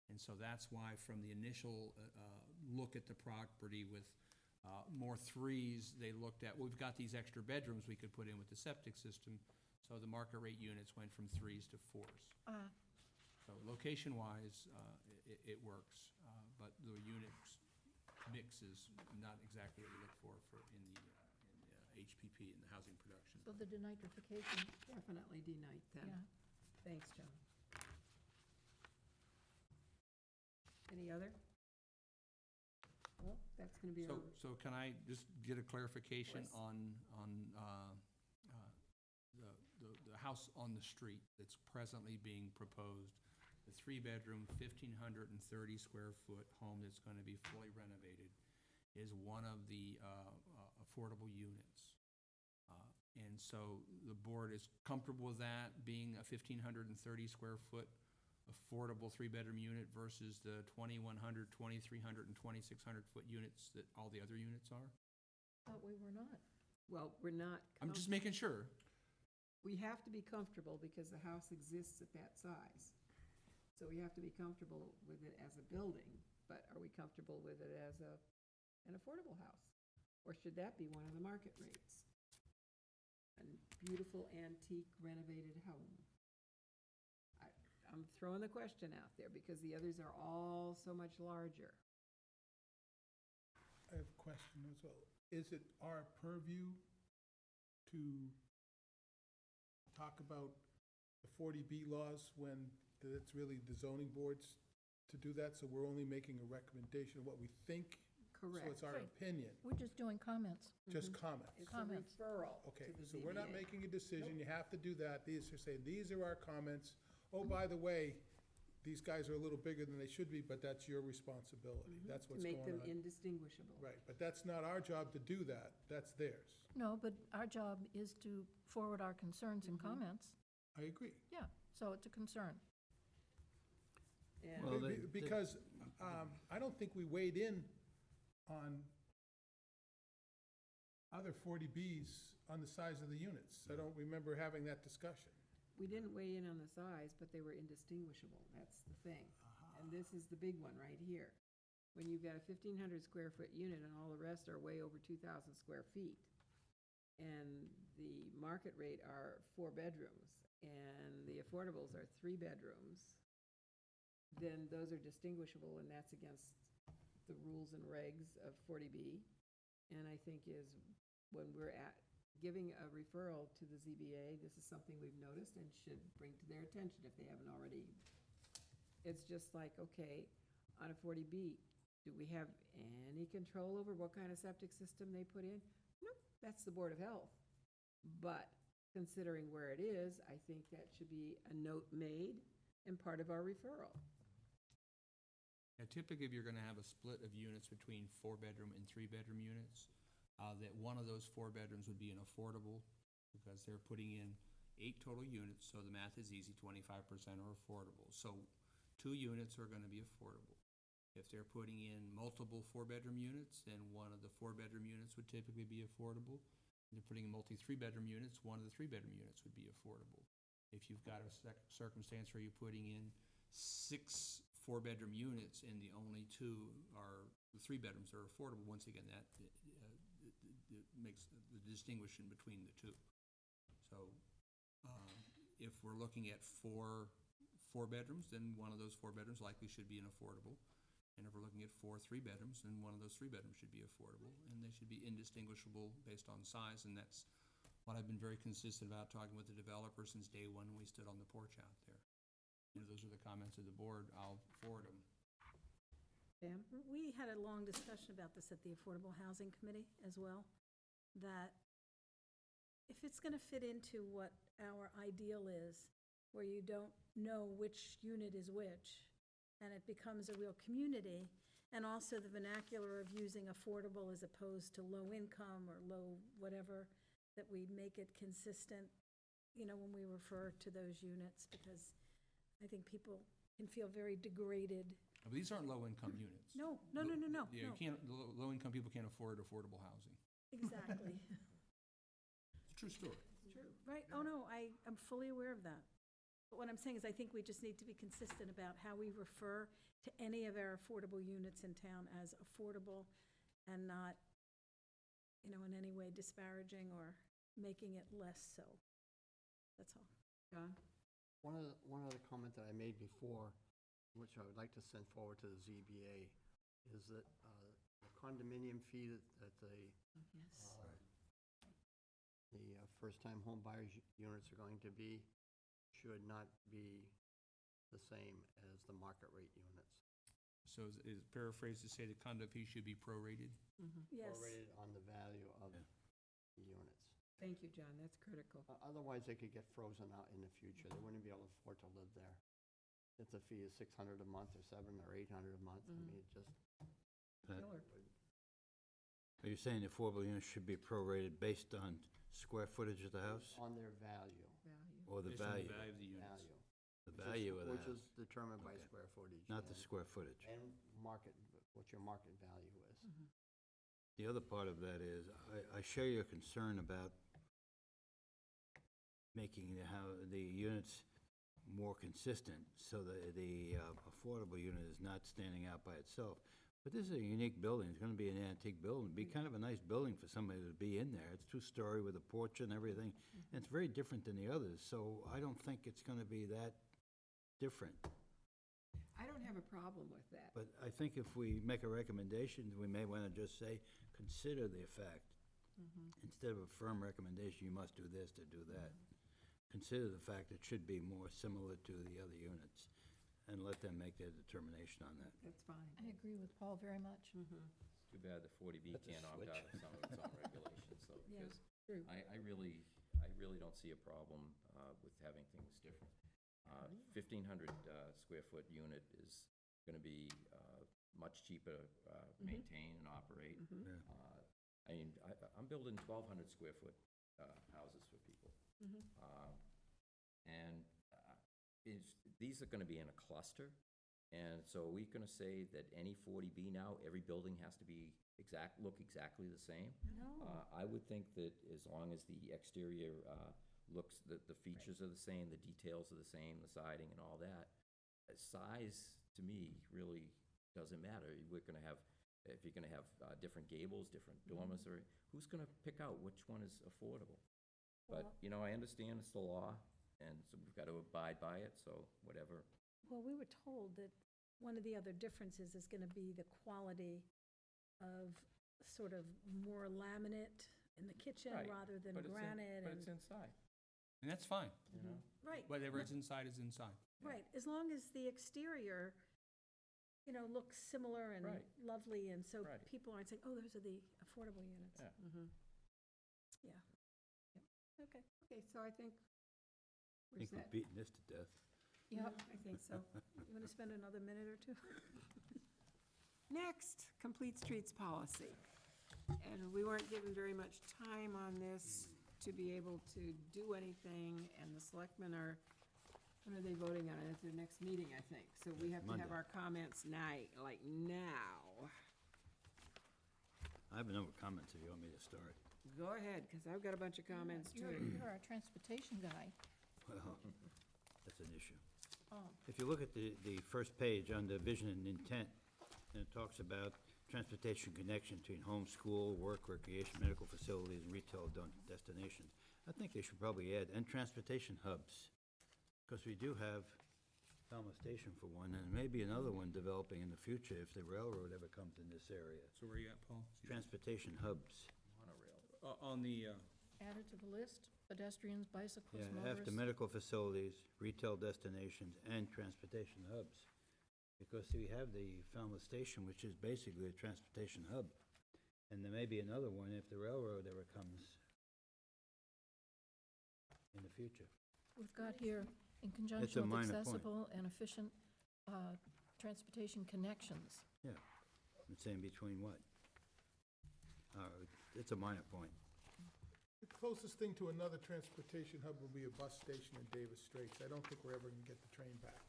H: And so that's why from the initial look at the property with more threes, they looked at, well, we've got these extra bedrooms we could put in with the septic system, so the market rate units went from threes to fours. So location-wise, it works, but the unit mix is not exactly what we look for in the HPP, in the housing production.
D: So the denitrification,
A: Definitely denied then.
D: yeah.
A: Thanks, John. Any other? Well, that's gonna be our,
H: So can I just get a clarification
A: Yes.
H: on the house on the street that's presently being proposed? The three-bedroom, 1,530 square foot home that's gonna be fully renovated is one of the affordable units. And so the board is comfortable with that being a 1,530 square foot affordable three-bedroom unit versus the 2,100, 2,300, and 2,600 foot units that all the other units are?
D: Thought we were not.
A: well, we're not.
H: I'm just making sure.
A: We have to be comfortable because the house exists at that size. So we have to be comfortable with it as a building, but are we comfortable with it as an affordable house? Or should that be one of the market rates? A beautiful antique renovated home. I'm throwing the question out there because the others are all so much larger.
B: I have a question as well. Is it our purview to talk about the 40B laws when it's really the zoning boards to do that? So we're only making a recommendation of what we think?
A: Correct.
B: So it's our
D: Right.
B: opinion,
D: We're just doing comments.
B: just comments?
A: It's a
D: Comments.
A: referral
B: Okay,
A: to the
B: so we're not
A: ZBA.
B: making a decision, you have to do that, these are saying, these are our comments. Oh, by the way, these guys are a little bigger than they should be, but that's your responsibility, that's
A: To
B: what's
A: make
B: going
A: them
B: on.
A: indistinguishable.
B: Right, but that's not our job to do that, that's theirs.
D: No, but our job is to forward our concerns and comments.
B: I agree.
D: Yeah, so it's a concern.
A: And
C: Well,
B: Because I don't think we weighed in on other 40Bs on the size of the units. I don't remember having that discussion.
A: we didn't weigh in on the size, but they were indistinguishable, that's the thing. And this is the big one right here. When you've got a 1,500 square foot unit and all the rest are way over 2,000 square feet, and the market rate are 4 bedrooms, and the affordables are 3 bedrooms, then those are distinguishable, and that's against the rules and regs of 40B. And I think is when we're giving a referral to the ZBA, this is something we've noticed and should bring to their attention if they haven't already. It's just like, okay, on a 40B, do we have any control over what kind of septic system they put in? Nope, that's the Board of Health. But considering where it is, I think that should be a note made and part of our referral.
H: Yeah, typically, if you're gonna have a split of units between 4-bedroom and 3-bedroom units, that one of those 4 bedrooms would be an affordable, because they're putting in 8 total units, so the math is easy, 25% are affordable. So 2 units are gonna be affordable. If they're putting in multiple 4-bedroom units, then one of the 4-bedroom units would typically be affordable. If they're putting in multi-3-bedroom units, one of the 3-bedroom units would be affordable. If you've got a circumstance where you're putting in 6 4-bedroom units and the only 2 are, the 3 bedrooms are affordable, once again, that it makes the distinction between the two. So if we're looking at 4 bedrooms, then one of those 4 bedrooms likely should be an affordable. And if we're looking at 4 3-bedrooms, then one of those 3 bedrooms should be affordable, and they should be indistinguishable based on size, and that's what I've been very consistent about talking with the developer since day one when we stood on the porch out there. You know, those are the comments of the board, I'll forward them.
A: Pam?
I: We had a long discussion about this at the Affordable Housing Committee as well, that if it's going to fit into what our ideal is, where you don't know which unit is which, and it becomes a real community, and also the vernacular of using affordable as opposed to low income or low whatever, that we make it consistent, you know, when we refer to those units, because I think people can feel very degraded.
H: But these aren't low-income units.
I: No.
H: Yeah, you
I: No.
H: can't, low-income people can't afford affordable housing.
I: Exactly.
H: It's a true story.
A: True.
I: Right, oh no, I'm fully aware of that. But what I'm saying is I think we just need to be consistent about how we refer to any of our affordable units in town as affordable and not, in any way disparaging or making it less so. That's all.
A: John?
E: One other comment that I made before, which I would like to send forward to the ZBA, is that the condominium fee that the first-time home buyers units are going to be should not be the same as the market rate units.
H: So is paraphrased to say the condo fee should be prorated?
I: Yes.
E: Prorated on the value of
C: Yeah.
E: the units.
A: Thank you, John, that's critical.
E: Otherwise, they could get frozen out in the future. They wouldn't be able to afford to live there. If the fee is $600 a month or $700 or $800 a month, I mean, it just.
A: Killer.
C: Are you saying the affordable units should be prorated based on square footage of the house?
E: On their value.
A: Value.
C: Or the
H: Based on
C: value?
H: the value of the units.
E: Value.
C: The value of the
E: Which is
C: house,
E: determined by
C: Okay.
E: square footage.
C: not the
E: and-
C: square footage.
E: And market, what your market value is.
C: The other part of that is, I share your concern about making the units more consistent, so that the affordable unit is not standing out by itself. But this is a unique building, it's gonna be an antique building, be kind of a nice building for somebody to be in there. It's two-story with a porch and everything, and it's very different than the others, so I don't think it's gonna be that different.
A: I don't have a problem with that.
C: But I think if we make a recommendation, we may wanna just say, consider the effect. Instead of a firm recommendation, you must do this to do that. Consider the fact it should be more similar to the other units, and let them make their determination on that.
A: That's fine.
D: I agree with Paul very much.
L: Too bad the 40B
C: That's a
L: can't opt out of some of its own regulations, though,
I: Yeah.
L: because
A: True.
L: I really don't see a problem with having things different. 1,500 square foot unit is gonna be much cheaper to maintain and operate. I mean, I'm building 1,200 square foot houses for people. And these are gonna be in a cluster, and so are we gonna say that any 40B now, every building has to be look exactly the same?
I: No.
L: I would think that as long as the exterior looks, the features are the same, the details are the same, the siding and all that, size, to me, really doesn't matter. We're gonna have, if you're gonna have different gables, different dormitory, who's gonna pick out which one is affordable? But,
I: Well-
L: I understand it's the law, and so we've got to abide by it, so whatever.
I: Well, we were told that one of the other differences is going to be the quality of sort of more laminate in the kitchen
L: Right,
I: rather than
L: But it's in-
I: granite
L: But
I: and,
L: it's inside,
H: And that's fine.
I: right.
H: Whatever is inside is inside.
I: Right, as long as the exterior, looks similar and
L: Right.
I: lovely, and so
L: Right.
I: people aren't saying, oh, those are the affordable units.
L: Yeah.
I: Yeah. Okay.
A: Okay, so I think
C: I
A: we're
C: think we're
A: set.
C: beating this to death.
D: Yep.
A: I think so.
I: You want to spend another minute or two?
A: Next, complete streets policy. And we weren't given very much time on this to be able to do anything, and the selectmen are, when are they voting on it? At their next meeting, I think. So we have to have
C: Monday.
A: our comments now.
C: I have a number of comments if you want me to start.
A: Go ahead, because I've got a bunch of comments
D: You're
A: too.
D: our transportation guy.
C: Well, that's an issue.
D: Oh.
C: If you look at the first page under vision and intent, and it talks about transportation connection between home, school, work, recreation, medical facilities, and retail destinations. I think they should probably add, and transportation hubs, because we do have Falmouth Station for one, and maybe another one developing in the future if the railroad ever comes in this area.
H: So where you at, Paul?
C: Transportation hubs.
L: monorail.
H: On the,
D: Added to the list, pedestrians, bicyclists,
C: Yeah,
D: motorists.
C: after medical facilities, retail destinations, and transportation hubs. Because we have the Falmouth Station, which is basically a transportation hub. And there may be another one if the railroad ever comes in the future.
D: We've got here, in conjunction with
C: minor point.
D: accessible and efficient transportation connections.
C: Yeah, I'm saying between what? It's a minor point.
B: The closest thing to another transportation hub will be a bus station in Davis Straits. I don't think we're ever gonna get the train back.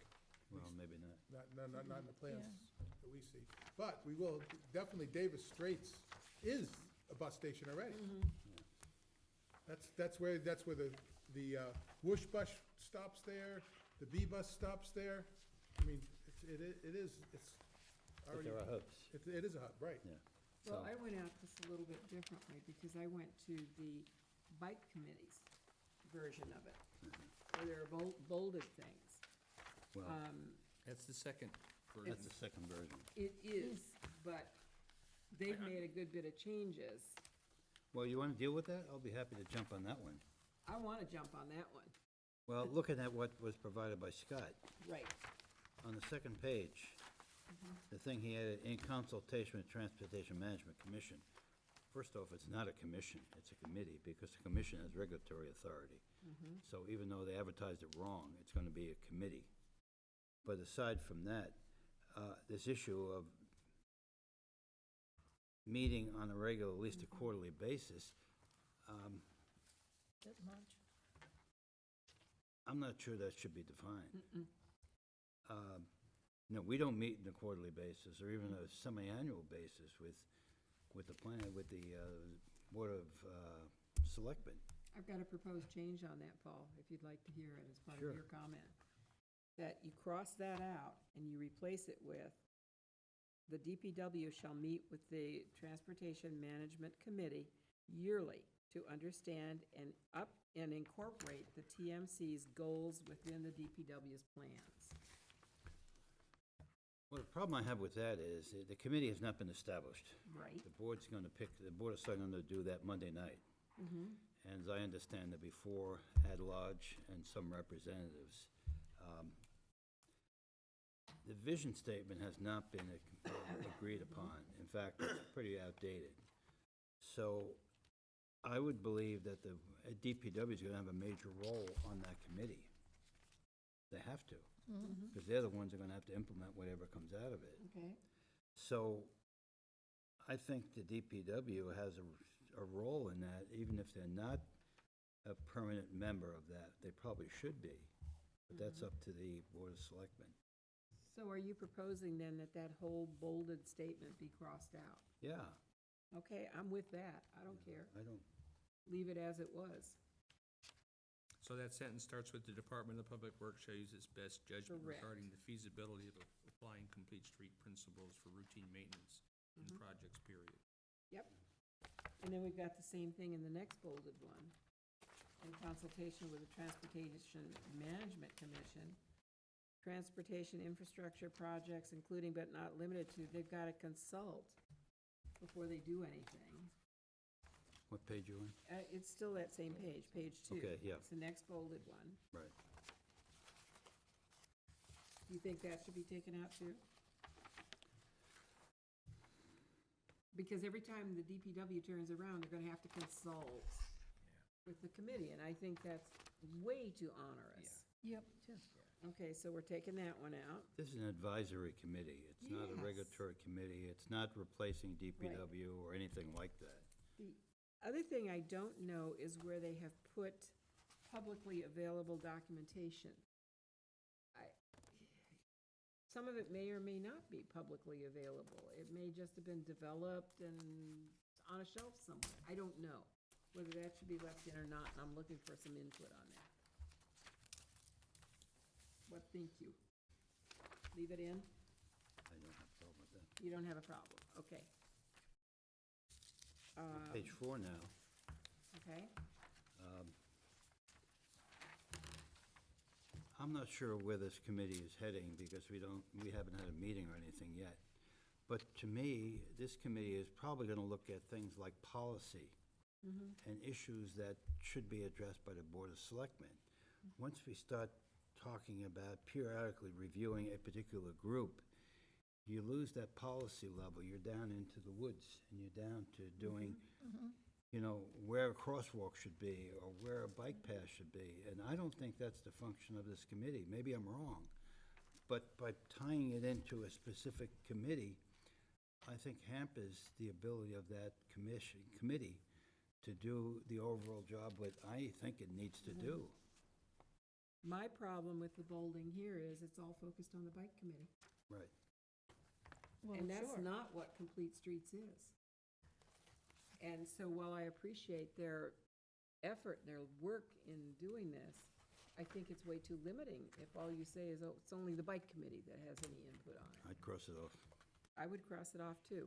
C: Well, maybe not.
B: Not in the plans that we see. But we will, definitely Davis Straits is a bus station already. That's where the Whoosh bus stops there, The B-bus stops there. I mean, it's
C: But
B: already,
C: there are hubs,
B: it is a hub, right.
C: yeah.
A: Well,
C: So-
A: I went at this a little bit differently, because I went to the bike committee's version of it, where there are bolded things.
C: Well,
H: That's the second version.
C: that's the second version.
A: It is, but they've made a good bit of changes.
C: Well, you want to deal with that? I'll be happy to jump on that one.
A: I want to jump on that one.
C: Well, looking at what was provided by Scott,
A: Right.
C: on the second page, the thing he added, in consultation with Transportation Management Commission. First off, it's not a commission, it's a committee, because the commission has regulatory authority. So even though they advertised it wrong, it's gonna be a committee. But aside from that, this issue of meeting on a regular, at least a quarterly basis,
D: Bit much.
C: I'm not sure that should be defined. No, we don't meet on a quarterly basis, or even a semi-annual basis with the plan, with the Board of Selectmen.
A: I've got a proposed change on that, Paul, if you'd like to hear it as part
C: Sure.
A: of your comment. That you cross that out and you replace it with, the DPW shall meet with the Transportation Management Committee yearly to understand and incorporate the TMC's goals within the DPW's plans.
C: Well, the problem I have with that is, the committee has not been established.
A: Right.
C: The board's gonna the board is starting to do that Monday night. And as I understand it before, at large and some representatives. The vision statement has not been agreed upon. In fact, it's pretty outdated. So I would believe that the DPW is gonna have a major role on that committee. They have to, because they're the ones that are gonna have to implement whatever comes out of it.
A: Okay.
C: So I think the DPW has a role in that, even if they're not a permanent member of that. They probably should be, but that's up to the Board of Selectmen.
A: So are you proposing then that that whole bolded statement be crossed out?
C: Yeah,
A: Okay, I'm with that. I don't care.
C: I don't,
A: Leave it as it was.
H: So that sentence starts with, "The Department of Public Works shall use its best judgment
A: Correct.
H: regarding the feasibility of applying complete street principles for routine maintenance in projects, period."
A: Yep. And then we've got the same thing in the next bolded one. In consultation with the Transportation Management Commission, transportation infrastructure projects, including but not limited to, they've got to consult before they do anything.
C: what page you on?
A: It's still that same page, page 2.
C: Okay, yeah.
A: It's the next bolded one.
C: Right.
A: Do you think that should be taken out too? Because every time the DPW turns around, they're gonna have to consult with the committee, and I think that's way too onerous.
D: Yep.
A: Okay, so we're taking that one out.
C: This is an advisory committee. It's not a
A: Yes.
C: regulatory committee. It's not replacing DPW or anything like that.
A: The other thing I don't know is where they have put publicly available documentation. Some of it may or may not be publicly available. It may just have been developed and on a shelf somewhere. I don't know whether that should be left in or not, and I'm looking for some input on that. What think you? Leave it in?
C: I don't have a problem with that.
A: You don't have a problem, okay.
C: Page 4 now.
A: Okay,
C: I'm not sure where this committee is heading, because we haven't had a meeting or anything yet. But to me, this committee is probably gonna look at things like policy and issues that should be addressed by the Board of Selectmen. Once we start talking about periodically reviewing a particular group, you lose that policy level. You're down into the woods, and you're down to doing, where a crosswalk should be, or where a bike path should be. And I don't think that's the function of this committee. Maybe I'm wrong. But by tying it into a specific committee, I think hampers the ability of that committee to do the overall job what I think it needs to do.
A: my problem with the bolding here is it's all focused on the bike committee.
C: Right.
D: Well,
A: And that's
D: sure.
A: not what Complete Streets is. And so while I appreciate their effort, their work in doing this, I think it's way too limiting if all you say is, oh, it's only the bike committee that has any input on it.
C: I'd cross it off.
A: I would cross it off too.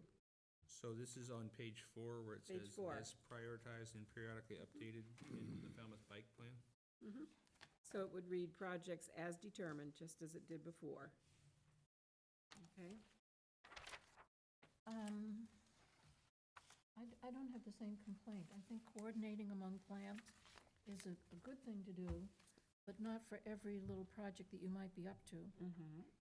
H: So this is on page 4, where it
A: Page
H: says,
A: 4.
H: as prioritized and periodically updated in the Falmouth Bike Plan?
A: So it would read projects as determined, just as it did before. Okay?
D: I don't have the same complaint. I think coordinating among plans is a good thing to do, but not for every little project that you might be up to.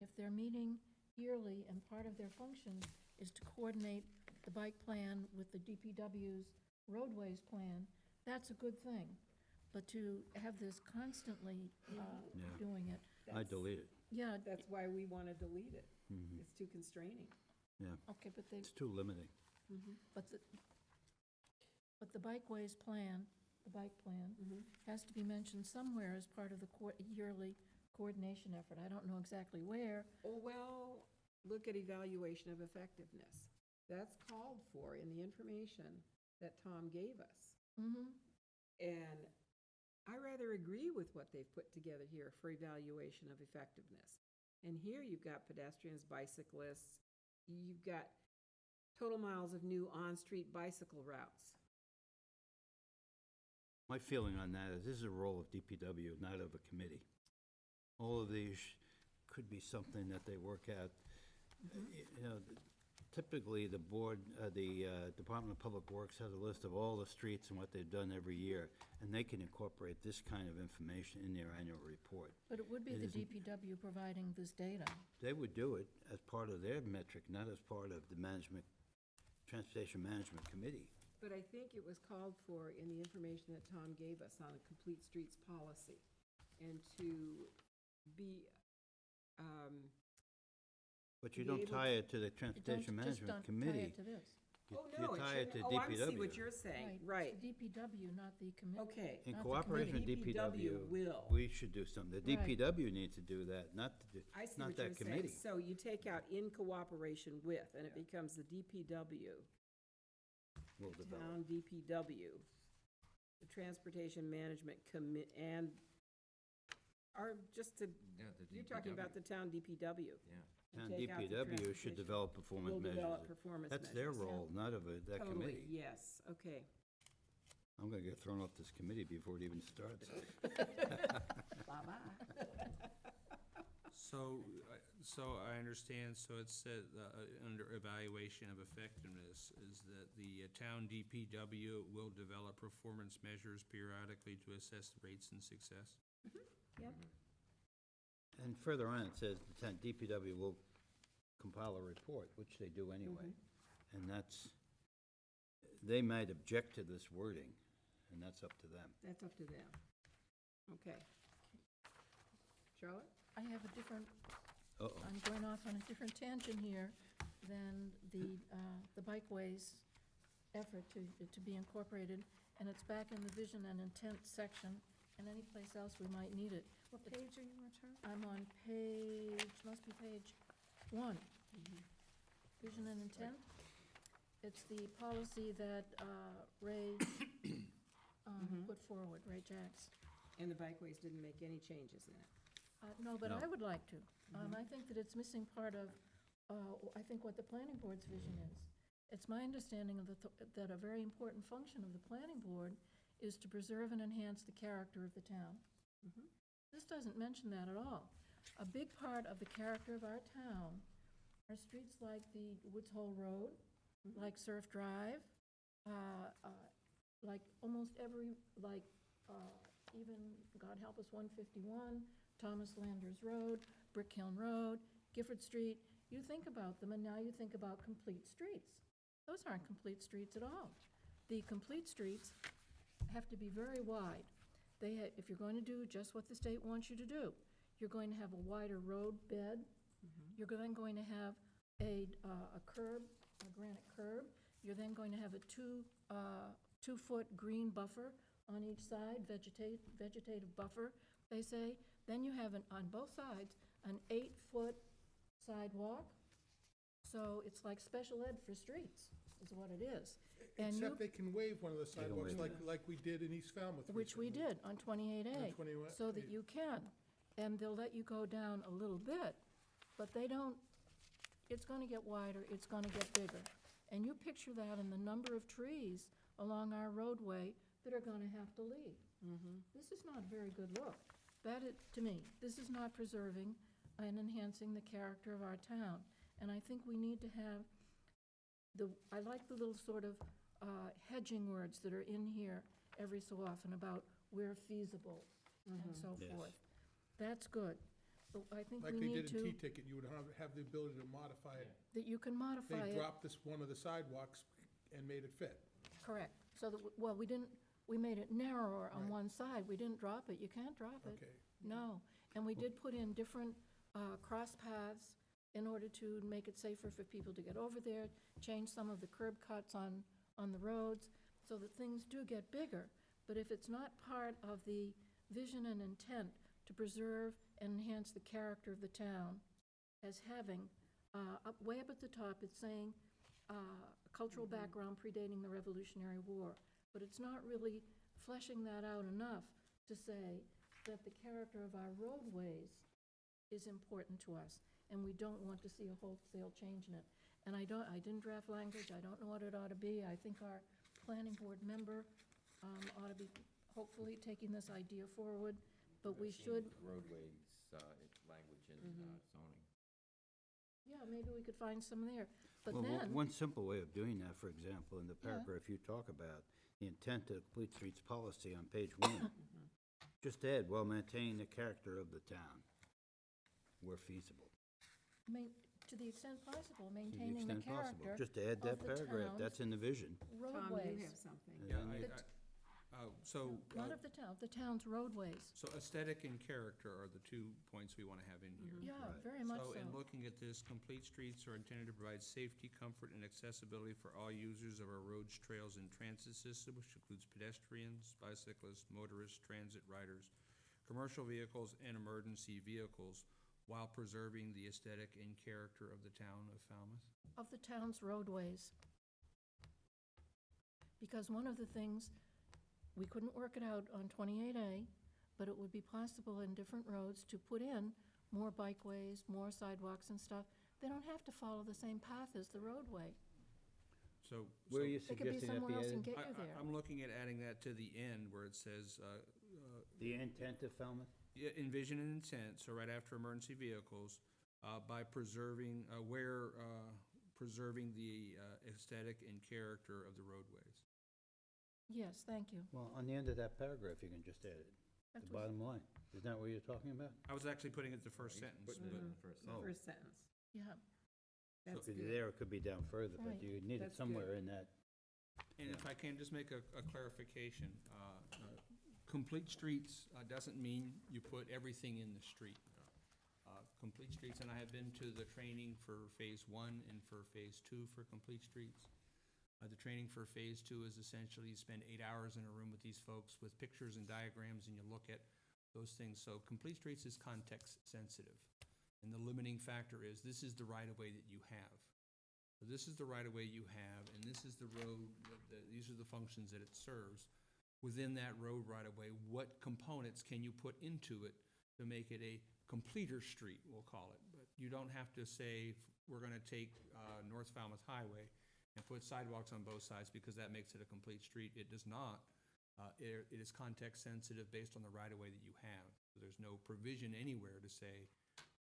D: If they're meeting yearly and part of their function is to coordinate the bike plan with the DPW's roadways plan, that's a good thing. But to have this constantly doing it,
C: I'd delete it.
D: yeah,
A: That's why we want to delete it. It's too constraining.
C: Yeah,
D: okay, but they,
C: it's too limiting.
D: but the bikeways plan, the bike plan, has to be mentioned somewhere as part of the yearly coordination effort. I don't know exactly where.
A: Oh, well, look at evaluation of effectiveness. That's called for in the information that Tom gave us. And I rather agree with what they've put together here for evaluation of effectiveness. And here you've got pedestrians, bicyclists, you've got total miles of new on-street bicycle routes.
C: My feeling on that is this is a role of DPW, not of a committee. All of these could be something that they work out. You know, typically, the board, the Department of Public Works has a list of all the streets and what they've done every year, and they can incorporate this kind of information in their annual report.
D: But it would be
C: It
D: the
C: isn't-
D: DPW providing this data.
C: They would do it as part of their metric, not as part of the Transportation Management Committee.
A: But I think it was called for in the information that Tom gave us on a complete streets policy. And to be,
C: But you
A: Be
C: don't
A: able
C: tie it to the
D: You don't-
C: Transportation
D: just
C: Management
D: don't tie
C: Committee.
D: it to this.
C: You-
A: oh,
C: you
A: no, it
C: tie it
A: shouldn't.
C: to
A: Oh, I see what
C: DPW.
A: you're saying,
D: It's
A: right.
D: the DPW, not the committee.
A: Okay.
C: In
D: not the
C: cooperation with
D: committee.
C: DPW,
A: will.
C: we should do something. The
D: Right.
C: DPW needs to do that, not
A: I see
C: not
A: what you're
C: that
A: saying.
C: committee.
A: So you take out in cooperation with, and it becomes the DPW,
C: Will develop.
A: town DPW, the Transportation Management and, or just to,
G: Yeah, the
A: you're talking about the town DPW.
G: Yeah.
A: And
C: And
A: take out the
C: DPW should
A: transportation.
C: develop performance
A: Will
C: measures.
A: develop performance
C: That's their
A: measures.
C: role, not of that
A: Totally,
C: committee.
A: yes, okay.
C: I'm gonna get thrown off this committee before it even starts.
A: Bye-bye.
H: So I understand, so it said, under evaluation of effectiveness, is that the town DPW will develop performance measures periodically to assess rates and success?
A: Yep.
C: And further on, it says the town DPW will compile a report, which they do anyway. And that's, they might object to this wording, and that's up to them.
A: That's up to them. Okay. Charlotte?
D: I have a different,
C: Uh-oh.
D: I'm going off on a different tangent here than the bikeways effort to be incorporated, and it's back in the vision and intent section, and any place else we might need it.
I: What page are you on, Charlie?
D: I'm on must be page 1. Vision and intent. It's the policy that Ray put forward, Ray Jacks.
A: And the bikeways didn't make any changes in it.
D: No, but
C: No.
D: I would like to. I think that it's missing part of, I think what the planning board's vision is. It's my understanding of that a very important function of the planning board is to preserve and enhance the character of the town. This doesn't mention that at all. A big part of the character of our town are streets like the Woods Hole Road, like Surf Drive, like almost every, even, God help us, 151, Thomas Landers Road, Brick Hill Road, Gifford Street. You think about them, and now you think about complete streets. Those aren't complete streets at all. The complete streets have to be very wide. If you're going to do just what the state wants you to do, you're going to have a wider road bed. You're then going to have a curb, a granite curb. You're then going to have a two-foot green buffer on each side, vegetative buffer, they say. Then you have, on both sides, an 8-foot sidewalk. So it's like special ed for streets. is what it is. And
B: Except they can waive one of the sidewalks,
C: waive
B: like we did in East Falmouth
D: which we
B: recently.
D: did on 28A,
B: On 28A.
D: so that you can. And they'll let you go down a little bit, but they don't, it's gonna get wider, it's gonna get bigger. And you picture that in the number of trees along our roadway that are gonna have to leave. This is not a very good look. That is, to me, this is not preserving and enhancing the character of our town. And I think we need to have I like the little sort of hedging words that are in here every so often about where feasible and so
C: Yes.
D: forth. That's good. But I think
B: Like
D: we
B: they
D: need
B: did in
D: to,
B: T-Ticket, you would have the ability to modify it.
D: that you can modify
B: They
D: it.
B: dropped one of the sidewalks and made it fit.
D: Correct. So that, well, we made it narrower on
B: Right.
D: one side. We didn't drop it. You can't drop it.
B: Okay.
D: No. And we did put in different cross paths in order to make it safer for people to get over there, change some of the curb cuts on the roads, so that things do get bigger. But if it's not part of the vision and intent to preserve and enhance the character of the town, as having, way up at the top, it's saying, cultural background predating the Revolutionary War. But it's not really fleshing that out enough to say that the character of our roadways is important to us, and we don't want to see a wholesale change in it. And I didn't draft language, I don't know what it ought to be. I think our planning board member ought to be hopefully taking this idea forward, but we
G: I've seen
D: should,
G: Roadways, language in zoning.
D: yeah, maybe we could find some there. But
C: Well,
D: then,
C: one simple way of doing that, for example, in the paragraph you talk about, the intent of complete streets policy on page 1, just add, while maintaining the character of the town, where feasible.
D: to the extent possible,
C: To the
D: maintaining the
C: extent possible.
D: character
C: Just add that
D: of the
C: paragraph,
D: town's
C: that's in the vision.
A: Tom, you
D: roadways.
A: have something.
C: And
H: Yeah,
C: then-
D: Not of the town, the town's roadways.
H: so aesthetic and character are the 2 points we want to have in here.
D: Yeah,
C: Right.
D: very much
H: So in
D: so.
H: looking at this, complete streets are intended to provide safety, comfort, and accessibility for all users of our roads, trails, and transit system, which includes pedestrians, bicyclists, motorists, transit riders, commercial vehicles, and emergency vehicles, while preserving the aesthetic and character of the town of Falmouth.
D: Of the town's roadways. Because one of the things, we couldn't work it out on 28A, but it would be possible in different roads to put in more bikeways, more sidewalks and stuff. They don't have to follow the same path as the roadway.
H: So.
C: Where are you
D: They could be
C: suggesting that
D: somewhere
C: be
D: else and
C: added?
D: get you there.
H: I'm looking at adding that to the end where it says,
C: The intent of Falmouth?
H: yeah, envision and intent, so right after emergency vehicles, by preserving, preserving the aesthetic and character of the roadways.
D: Yes, thank you.
C: Well, on the end of that paragraph, you can just add it, the
D: That's what-
C: bottom line. Isn't that what you're talking about?
H: I was actually putting it the first sentence,
G: Putting it
H: but
G: in the first
C: Oh.
G: sentence.
A: First sentence.
D: Yeah,
A: That's
C: Could be
A: good.
C: there, it could be down further, but
D: Right.
C: you need it
A: That's
C: somewhere
A: good.
C: in that.
H: And if I can just make a clarification, complete streets doesn't mean you put everything in the street. Complete streets, and I have been to the training for Phase 1 and for Phase 2 for complete streets. The training for Phase 2 is essentially you spend 8 hours in a room with these folks with pictures and diagrams, and you look at those things. So complete streets is context sensitive. And the limiting factor is this is the right-of-way that you have. So this is the right-of-way you have, and this is the road, these are the functions that it serves. Within that road right-of-way, what components can you put into it to make it a completer street, we'll call it? But you don't have to say, we're gonna take North Falmouth Highway and put sidewalks on both sides because that makes it a complete street. It does not. It is context sensitive based on the right-of-way that you have. So there's no provision anywhere to say,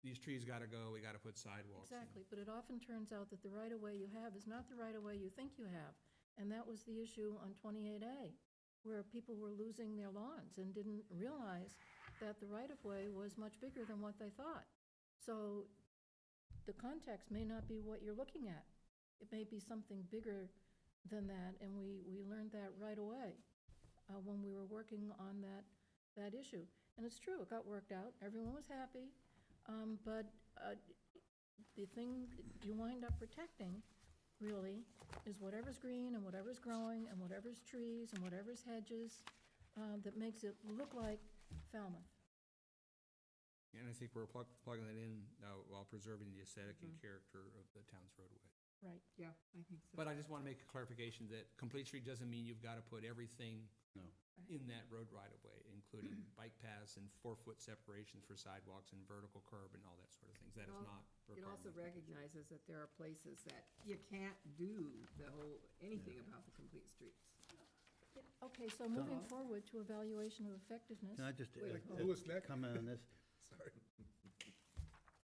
H: these trees gotta go, we gotta put sidewalks in.
D: exactly. But it often turns out that the right-of-way you have is not the right-of-way you think you have. And that was the issue on 28A, where people were losing their lawns and didn't realize that the right-of-way was much bigger than what they thought. So the context may not be what you're looking at. It may be something bigger than that, and we learned that right away when we were working on that issue. And it's true, it got worked out, everyone was happy, but the thing you wind up protecting, really, is whatever's green and whatever's growing and whatever's trees and whatever's hedges that makes it look like Falmouth.
H: And I think we're plugging that in while preserving the aesthetic and character of the town's roadway.
D: Right.
A: Yeah, I think so.
H: But I just want to make a clarification that complete street doesn't mean you've got to put everything
C: No.
H: in that road right-of-way, including bike paths and 4-foot separations for sidewalks and vertical curb and all that sort of things. That is
A: Well,
H: not
A: It
H: required.
A: also recognizes that there are places that you can't do anything about the complete streets.
D: Okay, so moving forward to evaluation of effectiveness.
C: Can I just
B: Wait, Louis, next?
C: comment on this?
B: Sorry.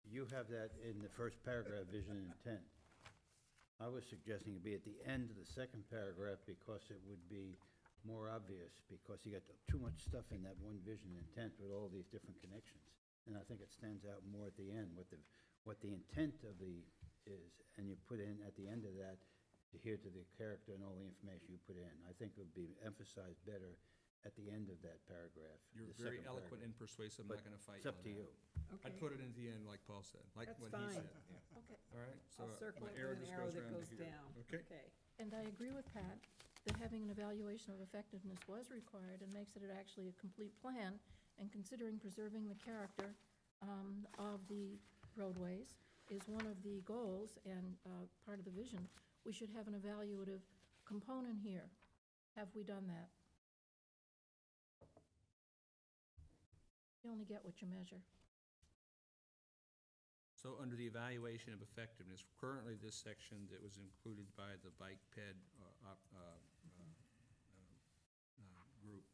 C: You have that in the first paragraph, vision and intent. I was suggesting it be at the end of the second paragraph because it would be more obvious, because you got too much stuff in that one vision and intent with all these different connections. And I think it stands out more at the end, what the intent of is, and you put in at the end of that, adhere to the character and all the information you put in. I think it would be emphasized better at the end of that paragraph.
H: You're
C: the
H: very
C: second
H: eloquent and
C: paragraph.
H: persuasive. I'm
C: But
H: not going to fight
C: it's
H: you
C: up
H: on
C: to
H: that.
C: you.
A: Okay.
H: I'd put it in the end, like Paul said, like
A: That's
H: what he
A: fine.
H: said.
D: Okay.
H: All right? So
A: I'll circle
H: my
A: it
H: arrow
A: with an
H: just
A: arrow
H: goes
A: that
H: around to
A: goes
H: here.
A: down.
H: Okay?
D: And I agree with Pat that having an evaluation of effectiveness was required and makes it actually a complete plan, and considering preserving the character of the roadways is one of the goals and part of the vision. We should have an evaluative component here. Have we done that? You only get what you measure.
H: So under the evaluation of effectiveness, currently this section that was included by the bike ped group,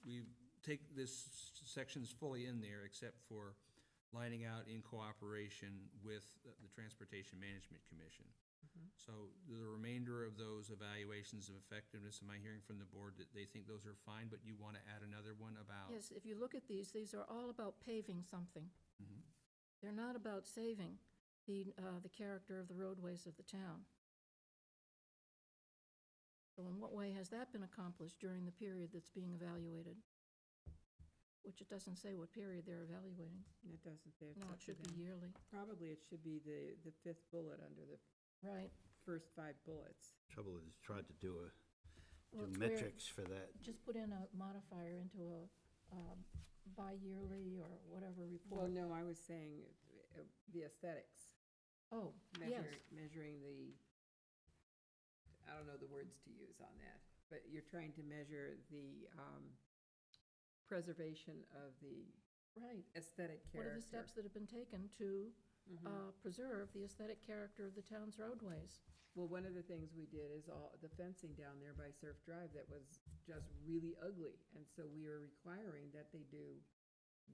H: we take this section's fully in there except for lining out in cooperation with the Transportation Management Commission. So the remainder of those evaluations of effectiveness, am I hearing from the board that they think those are fine, but you want to add another one about?
D: Yes, if you look at these are all about paving something.
H: Mhm.
D: They're not about saving the character of the roadways of the town. So in what way has that been accomplished during the period that's being evaluated? Which it doesn't say what period they're evaluating.
A: It doesn't, there.
D: No, it should be yearly.
A: Probably it should be the fifth bullet under the
D: Right.
A: first 5 bullets.
C: Trouble is, tried to do
D: Well, it's where-
C: metrics for that.
D: Just put in a modifier into a bi-yearly or whatever
A: Well,
D: report.
A: no, I was saying the aesthetics.
D: Oh, yes.
A: Measuring I don't know the words to use on that, but you're trying to measure the preservation of the
D: Right.
A: aesthetic character.
D: What are the steps that have been taken to
A: Mhm.
D: preserve the aesthetic character of the town's roadways?
A: Well, one of the things we did is the fencing down there by Surf Drive that was just really ugly. And so we are requiring that they do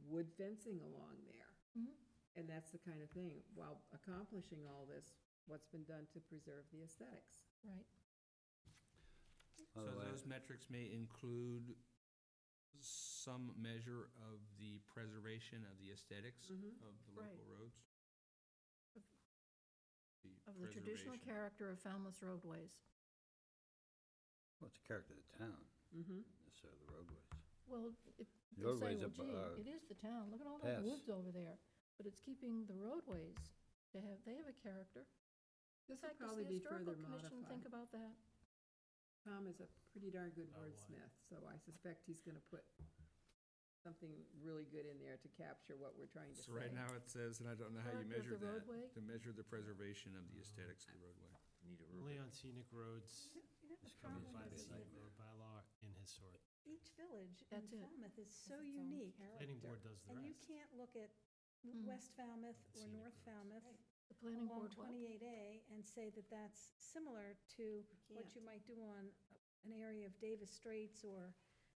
A: wood fencing along there.
D: Mhm.
A: And that's the kind of thing, while accomplishing all this, what's been done to preserve the aesthetics.
D: Right.
H: So those metrics may include some measure of the preservation of the aesthetics of the
D: Right.
H: local roads?
D: Of the traditional
H: preservation.
D: character of Falmouth roadways.
C: Well, it's the character of the town,
A: Mm-hmm.
C: necessarily the roadways.
D: Well, you
C: The
D: could say,
C: roadways
D: well,
C: are
D: gee, it is the town, look at all that
C: paths.
D: woods over there. But it's keeping the roadways, they have a character.
A: This
D: In
A: will
D: fact, does
A: probably
D: the
A: be
D: historical
A: further
D: commission think
A: modified.
D: about that?
A: Tom is a pretty darn good
F: About what?
A: wordsmith, so I suspect he's gonna put something really good in there to capture what we're trying to say.
H: So right now it says, and I don't know how you
D: Character of
H: measure
D: the
H: that,
D: roadway?
H: to measure the preservation of the aesthetics of the roadway.
L: Need a
F: Only
L: rubric.
F: on scenic roads,
I: You know, the
C: It's covered
I: problem
F: by the
I: is
F: scenic road bylaw in historic.
I: each village in
D: That's it.
I: Falmouth is so
D: Has its own
I: unique.
F: Planning board does the
I: And you
F: rest.
I: can't look at
D: Mm.
I: West Falmouth
F: And
I: or
F: scenic
I: North
F: roads.
I: Falmouth
D: The planning
I: along
D: board what?
I: 28A and say that that's similar to what
A: can't.
I: you might do on an area of Davis Straits or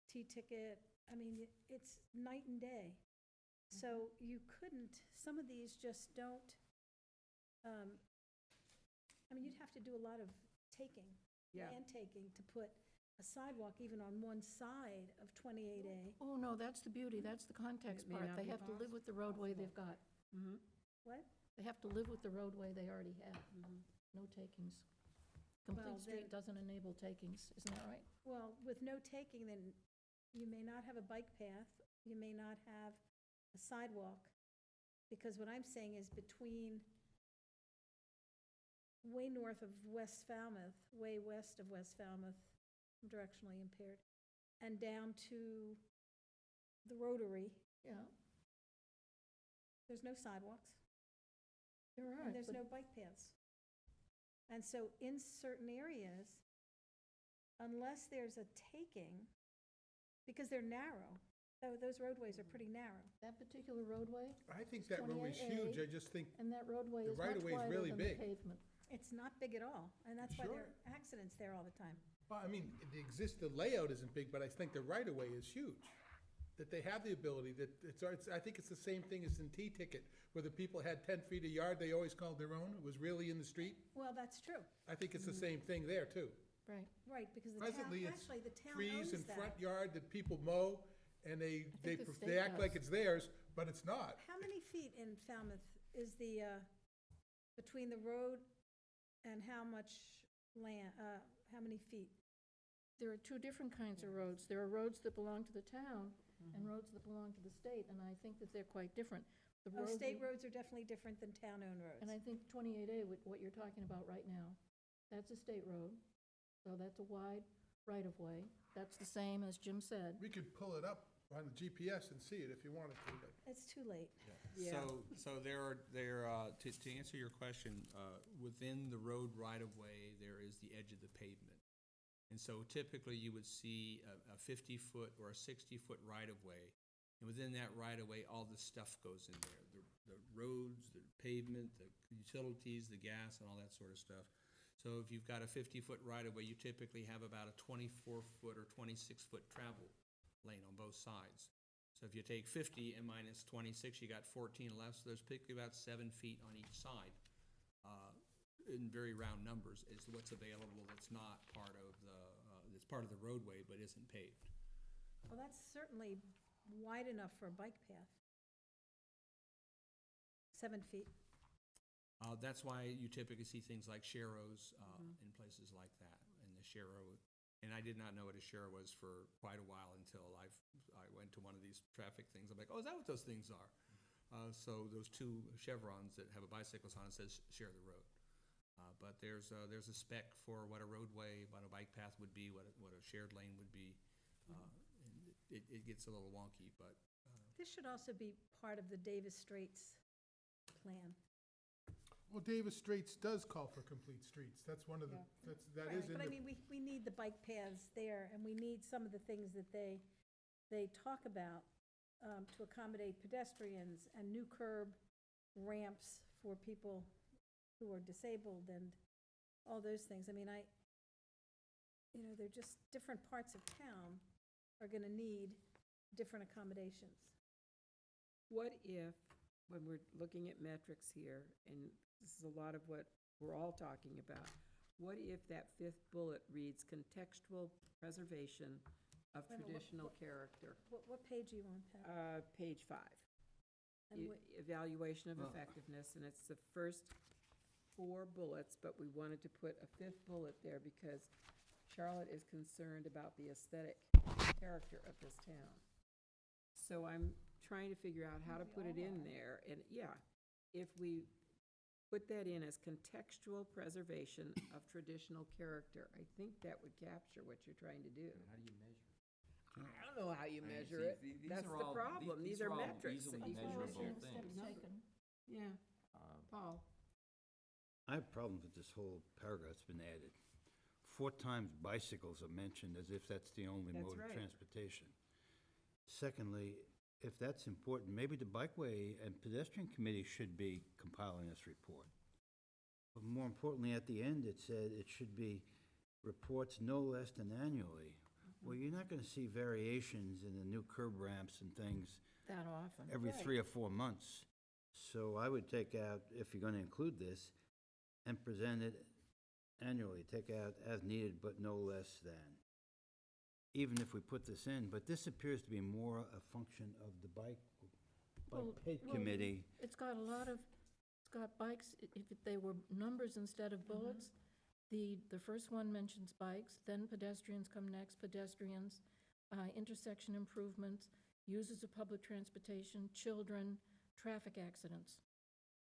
I: T-Ticket. I mean, it's night and day. So you couldn't, some of these just don't, I mean, you'd have to do a lot of taking,
A: Yeah,
I: land taking, to put a sidewalk even on one side of 28A.
D: Oh, no, that's the beauty, that's the context
A: It may
D: part.
A: not
D: They
A: be
D: have to live with the roadway they've got.
A: mm-hmm,
I: What?
D: They have to live with the roadway they already have.
A: mm-hmm.
D: No takings.
I: Well,
D: Complete street
I: then-
D: doesn't enable takings, isn't that right?
I: Well, with no taking, then you may not have a bike path, you may not have a sidewalk, because what I'm saying is between way north of West Falmouth, way west of West Falmouth, I'm directionally impaired, and down to the Rotary,
D: Yeah,
I: there's no sidewalks,
D: there are.
I: and there's
D: but
I: no bike paths. And so in certain areas, unless there's a taking, because they're narrow, those roadways are pretty narrow.
D: That particular roadway,
B: I think that roadway's huge,
D: 28A.
B: I just think,
D: and that roadway
B: The
D: is much
B: right-of-way is
D: wider
B: really
D: than the
B: big.
D: pavement.
I: It's not big at all, and that's why there
B: Sure.
I: are accidents there all the time.
B: well, I mean, the layout isn't big, but I think the right-of-way is huge. That they have the ability, that I think it's the same thing as in T-Ticket, where the people had 10 feet a yard, they always called their own, it was really in the street.
I: Well, that's true,
B: I think it's the same thing there, too.
D: Right.
I: right, because the town,
B: Presently, it's
I: actually, the town
B: trees
I: owns
B: in
I: that.
B: front yard that people mow, and they
D: think the state
B: act like
D: does.
B: it's theirs, but it's not.
I: How many feet in Falmouth is the, between the road and how much land, how many feet?
D: There are two different kinds of roads. There are roads that belong to the town and roads that belong to the state, and I think that they're quite different. The
I: Oh,
D: road
I: state
D: we-
I: roads are definitely different than town-owned roads.
D: And I think 28A, what you're talking about right now, that's a state road, so that's a wide right-of-way. That's the same, as Jim said.
B: We could pull it up on the GPS and see it if you wanted to, but
I: It's too late.
A: Yeah.
H: So to answer your question, within the road right-of-way, there is the edge of the pavement. And so typically, you would see a 50-foot or a 60-foot right-of-way. And within that right-of-way, all the stuff goes in there. The roads, the pavement, the utilities, the gas, and all that sort of stuff. So if you've got a 50-foot right-of-way, you typically have about a 24-foot or 26-foot travel lane on both sides. So if you take 50 and minus 26, you got 14 left, so there's typically about 7 feet on each side, in very round numbers, is what's available that's not part of that's part of the roadway but isn't paved.
I: Well, that's certainly wide enough for a bike path. 7 feet.
H: That's why you typically see things like sharrows in places like that. And the sharrow, and I did not know what a sharrow was for quite a while until I went to one of these traffic things. I'm like, oh, is that what those things are? So those two chevrons that have a bicycle on it says share the road. But there's a spec for what a roadway, what a bike path would be, what a shared lane would be. And it gets a little wonky, but
I: This should also be part of the Davis Straits plan.
B: well, Davis Straits does call for complete streets. That's one of the, that is in
I: But I
B: the,
I: mean, we need the bike paths there, and we need some of the things that they talk about to accommodate pedestrians and new curb ramps for people who are disabled and all those things. I mean, they're just, different parts of town are gonna need different accommodations.
A: What if, when we're looking at metrics here, and this is a lot of what we're all talking about, what if that fifth bullet reads contextual preservation of
I: Wait a minute,
A: traditional character?
I: What page are you on, Pat?
A: Page 5.
I: And what-
A: Evaluation of effectiveness, and it's the first 4 bullets, but we wanted to put a 5th bullet there because Charlotte is concerned about the aesthetic character of this town. So I'm trying to figure out how to put it in there, and if we put that in as contextual preservation of traditional character, I think that would capture what you're trying to do.
G: How do you measure?
A: I don't know how you
G: I mean,
A: measure
G: see,
A: it.
G: these
A: That's
G: are
A: the
G: all-
A: problem.
G: these
A: These are
G: are all
A: metrics that
G: easily
A: you can
G: measurable
A: measure.
G: things.
D: Steps taken.
A: Yeah, Paul.
C: I have problems with this whole paragraph that's been added. 4 times bicycles are mentioned as if that's the only
A: That's
C: mode of
A: right.
C: transportation. Secondly, if that's important, maybe the Bikeway and Pedestrian Committee should be compiling this report. But more importantly, at the end, it said it should be reports no less than annually. Well, you're not gonna see variations in the new curb ramps and things
D: That often.
C: every 3 or 4 months. So I would take out, if you're gonna include this, and present it annually, take out as needed but no less than. Even if we put this in, but this appears to be more a function of the bike pit
D: Well,
C: committee.
D: It's got a lot of, it's got bikes, if they were numbers instead of bullets, the first one mentions bikes, then pedestrians come next, pedestrians, intersection improvements, uses of public transportation, children, traffic accidents.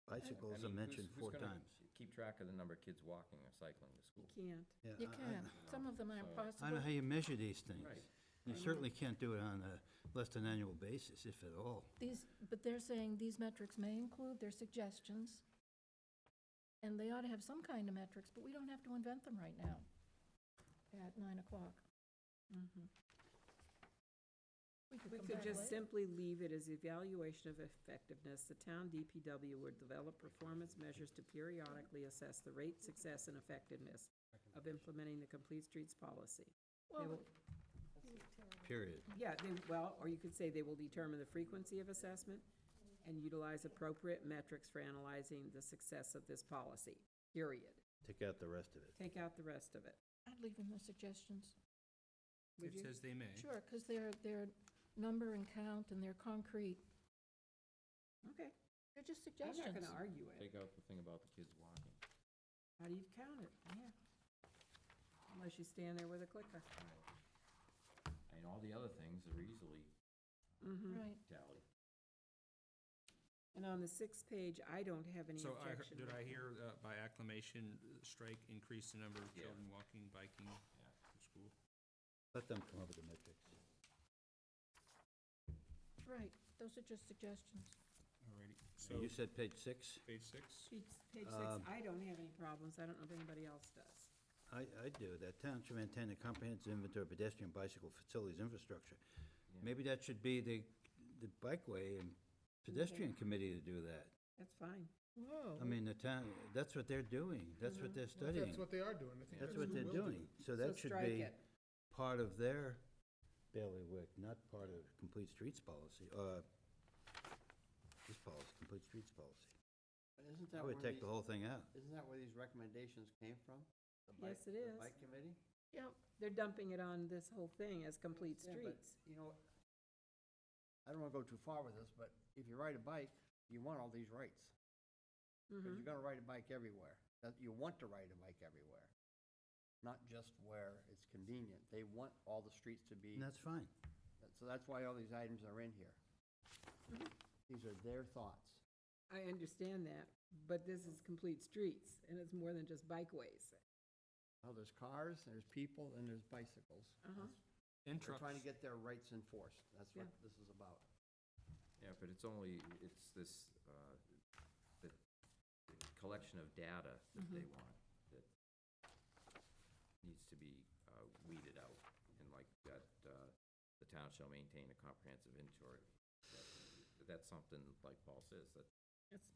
C: Bicycles
G: I
C: are
G: mean,
C: mentioned
G: who's
C: 4
G: gonna
C: times.
G: Keep track of the number of kids walking or cycling to school.
A: Can't.
C: Yeah,
D: You
C: I-
D: can, some of them aren't
G: So-
D: possible.
C: I don't know how you measure these things.
G: Right.
C: You certainly can't do it on a less than annual basis, if at all.
D: But they're saying these metrics may include their suggestions And they ought to have some kind of metrics, but we don't have to invent them right now at 9 o'clock. We could
A: We
D: come
A: could
D: back
A: just
D: later.
A: simply leave it as evaluation of effectiveness. The town DPW would develop performance measures to periodically assess the rate, success, and effectiveness of implementing the Complete Streets policy. They
D: Well,
A: will-
C: Period.
A: Yeah, well, or you could say they will determine the frequency of assessment and utilize appropriate metrics for analyzing the success of this policy, period.
C: Take out the rest of it.
A: Take out the rest of it.
D: I'd leave in the suggestions.
A: Would
H: It
A: you?
H: says they may.
D: Sure, because they're number and count, and they're concrete.
A: Okay,
D: They're just
A: I'm
D: suggestions.
A: not gonna argue it.
G: Take out the thing about the kids walking.
A: How do you count it? Yeah. Unless you stand there with a clicker.
G: And all the other things are easily
D: Right.
G: tallied.
A: And on the 6th page, I don't have any
H: So
A: objection.
H: did I hear by acclamation, strike, increase the number of
G: Yeah.
H: children walking, biking to school?
C: Let them come up with the metrics.
D: Right, those are just suggestions.
H: Alrighty,
C: So
H: so,
C: you said page 6?
H: page 6?
A: Page 6, I don't have any problems. I don't know if anybody else does.
C: I do. That town should maintain a comprehensive inventory of pedestrian, bicycle facilities, infrastructure. Maybe that should be the bikeway and pedestrian committee to do that.
A: That's fine.
D: Whoa.
C: I mean, the town, that's what they're doing. That's what they're studying.
B: That's what they are doing. I think
C: That's what
B: who
C: they're
B: will do
C: doing.
B: it.
C: So that should
A: strike
C: be
A: it.
C: part of their bailiwick, not part of Complete Streets policy, this policy, Complete Streets policy.
E: But isn't
C: I
E: that
C: would
E: where
C: take the
E: these,
C: whole thing out.
E: isn't that where these recommendations came from?
A: Yes, it
E: The
A: is.
E: bike committee?
A: Yep, they're dumping it on this whole thing as complete
E: Yeah, but,
A: streets.
E: you know, I don't wanna go too far with this, but if you ride a bike, you want all these rights. Because
A: Mhm.
E: you're gonna ride a bike everywhere. That, you want to ride a bike everywhere, not just where it's convenient. They want all the streets to be,
C: And that's fine.
E: so that's why all these items are in here. These are their thoughts.
A: I understand that, but this is complete streets, and it's more than just bikeways.
E: Well, there's cars, there's people, and there's bicycles.
A: Uh-huh.
H: And
E: They're trying to
H: trucks.
E: get their rights enforced. That's what
A: Yeah.
E: this is about.
G: Yeah, but it's this, the collection of data that they want that needs to be weeded out. And like that, the town shall maintain a comprehensive inventory. That's something, like Paul says,
A: That's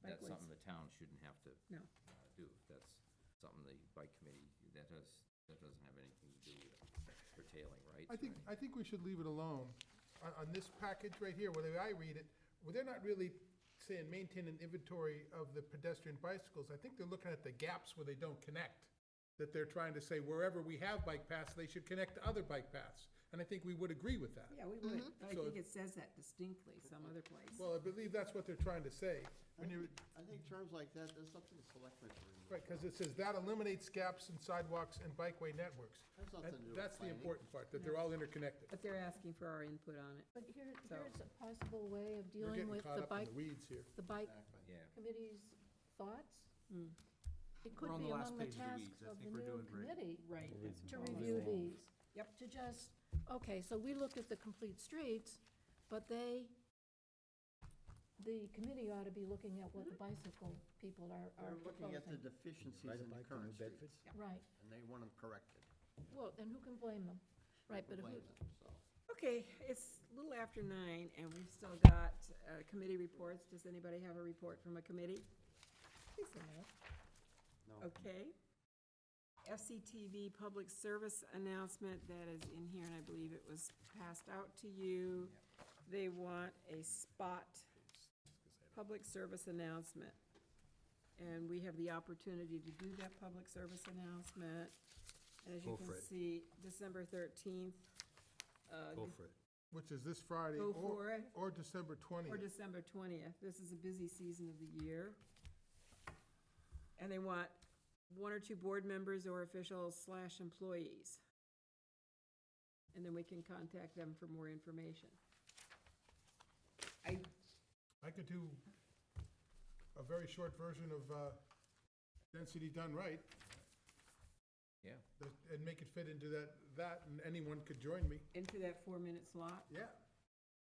G: that's
A: bikeways.
G: something the town shouldn't have to
A: No.
G: do. That's something the bike committee, that doesn't have anything to do with curtailing rights.
B: I think we should leave it alone. On this package right here, where I read it, well, they're not really saying maintain an inventory of the pedestrian bicycles. I think they're looking at the gaps where they don't connect. That they're trying to say wherever we have bike paths, they should connect to other bike paths. And I think we would agree with that.
A: Yeah, we would, but I
B: So
A: think
B: it-
A: it says that distinctly some other place.
B: Well, I believe that's what they're trying to say. When you,
E: I think terms like that, that's up to the selectmen to remove.
B: right, because it says that eliminates gaps in sidewalks and bikeway networks.
E: That's nothing to do with
B: That's the
E: planning.
B: important part, that they're all interconnected.
A: But they're asking for our input on it.
D: But here's
A: So-
D: a possible way of
B: We're
D: dealing
B: getting
D: with
B: caught
D: the
B: up in
D: bike,
B: the weeds here.
D: the bike
E: Exactly.
G: Yeah.
D: committee's thoughts.
A: Hmm.
D: It
H: We're
D: could
H: on
D: be
H: the last
D: among the
H: page of the
D: tasks
H: weeds. I
D: of the
H: think we're
D: new
H: doing great.
D: committee
A: Right.
D: to review these.
A: Yep.
D: To just, okay, so we looked at the complete streets, but the committee ought to be looking at what the bicycle people are
E: They're looking at the
D: proposing.
E: deficiencies
C: Ride a
E: in the
C: bike on
E: current
C: New Bedford?
E: streets,
D: Right,
E: and they want them corrected.
D: well, and who can blame them? Right, but who,
E: Blame them, so.
A: Okay, it's a little after 9, and we've still got committee reports. Does anybody have a report from a committee?
D: Lisa, no.
E: No.
A: Okay. FCTV public service announcement, that is in here, and I believe it was passed out to you. They want a spot public service announcement. And we have the opportunity to do that public service announcement. And as you
C: Go
A: can
C: for it.
A: see, December 13th.
C: Go for it.
B: Which is this Friday.
A: Go for it.
B: Or December 20th.
A: Or December 20th. This is a busy season of the year. And they want 1 or 2 board members or officials / employees. And then we can contact them for more information.
B: I could do a very short version of density done right.
G: Yeah.
B: And make it fit into that, and anyone could join me.
A: Into that 4-minute slot?
B: Yeah.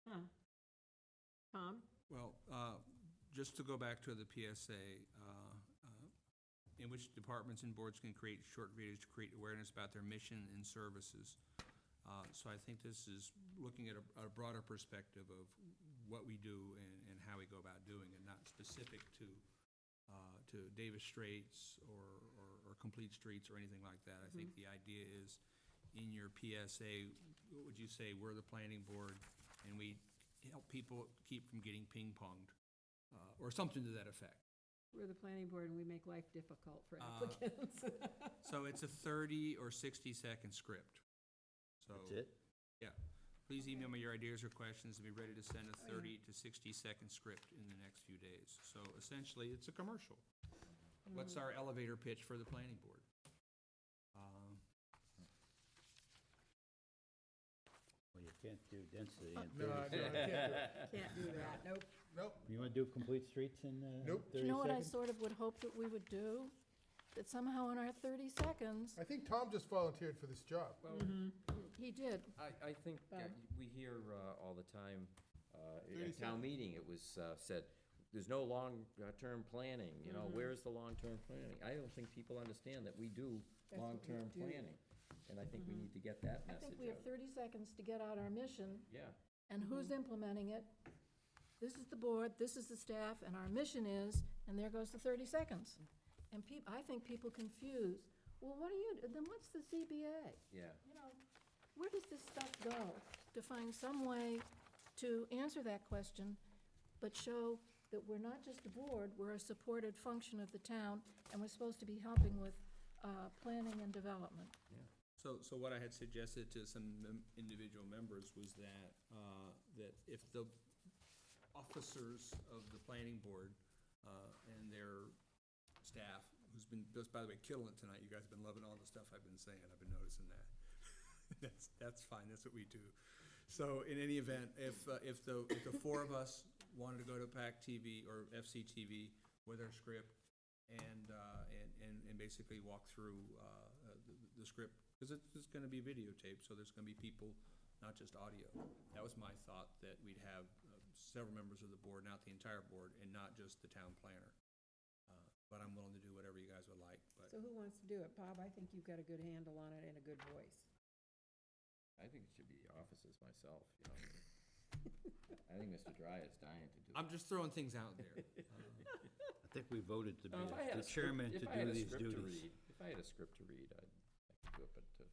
A: Huh. Tom?
H: Well, just to go back to the PSA, in which departments and boards can create short videos to create awareness about their mission and services. So I think this is looking at a broader perspective of what we do and how we go about doing it, not specific to Davis Straits or Complete Streets or anything like that. I think the idea is, in your PSA, what would you say, we're the planning board, and we help people keep from getting ping-ponged, or something to that effect.
A: We're the planning board and we make life difficult for applicants.
H: So it's a 30 or 60-second script. So,
C: That's it?
H: yeah. Please email me your ideas or questions and be ready to send a 30 to 60-second script in the next few days. So essentially, it's a commercial. What's our elevator pitch for the planning board?
C: Well, you can't do density in
B: No,
C: 30
B: I
C: seconds.
B: can't do it.
A: Can't do that, nope.
B: Nope.
C: You want to do complete streets in 30
B: Nope.
C: seconds?
D: You know what I sort of would hope that we would do? That somehow in our 30 seconds,
B: I think Tom just volunteered for this job.
G: Well,
D: he did.
G: I think
A: Bob?
G: we hear all the time,
B: 30
G: at town meeting, it was said, there's no long-term planning, you know, where's the long-term planning? I don't think people understand that we do
A: That's what we
G: long-term
A: do.
G: planning. And I think we need to get that
D: I
G: message
D: think we have
G: out.
D: 30 seconds to get out our mission,
G: Yeah,
D: and who's implementing it. This is the board, this is the staff, and our mission is, and there goes the 30 seconds. And I think people confuse, well, what do you, then what's the ZBA?
G: yeah.
D: You know, where does this stuff go? To find some way to answer that question, but show that we're not just a board, we're a supported function of the town, and we're supposed to be helping with planning and development.
H: So what I had suggested to some individual members was that, that if the officers of the planning board and their staff, who's been, just by the way, killing it tonight, you guys have been loving all the stuff I've been saying, I've been noticing that. That's fine, that's what we do. So in any event, if the four of us wanted to go to PAC TV or FCTV with our script and basically walk through the script, because it's gonna be videotaped, so there's gonna be people, not just audio. That was my thought, that we'd have several members of the board, not the entire board, and not just the town planner. But I'm willing to do whatever you guys would like, but.
A: So who wants to do it? Bob, I think you've got a good handle on it and a good voice.
G: I think it should be the offices myself, you know. I think Mr. Dry is dying to do it.
H: I'm just throwing things out there.
C: I think we voted to be
G: If I had
C: the
G: a script-
C: chairman to
G: if I had
C: do
G: a
C: these
G: script to
C: duties.
G: read- If I had a script to read, I could do it, but to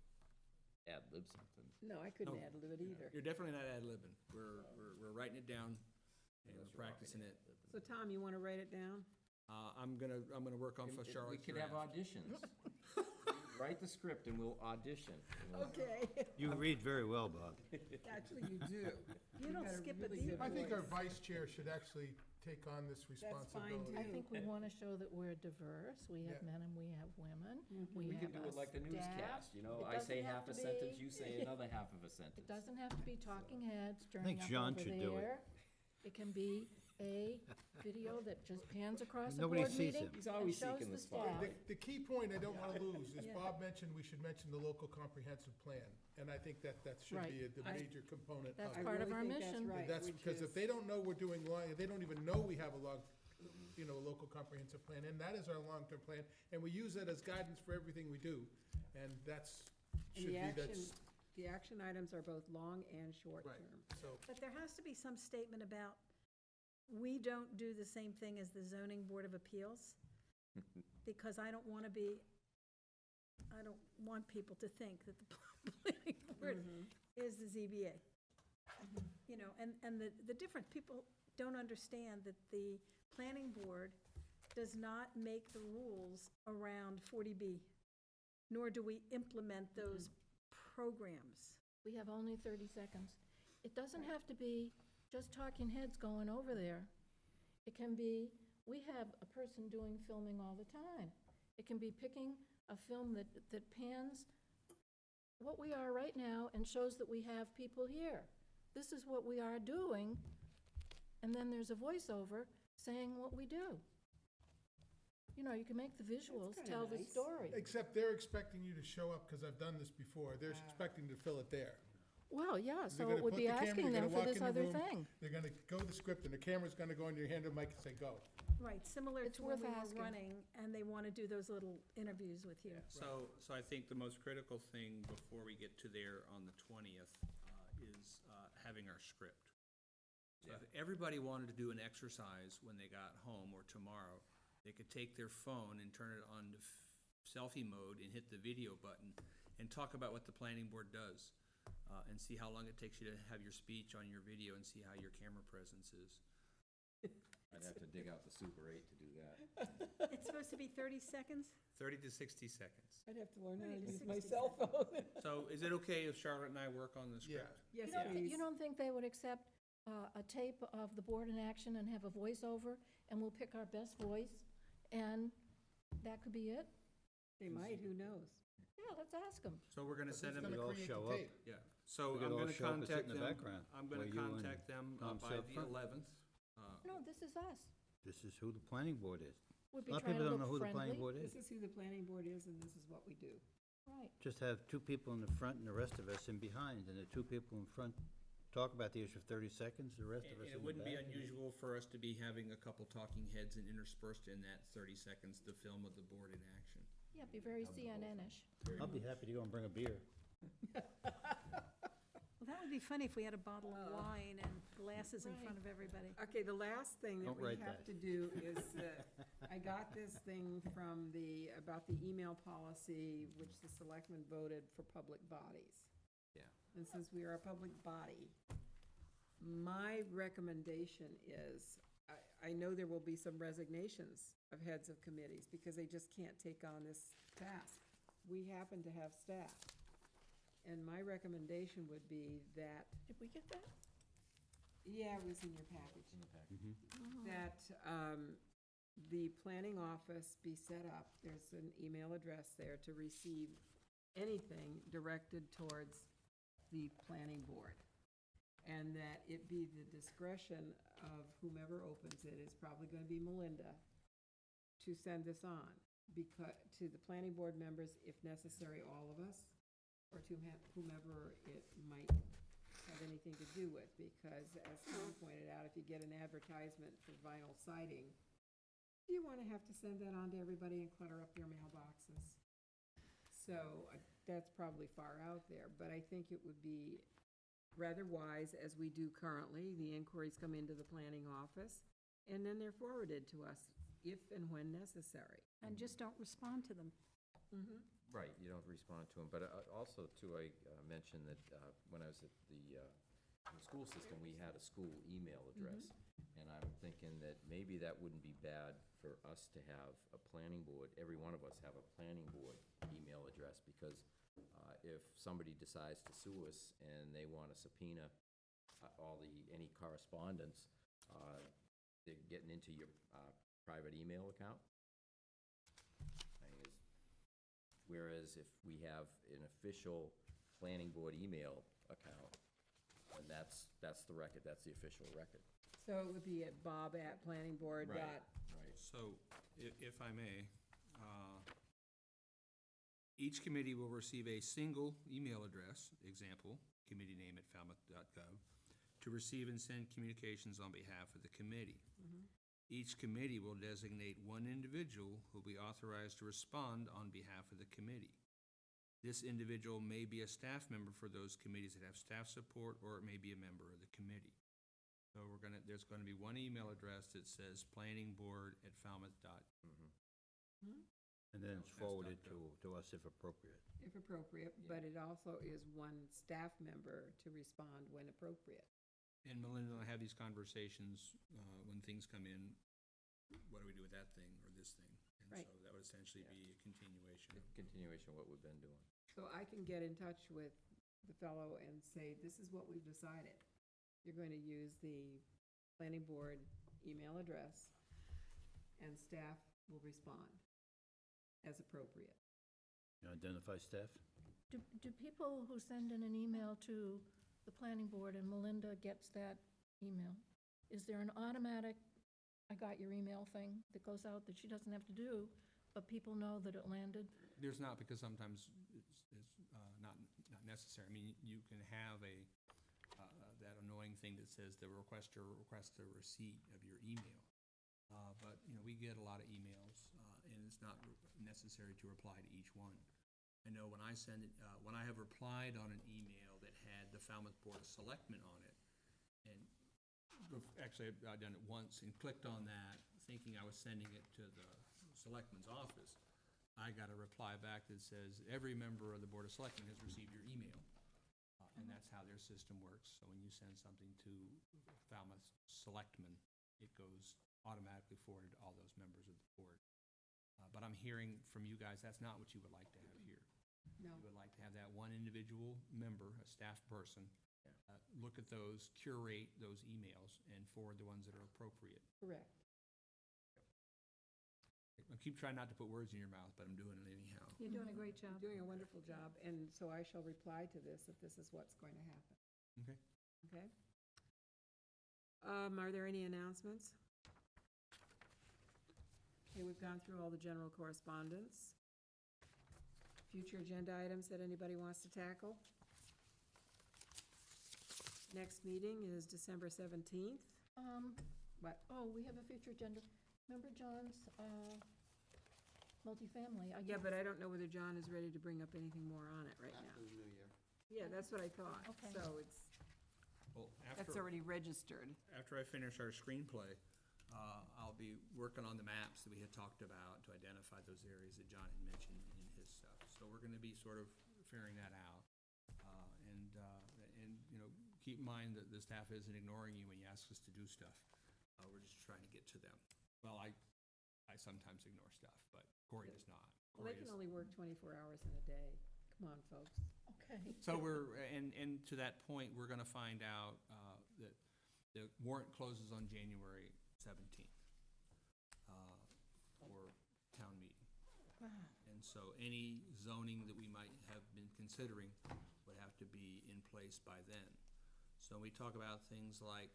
G: ad-lib something.
A: No, I couldn't
H: No.
A: ad-lib it either.
H: You're definitely not ad-libbing. We're writing it down and we're
G: unless you're
H: practicing it.
A: So Tom, you want to write it down?
H: I'm gonna work on for
G: We
H: Charlotte's
G: could have
H: draft.
G: auditions. Write the script and we'll audition.
A: Okay.
C: You read very well, Bob.
A: Actually, you do.
I: You don't
A: got a
I: skip a
A: really
I: beat.
A: good
B: I think our
A: voice.
B: vice chair should actually take on this responsibility.
D: I think we want to show that we're diverse. We have
B: Yeah.
D: men and we have women.
G: We
D: have
G: could do
D: a
G: it like the
D: staff.
G: newscast, you know,
D: It
G: I say
D: doesn't have
G: half a
D: to
G: sentence,
D: be-
G: you say another half of a sentence.
D: It doesn't have to be talking heads turning
C: think
D: up
C: Jean
D: over
C: should do it.
D: there. It can be a video that just pans across a
C: Nobody
D: board
C: sees
D: meeting
C: him.
G: He's always
D: and shows
G: seeking
D: the
G: the spotlight.
D: staff.
B: The key point I don't want to lose is
I: Yeah.
B: Bob mentioned we should mention the local comprehensive plan. And I think that should
D: Right.
B: be the major component
D: That's
B: of it.
D: part of
A: really
D: our
A: think that's
D: mission.
A: right,
B: That's
A: which
B: because if
A: is-
B: they don't know we're doing long, they don't even know we have a local comprehensive plan, and that is our long-term plan, and we use that as guidance for everything we do, and that's,
A: And
B: should
A: the
B: be,
A: action,
B: that's,
A: the action items are both long and short
B: right,
A: term.
B: so,
I: But there has to be some statement about, we don't do the same thing as the zoning board of appeals, because I don't want to be, I don't want people to think that the planning board is the ZBA. You know, and the difference, people don't understand that the planning board does not make the rules around 40B, nor do we implement those programs.
D: We have only 30 seconds. It doesn't have to be just talking heads going over there. It can be, we have a person doing filming all the time. It can be picking a film that pans what we are right now and shows that we have people here. This is what we are doing, and then there's a voiceover saying what we do. You know, you can make the visuals
A: kinda
D: tell the
A: nice.
D: story.
B: except they're expecting you to show up, because I've done this before, they're expecting to fill it there.
D: Well, yeah,
B: They're
D: so
B: gonna
D: it would
B: put
D: be
B: the camera,
D: asking
B: you're
D: them
B: gonna
D: for
B: walk
D: this
B: in the
D: other
B: room,
D: thing.
B: They're gonna go the script, and the camera's gonna go, and you hand the mic and say, go.
I: Right, similar
D: It's
I: to when
D: worth
I: we were
D: asking.
I: running, and they want to do those little interviews with you.
H: So I think the most critical thing before we get to there on the 20th is having our script. So if everybody wanted to do an exercise when they got home or tomorrow, they could take their phone and turn it on to selfie mode and hit the video button and talk about what the planning board does, and see how long it takes you to have your speech on your video and see how your camera presence is.
G: I'd have to dig out the Super 8 to do that.
I: It's supposed to be 30 seconds?
H: 30 to 60 seconds.
A: I'd have to learn how to
I: 30 to
A: use my
I: 60
A: cell phone.
H: So is it okay if Charlotte and I work on the script?
A: Yes,
D: You
A: please.
D: don't think they would accept a tape of the board in action and have a voiceover, and we'll pick our best voice, and that could be it?
A: They might, who knows?
D: Yeah, let's ask them.
H: So we're gonna send them,
C: We all show up.
H: yeah, so
C: We could
H: I'm
C: all
H: gonna
C: show up and sit
H: contact
C: in the
H: them.
C: background
H: I'm
C: where
H: gonna
C: you and
H: contact them
C: Tom
H: by
C: sit up
H: the
C: front.
H: 11th.
D: No, this is us.
C: This is who the planning board is.
D: We'd
C: A
D: be
C: lot of
D: trying
C: people
D: to
C: don't know
D: look
C: who the planning
D: friendly.
C: board is.
A: This is who the planning board is, and this is what we do.
D: Right.
C: Just have two people in the front and the rest of us in behind, and the two people in front talk about the issue for 30 seconds, the rest of
H: And
C: us
H: it
C: in the
H: wouldn't be
C: back.
H: unusual for us to be having a couple talking heads and interspersed in that 30 seconds, the film of the board in action.
D: Yeah, be very CNN-ish.
C: I'll be happy to go and bring a beer.
I: Well, that would be funny if we had a bottle of wine and glasses in front of everybody.
A: Okay, the last thing that
C: Don't
A: we
C: write
A: have
C: that.
A: to do is, I got this thing from about the email policy, which the selectmen voted for public bodies.
G: Yeah.
A: And since we are a public body, my recommendation is, I know there will be some resignations of heads of committees because they just can't take on this task. We happen to have staff. And my recommendation would be that,
D: Did we get that?
A: yeah, it was in your package.
G: In the package.
A: That the planning office be set up, there's an email address there to receive anything directed towards the planning board. And that it be the discretion of whomever opens it, is probably gonna be Melinda, to send this on, to the planning board members, if necessary, all of us, or to whomever it might have anything to do with, because as Tom pointed out, if you get an advertisement for vinyl siding, do you want to have to send that on to everybody and clutter up your mailboxes? So that's probably far out there, but I think it would be rather wise, as we do currently. The inquiries come into the planning office, and then they're forwarded to us if and when necessary.
I: And just don't respond to them.
G: Right, you don't respond to them, but also too, I mentioned that when I was at the school system, we had a school email address. And I'm thinking that maybe that wouldn't be bad for us to have a planning board, every one of us have a planning board email address, because if somebody decides to sue us and they want to subpoena any correspondence, they're getting into your private email account. Whereas if we have an official planning board email account, and that's the record, that's the official record.
A: So it would be at bob@planningboard.
G: Right.
H: So, if I may, each committee will receive a single email address, example, committee name at falmouth.gov, to receive and send communications on behalf of the committee. Each committee will designate one individual who will be authorized to respond on behalf of the committee. This individual may be a staff member for those committees that have staff support, or it may be a member of the committee. So there's gonna be one email address that says planningboard@falmouth.
C: And then it's forwarded to us if appropriate.
A: If appropriate, but it also is one staff member to respond when appropriate.
H: And Melinda and I have these conversations when things come in, what do we do with that thing or this thing? And
A: Right.
H: so that would essentially be a continuation.
G: Continuation of what we've been doing.
A: So I can get in touch with the fellow and say, this is what we've decided. You're going to use the planning board email address, and staff will respond as appropriate.
C: You identify staff?
D: Do people who send in an email to the planning board and Melinda gets that email, is there an automatic, I got your email thing that goes out that she doesn't have to do, but people know that it landed?
H: There's not, because sometimes it's not necessary. I mean, you can have that annoying thing that says the requester requests a receipt of your email. But, we get a lot of emails, and it's not necessary to reply to each one. I know when I send it, when I have replied on an email that had the Falmouth Board of Selectmen on it, and actually I've done it once and clicked on that thinking I was sending it to the Selectman's office, I got a reply back that says, every member of the Board of Selectmen has received your email. And that's how their system works. So when you send something to Falmouth Selectmen, it goes automatically forwarded to all those members of the board. But I'm hearing from you guys, that's not what you would like to have here.
A: No.
H: You would like to have that one individual member, a staff person, look at those, curate those emails, and forward the ones that are appropriate.
A: Correct.
H: I keep trying not to put words in your mouth, but I'm doing it anyhow.
I: You're doing a great job.
A: You're doing a wonderful job, and so I shall reply to this if this is what's going to happen.
H: Okay.
A: Okay? Are there any announcements? Okay, we've gone through all the general correspondence. Future agenda items that anybody wants to tackle? Next meeting is December 17th. What?
D: Oh, we have a future agenda. Remember John's multifamily?
A: Yeah, but I don't know whether John is ready to bring up anything more on it right now.
E: After the new year.
A: Yeah, that's what I thought.
D: Okay.
A: So it's,
H: Well,
A: that's already registered.
H: After I finish our screenplay, I'll be working on the maps that we had talked about to identify those areas that John had mentioned in his stuff. So we're gonna be sort of figuring that out. And keep in mind that the staff isn't ignoring you when you ask us to do stuff. We're just trying to get to them. Well, I sometimes ignore stuff, but Corey does not.
A: Well, they
H: Corey
A: can
H: is-
A: only work 24 hours in a day. Come on, folks.
D: Okay.
H: So and to that point, we're gonna find out that the warrant closes on January 17th for town meeting.
D: Wow.
H: And so any zoning that we might have been considering would have to be in place by then. So we talk about things like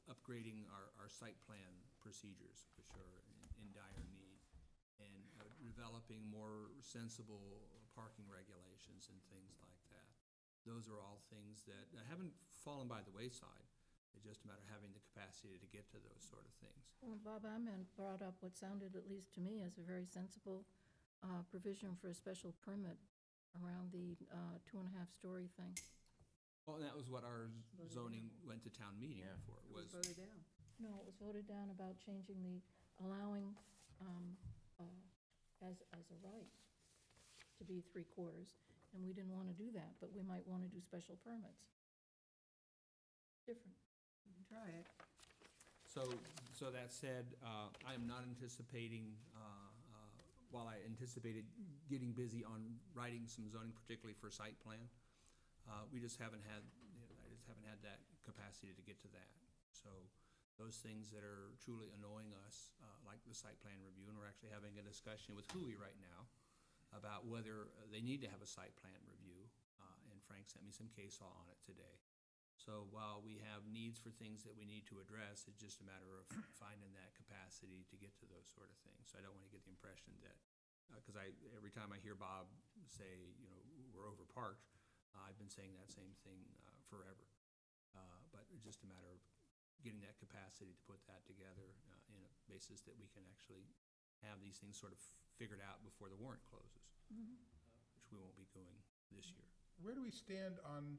H: upgrading our site plan procedures, which are in dire need, and developing more sensible parking regulations and things like that. Those are all things that haven't fallen by the wayside. It's just a matter of having the capacity to get to those sort of things.
D: Well, Bob Amend brought up what sounded, at least to me, as a very sensible provision for a special permit around the 2.5-story thing.
H: Well, and that was what our zoning went to town meeting for,
A: It was voted down.
D: No, it was voted down about changing allowing as a right to be 3/4, and we didn't want to do that, but we might want to do special permits. Different.
A: You can try it.
H: So that said, I am not anticipating, while I anticipated getting busy on writing some zoning, particularly for site plan, we just haven't had, I just haven't had that capacity to get to that. So those things that are truly annoying us, like the site plan review, and we're actually having a discussion with Hui right now about whether they need to have a site plan review, and Frank sent me some case law on it today. So while we have needs for things that we need to address, it's just a matter of finding that capacity to get to those sort of things. So I don't want to get the impression that, because every time I hear Bob say, we're overparked, I've been saying that same thing forever. But it's just a matter of getting that capacity to put that together in a basis that we can actually have these things sort of figured out before the warrant closes, which we won't be doing this year.
B: Where do we stand on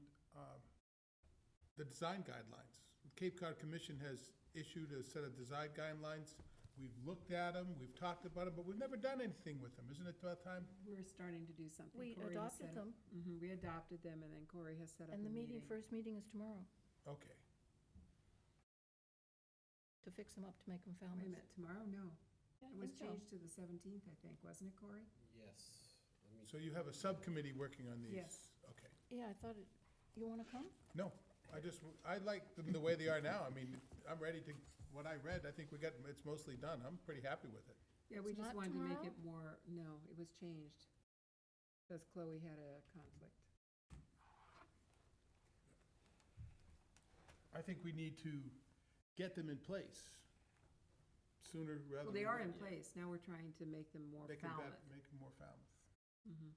B: the design guidelines? The Cape Cod Commission has issued a set of design guidelines. We've looked at them, we've talked about them, but we've never done anything with them. Isn't it about time?
A: We're starting to do something.
D: We
A: Corey has
D: adopted
A: set up-
D: them.
A: We adopted them, and then Corey has set up a
D: And the
A: meeting.
D: first meeting is tomorrow,
B: Okay.
D: to fix them up, to make them
A: Wait a
D: Falmouth.
A: minute, tomorrow? No.
D: Yeah, I
A: It was
D: think so.
A: changed to the 17th, I think, wasn't it, Corey?
E: Yes.
B: So you have a subcommittee working on these?
A: Yes.
B: Okay.
D: Yeah, I thought you want to come?
B: No, I like them the way they are now. I mean, I'm ready to, what I read, I think it's mostly done. I'm pretty happy with it.
A: Yeah, we
D: It's
A: just
D: not
A: wanted to make
D: tomorrow?
A: it more, no, it was changed, because Chloe had a conflict.
B: I think we need to get them in place sooner rather than.
A: Well, they are in place, now we're trying to make them more
B: Make them
A: Falmouth.
B: make them more Falmouth.
A: Mhm.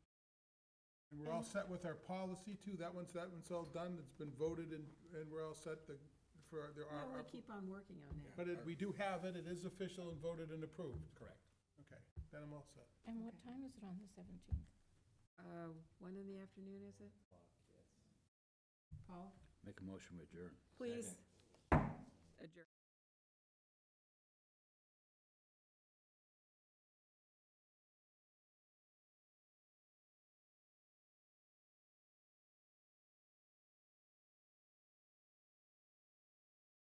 B: And we're all set with our policy too, that one's all done, it's been voted and we're all set for, there
A: Well,
B: are.
A: we keep on working on that.
B: But we do have it, it is official and voted and approved.
H: Correct.
B: Okay, then I'm all set.
D: And what time is it on the 17th?
A: When in the afternoon is it? Paul,
C: Make a motion with adjourn.
A: please. Adjourn.